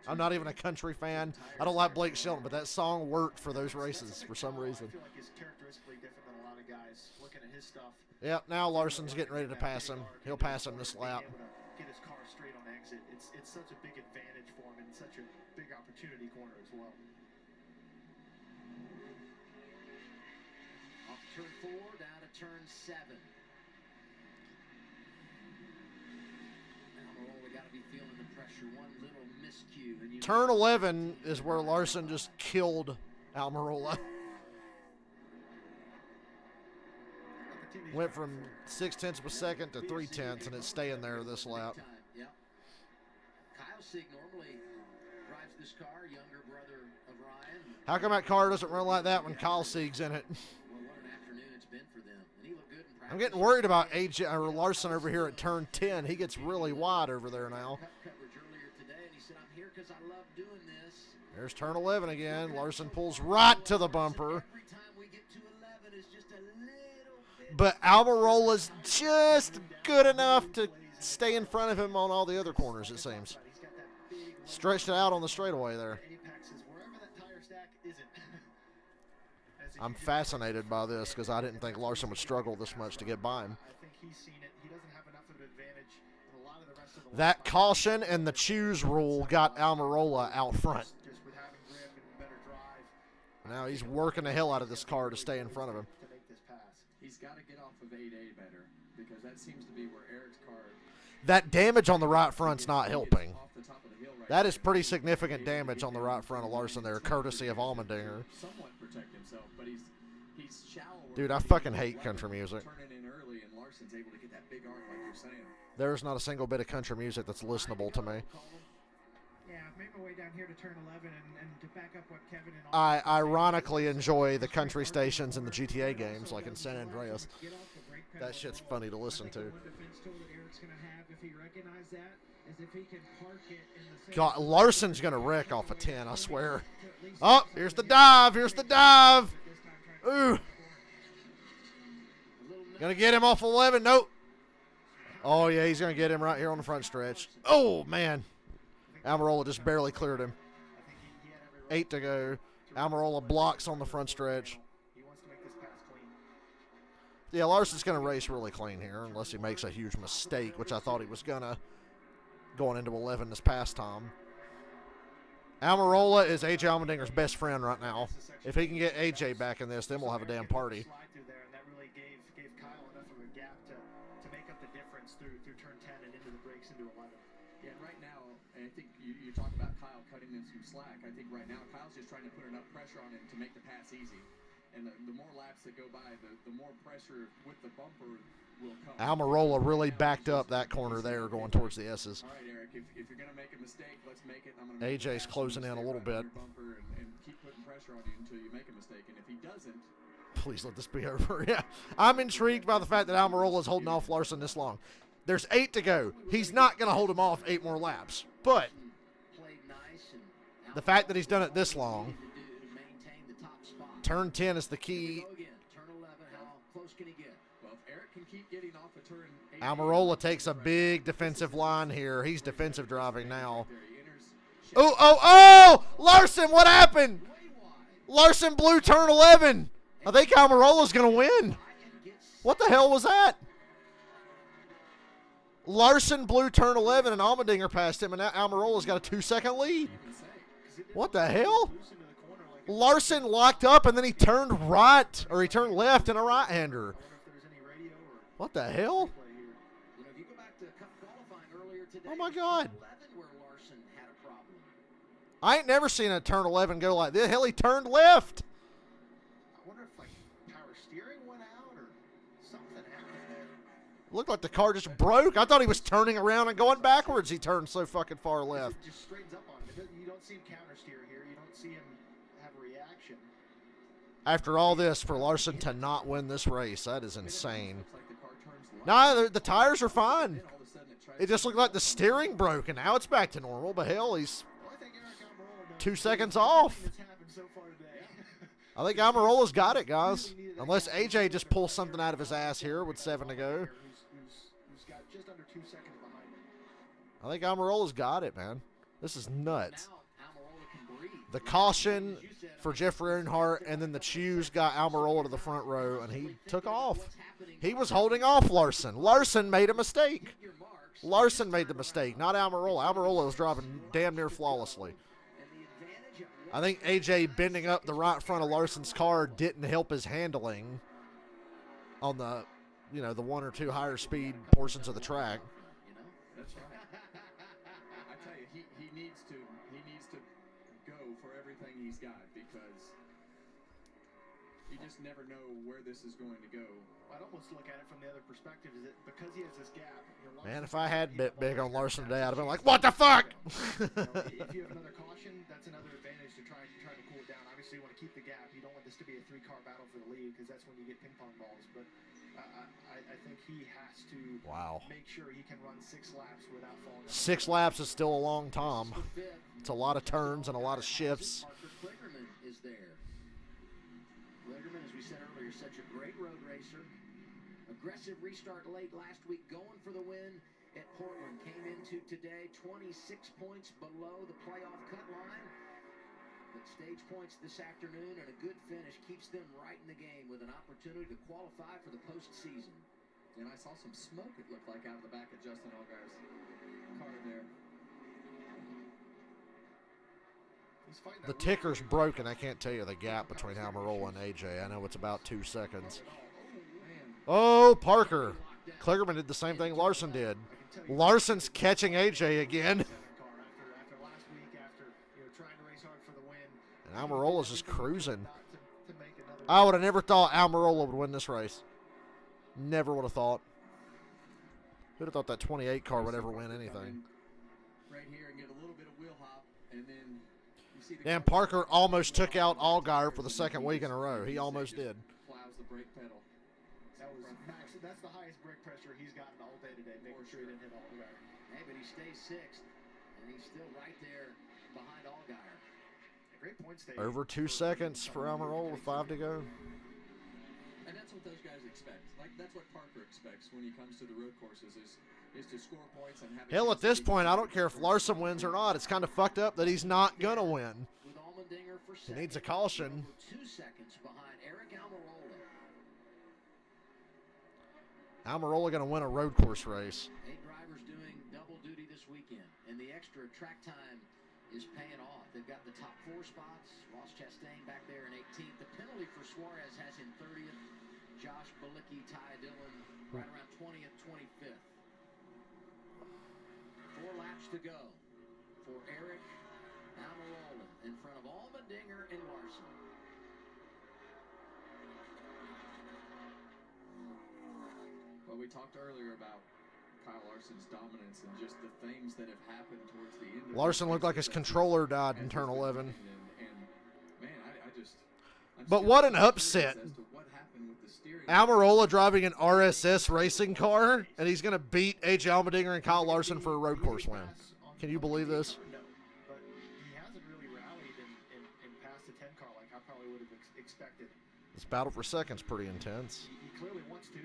I'm not even a country fan. I don't like Blake Shelton, but that song worked for those races for some reason. I feel like he's characteristically different than a lot of guys. Looking at his stuff. Yep, now Larson's getting ready to pass him. He'll pass him this lap. Get his car straight on exit. It's such a big advantage for him and such a big opportunity corner as well. Off turn 4, down to turn 7. Almirola got to be feeling the pressure. One little miscue. And Turn 11 is where Larson just killed Almirola. Went from 0.6 of a second to 0.3, and it's staying there this lap. Yep. Kyle Sieg normally drives this car, younger brother of Ryan. How come that car doesn't run like that when Kyle Sieg's in it? Well, what an afternoon it's been for them. And he looked good in practice. I'm getting worried about AJ or Larson over here at turn 10. He gets really wide over there now. Coverage earlier today, and he said, "I'm here because I love doing this." There's turn 11 again. Larson pulls right to the bumper. Every time we get to 11 is just a little bit. But Almirola's just good enough to stay in front of him on all the other corners, it seems. Stretched it out on the straightaway there. I'm fascinated by this because I didn't think Larson would struggle this much to get by him. I think he's seen it. He doesn't have enough of an advantage in a lot of the rest of the That caution and the choose rule got Almirola out front. Just with having grip and better drive. Now he's working the hell out of this car to stay in front of him. To make this pass. He's got to get off of 8A better because that seems to be where Eric's car. that damage on the right front's not helping. That is pretty significant damage on the right front of Larson there, courtesy of Allmendinger. Dude, I fucking hate country music. There's not a single bit of country music that's listenable to me. Yeah, I've made my way down here to turn 11, and to back up what Kevin and I ironically enjoy the country stations in the GTA games, like in San Andreas. That shit's funny to listen to. God, Larson's going to wreck off a 10, I swear. Oh, here's the dive. Here's the dive. Ooh. Going to get him off 11. Nope. Oh, yeah, he's going to get him right here on the front stretch. Oh, man. Almirola just barely cleared him. 8 to go. Almirola blocks on the front stretch. Yeah, Larson's going to race really clean here unless he makes a huge mistake, which I thought he was going to going into 11 this past time. Almirola is AJ Allmendinger's best friend right now. If he can get AJ back in this, then we'll have a damn party. That really gave Kyle enough of a gap to make up the difference through turn 10 and into the breaks into 11. Yeah, right now, and I think you talk about Kyle cutting in some slack. I think right now Kyle's just trying to put enough pressure on him to make the pass easy. And the more laps that go by, the more pressure with the bumper will come. Almirola really backed up that corner there going towards the S's. All right, Eric, if you're going to make a mistake, let's make it. I'm gonna AJ's closing in a little bit. Bumper and keep putting pressure on you until you make a mistake. And if he doesn't, please let this be over. Yeah, I'm intrigued by the fact that Almirola is holding off Larson this long. There's 8 to go. He's not going to hold him off 8 more laps. But the fact that he's done it this long, turn 10 is the key. Almirola takes a big defensive line here. He's defensive driving now. Oh! Larson, what happened? Larson blew turn 11. I think Almirola's going to win. What the hell was that? Larson blew turn 11 and Allmendinger passed him, and now Almirola's got a 2-second lead. What the hell? Larson locked up, and then he turned right, or he turned left in a right-hander. What the hell? Oh, my God. I ain't never seen a turn 11 go like this. Hell, he turned left. I wonder if, like, power steering went out or something happened there. Looked like the car just broke. I thought he was turning around and going backwards. He turned so fucking far left. It just straightens up on him. You don't see him counter steer here. You don't see him have a reaction. After all this, for Larson to not win this race, that is insane. No, the tires are fine. It just looked like the steering broke, and now it's back to normal. But hell, he's 2 seconds off. I think Almirola's got it, guys. Unless AJ just pulls something out of his ass here with 7 to go. I think Almirola's got it, man. This is nuts. The caution for Jeffrey Earnhardt, and then the choose got Almirola to the front row, and he took off. He was holding off Larson. Larson made a mistake. Larson made the mistake, not Almirola. Almirola was driving damn near flawlessly. I think AJ bending up the right front of Larson's car didn't help his handling on the, the 1 or 2 higher speed portions of the track. That's right. I tell you, he needs to go for everything he's got, because you just never know where this is going to go. I'd almost look at it from the other perspective, is that because he has this gap. Man, if I had bit big on Larson today, I'd have been like, what the fuck? If you have another caution, that's another advantage to try to cool it down. Obviously, you want to keep the gap. You don't want this to be a 3-car battle for the lead, because that's when you get ping pong balls. But I think he has to make sure he can run 6 laps without falling. 6 laps is still a long time. It's a lot of turns and a lot of shifts. Kligerman is there. Kligerman, as we said earlier, such a great road racer. Aggressive restart late last week, going for the win at Portland. Came into today 26 points below the playoff cut line. But stage points this afternoon and a good finish keeps them right in the game with an opportunity to qualify for the postseason. And I saw some smoke, it looked like, out of the back of Justin Allgaier's car there. The ticker's broken. I can't tell you the gap between Almirola and AJ. I know it's about 2 seconds. Oh, Parker. Kligerman did the same thing Larson did. tell you, Larson's catching AJ again. car after last week, after trying to race hard for the win. And Almirola's just cruising. Not to make another. I would have never thought Almirola would win this race. Never would have thought. Who'd have thought that 28 car would ever win anything? Right here and get a little bit of wheel hop, and then you see the Dan Parker almost took out Allgaier for the second week in a row. He almost did. plows the brake pedal. That was max. That's the highest brake pressure he's gotten all day today, making sure he didn't hit Allgaier. Hey, but he stays sixth, and he's still right there behind Allgaier. Great point stage. Over 2 seconds for Almirola with 5 to go. And that's what those guys expect. Like, that's what Parker expects when he comes to the road courses is to score points and have a Hell, chance at this to point, I don't care if Larson wins or not. It's kind of fucked up that he's not going to win. With Allmendinger for He second, needs a caution. over 2 seconds behind Eric Almirola. Almirola going to win a road course race. 8 drivers doing double duty this weekend, and the extra track time is paying off. They've got the top 4 spots. Ross Chastain back there in 18th. The penalty for Suarez has him 30th. Josh Bilicki, Ty Dillon right around 20th, 25th. 4 laps to go for Eric Almirola in front of Allmendinger and Larson. Well, we talked earlier about Kyle Larson's dominance and just the things that have happened towards the end. Larson looked like his controller died in turn 11. And man, I'm But still what an curious upset. as to what happened with the steering. Almirola driving an RSS racing car, and he's going to beat AJ Allmendinger and Kyle Larson for a road course win. Can you believe this? No, but he hasn't really rallied in past the 10 car like I probably would have expected. This battle for second's pretty intense. He clearly wants to.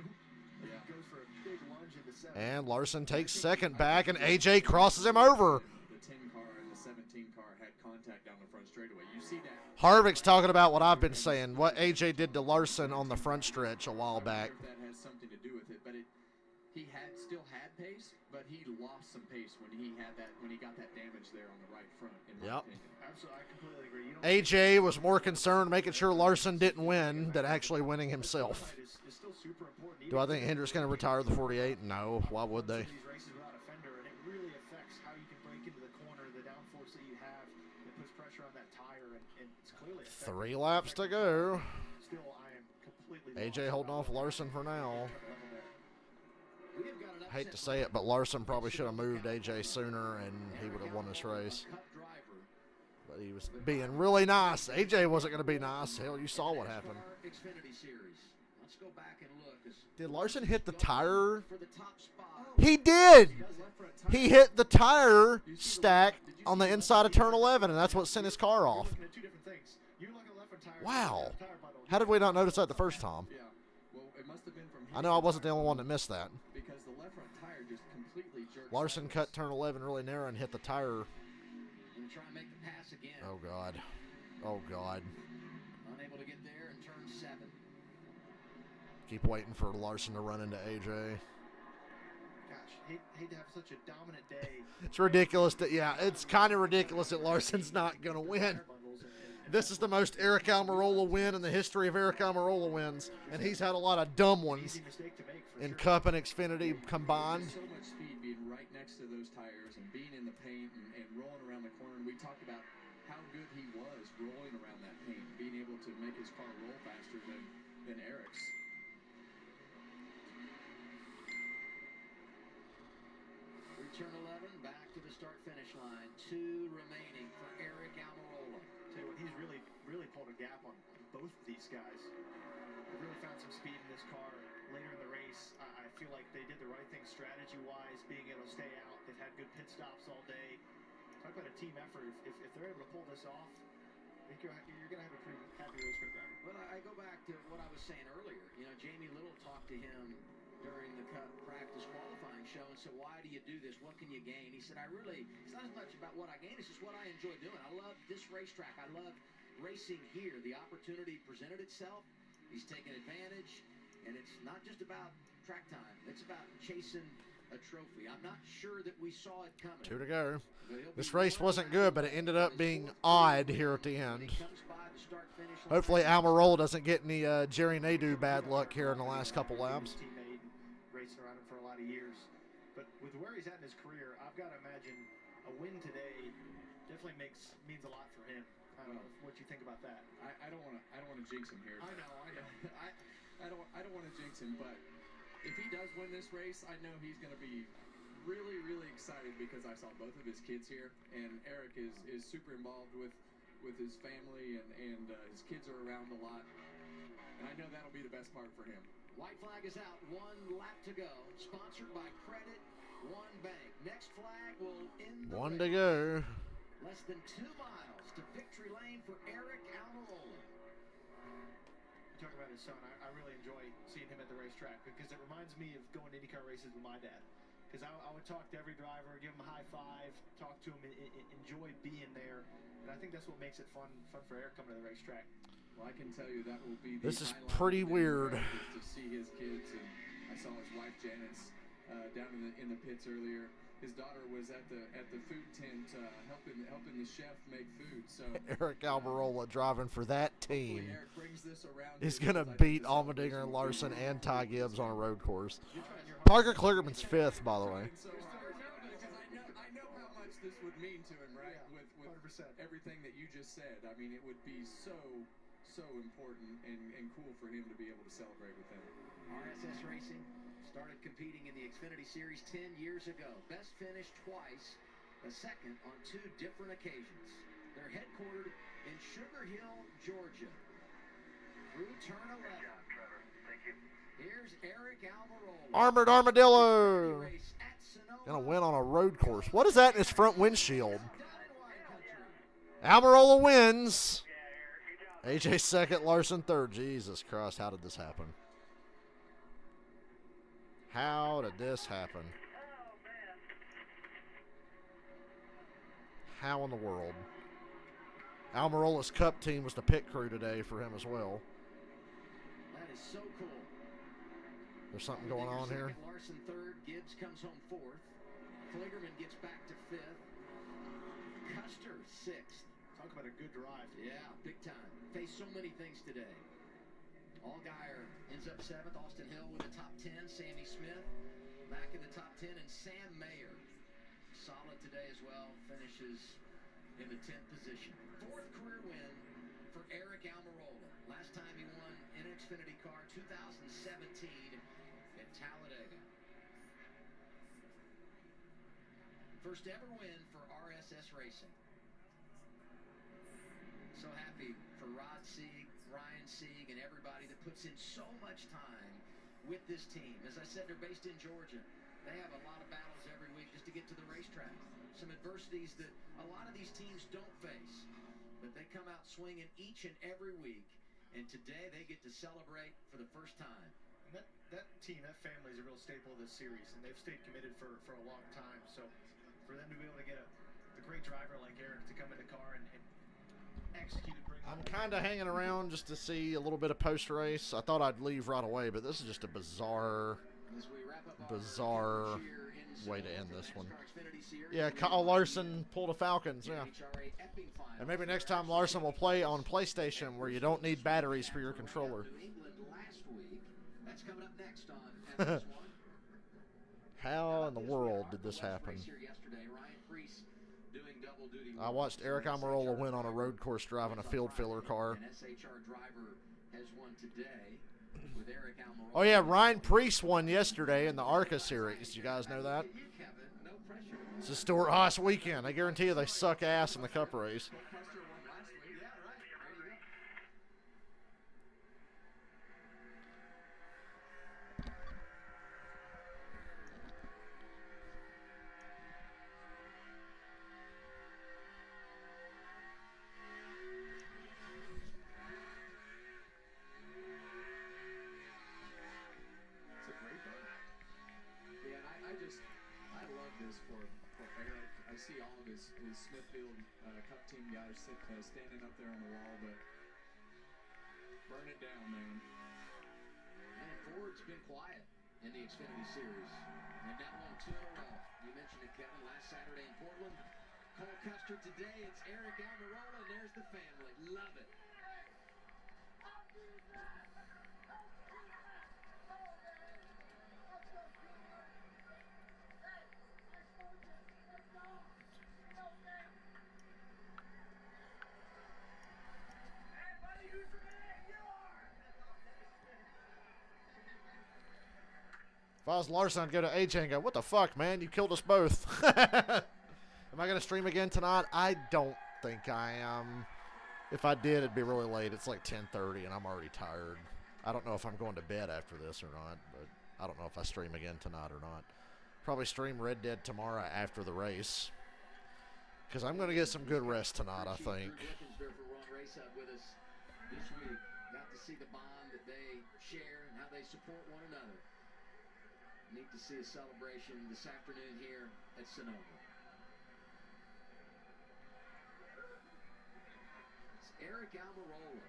He goes for a big lunge into 7. And Larson takes second back, and AJ crosses him over. The 10 car and the 17 car had contact down the front straightaway. You see that? Harvick's talking about what I've been saying, what AJ did to Larson on the front stretch a while back. I wonder if that has something to do with it, but he still had pace, but he lost some pace when he got that damage there on the right front. In my opinion. Absolutely, I completely agree. You don't AJ was more concerned making sure Larson didn't win than actually winning himself. is still super important. Do I think Hendrick's going to retire the 48? No. Why would they? These races without a fender, and it really affects how you can break into the corner, the downforce that you have. It puts pressure on that tire, and it's clearly affecting 3 laps to go. Still, I am completely AJ holding off Larson for now. We have got an I hate to upset say it, but Larson probably should have moved AJ sooner, and he would have won this race. Cup driver. But he was being really nice. AJ wasn't going to be nice. Hell, you saw what happened. Xfinity Series. Let's go back and look. Did Larson hit the tire? For the top spot. He did. He hit the tire stack on the inside of turn 11, and that's what sent his car off. looking at 2 different things. You're looking at left front tire. Wow. Tire bundle. How did we not notice that the first time? Yeah. Well, it must have been from I know I wasn't the only one that missed that. because the left front tire just completely jerked. Larson cut sideways. turn 11 really narrow and hit the tire. Gonna try and make the pass again. Oh, God. Oh, God. Unable to get there in turn 7. Keep waiting for Larson to run into AJ. Gosh, hate to have such a dominant day. It's ridiculous that, yeah, it's kind of ridiculous that Larson's not going to win. Tire bundles and This is the most Eric Almirola win in the history of Eric Almirola wins, and he's had a lot of dumb ones easy mistake to make for in sure. Cup and Xfinity combined. So much speed being right next to those tires and being in the paint and rolling around the corner. And we talked about how good he was rolling around that paint, being able to make his car roll faster than Eric's. Turn 11, back to the start-finish line. 2 remaining for Eric Almirola. Tell you what, he's really pulled a gap on both of these guys. They really found some speed in this car later in the race. I feel like they did the right thing strategy-wise, being able to stay out. They've had good pit stops all day. Talk about a team effort. If they're able to pull this off, I think you're going to have a pretty happy race car driver. Well, I go back to what I was saying earlier. You know, Jamie Little talked to him during the Cup practice qualifying show and said, why do you do this? What can you gain? He said, it's not as much about what I gain, it's just what I enjoy doing. I love this racetrack. I love racing here. The opportunity presented itself. He's taken advantage. And it's not just about track time. It's about chasing a trophy. I'm not sure that we saw it coming. 2 to go. But he'll This be race rolling wasn't around good, but it ended up being odd here at the when end. he comes by the start-finish line. Hopefully Almirola doesn't get any Jerry Nadeau bad luck here in the last couple laps. Teammate racing around him for a lot of years. But with where he's at in his career, I've got to imagine a win today definitely means a lot for him. I don't know what you think about that. I don't want to jinx him here. I know. I don't want to jinx him, but if he does win this race, I know he's going to be really, really excited because I saw both of his kids here, and Eric is super involved with his family, and his kids are around a lot, and I know that'll be the best part for him. White flag is out. 1 lap to go. Sponsored by Credit One Bank. Next flag will end the One race. to go. Less than 2 miles to victory lane for Eric Almirola. You talk about his son. I really enjoy seeing him at the racetrack because it reminds me of going to IndyCar races with my dad. Because I would talk to every driver, give him a high five, talk to him, enjoy being there. And I think that's what makes it fun for Eric coming to the racetrack. Well, I can tell you that will be the This is highlight pretty of the weird. race is to see his kids, and I saw his wife Janice down in the pits earlier. His daughter was at the food tent helping the chef make food. So Eric Almirola driving for that team. Eric brings this around. He's going to beat Allmendinger and Larson and Ty Gibbs on a road course. Parker Kligerman's 5th, by the way. So hard because I know how much this would mean to him, right? Yeah, with 100%. everything that you just said. I mean, it would be so important and cool for him to be able to celebrate with them. RSS Racing started competing in the Xfinity Series 10 years ago. Best finished twice, a second on 2 different occasions. They're headquartered in Sugar Hill, Georgia. Through turn 11. Thank you. Here's Eric Almirola. Armored Armadillo. Race at Sonoma. Gonna win on a road course. What is that in his front windshield? Done in wine country. Almirola wins. Yeah, Eric, good job. AJ 2nd, Larson 3rd. Jesus Christ, how did this happen? How did this happen? Oh, man. How in the world? Almirola's Cup team was the pit crew today for him as well. That is so cool. There's something going on here. Second, Larson 3rd. Gibbs comes home 4th. Kligerman gets back to 5th. Custer 6th. Talk about a good drive. Yeah, big time. Faced so many things today. Allgaier ends up 7th. Austin Hill with the top 10. Sammy Smith back in the top 10. And Sam Mayer, solid today as well, finishes in the 10th position. 4th career win for Eric Almirola. Last time he won in Xfinity car, 2017 at Talladega. First ever win for RSS Racing. So happy for Rod Sieg, Ryan Sieg, and everybody that puts in so much time with this team. As I said, they're based in Georgia. They have a lot of battles every week just to get to the racetrack. Some adversities that a lot of these teams don't face. But they come out swinging each and every week. And today they get to celebrate for the first time. And that team, that family is a real staple of this series, and they've stayed committed for a long time. So for them to be able to get a great driver like Eric to come in the car and execute, I'm kind of hanging around just to see a little bit of post-race. I thought I'd leave right away, but this is just a bizarre way to end this one. Yeah, Kyle Larson pulled a Falcons, yeah. And maybe next time Larson will play on PlayStation where you don't need batteries for your controller. How in the world did this happen? I watched Eric Almirola win on a road course driving a field filler car. Oh yeah, Ryan Preece won yesterday in the ARCA series. You guys know that? It's a Stuart Haas weekend. I guarantee you they suck ass in the Cup race. I see all of his Smithfield Cup team guys standing up there on the wall, but burn it down, man. And Ford's been quiet in the Xfinity Series. And now won 2 in a row. You mentioned it, Kevin, last Saturday in Portland. Cole Custer today. It's Eric Almirola, and there's the family. Love it. If I was Larson, I'd go to AJ and go, what the fuck, man? You killed us both. Am I going to stream again tonight? I don't think I am. If I did, it'd be really late. It's like 10:30, and I'm already tired. I don't know if I'm going to bed after this or not, but I don't know if I stream again tonight or not. Probably stream Red Dead tomorrow after the race, because I'm going to get some good rest tonight, I think. With us this week. Got to see the bond that they share and how they support one another. Neat to see a celebration this afternoon here at Sonoma. It's Eric Almirola,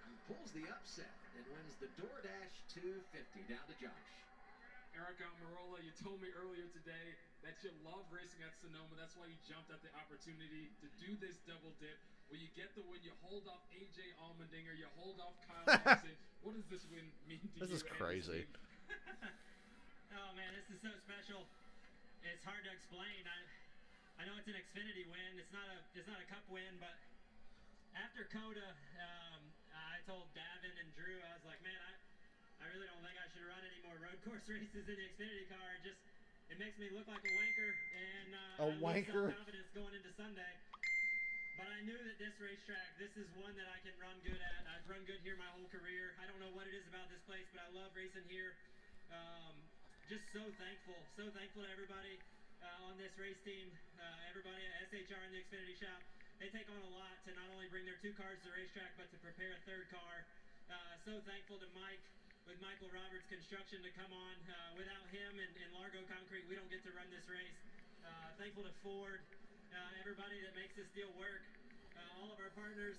who pulls the upset and wins the DoorDash 250 down to Josh. Eric Almirola, you told me earlier today that you love racing at Sonoma. That's why you jumped at the opportunity to do this double dip. Where you get the win, you hold off AJ Allmendinger, you hold off Kyle Larson. What does this win mean to you? This is crazy. Oh man, this is so special. It's hard to explain. I know it's an Xfinity win. It's not a cup win, but after Coda, I told Davin and Drew, I was like, man, I really don't think I should run any more road course races in the Xfinity car. It makes me look like a wanker, and I lose self-confidence going into Sunday. But I knew that this racetrack, this is one that I can run good at. I've run good here my whole career. I don't know what it is about this place, but I love racing here. Just so thankful to everybody on this race team, everybody at SHR in the Xfinity shop. They take on a lot to not only bring their two cars to the racetrack, but to prepare a third car. So thankful to Mike with Michael Roberts Construction to come on. Without him and Largo Concrete, we don't get to run this race. Thankful to Ford. Everybody that makes this deal work, all of our partners,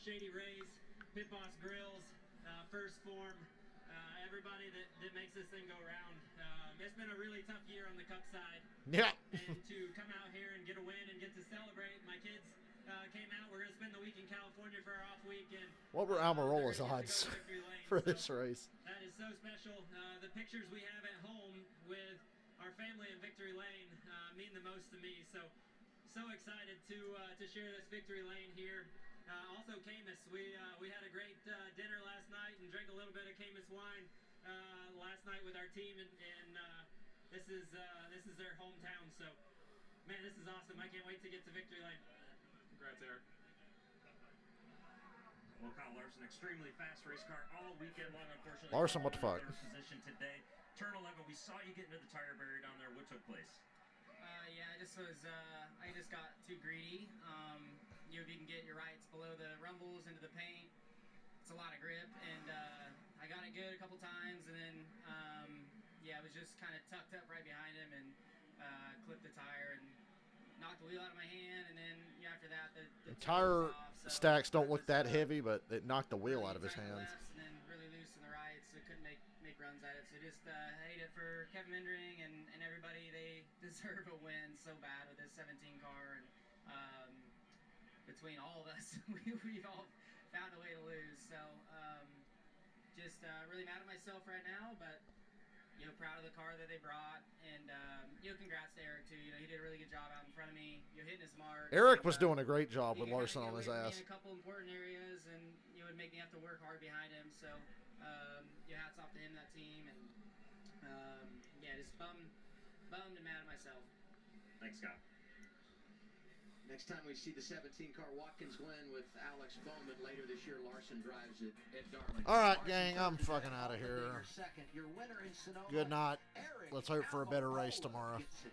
Shady Rays, Pit Boss Grills, First Form, everybody that makes this thing go around. It's been a really tough year on the Cup side. Yeah. And to come out here and get a win and get to celebrate, my kids came out. We're going to spend the week in California for our off week. And what were Almirola's odds for this race? That is so special. The pictures we have at home with our family in Victory Lane mean the most to me. So excited to share this Victory Lane here. Also Camus, we had a great dinner last night and drank a little bit of Camus wine last night with our team, and this is their hometown. So man, this is awesome. I can't wait to get to Victory Lane. Congrats, Eric. Well, Kyle Larson, extremely fast race car all weekend long. Unfortunately, Larson, what the fuck? Third position today. Turn 11. We saw you get into the tire barrier down there. What took place? Yeah, I just got too greedy. If you can get your rights below the rumbles into the paint, it's a lot of grip, and I got it good a couple times, and then I was just kind of tucked up right behind him and clipped the tire and knocked the wheel out of my hand, and then after that the tire off, so stacks don't look that heavy, but it knocked the wheel out of his hands. And then really loose in the rights, so couldn't make runs at it. So just hate it for Kevin Mendering and everybody. They deserve a win so bad with this 17 car, and between all of us, we've all found a way to lose. So just really mad at myself right now, but proud of the car that they brought, and congrats to Eric too. He did a really good job out in front of me. Hitting his mark. Eric was doing a great job with Larson on his ass. In a couple important areas, and it would make me have to work hard behind him. So hats off to him, that team, and just bummed and mad at myself. Thanks, Scott. Next time we see the 17-car Watkins win with Alex Bowman later this year, Larson drives it at Darlington. All right, gang, I'm fucking out of here. Good night. Let's hope for a better race tomorrow.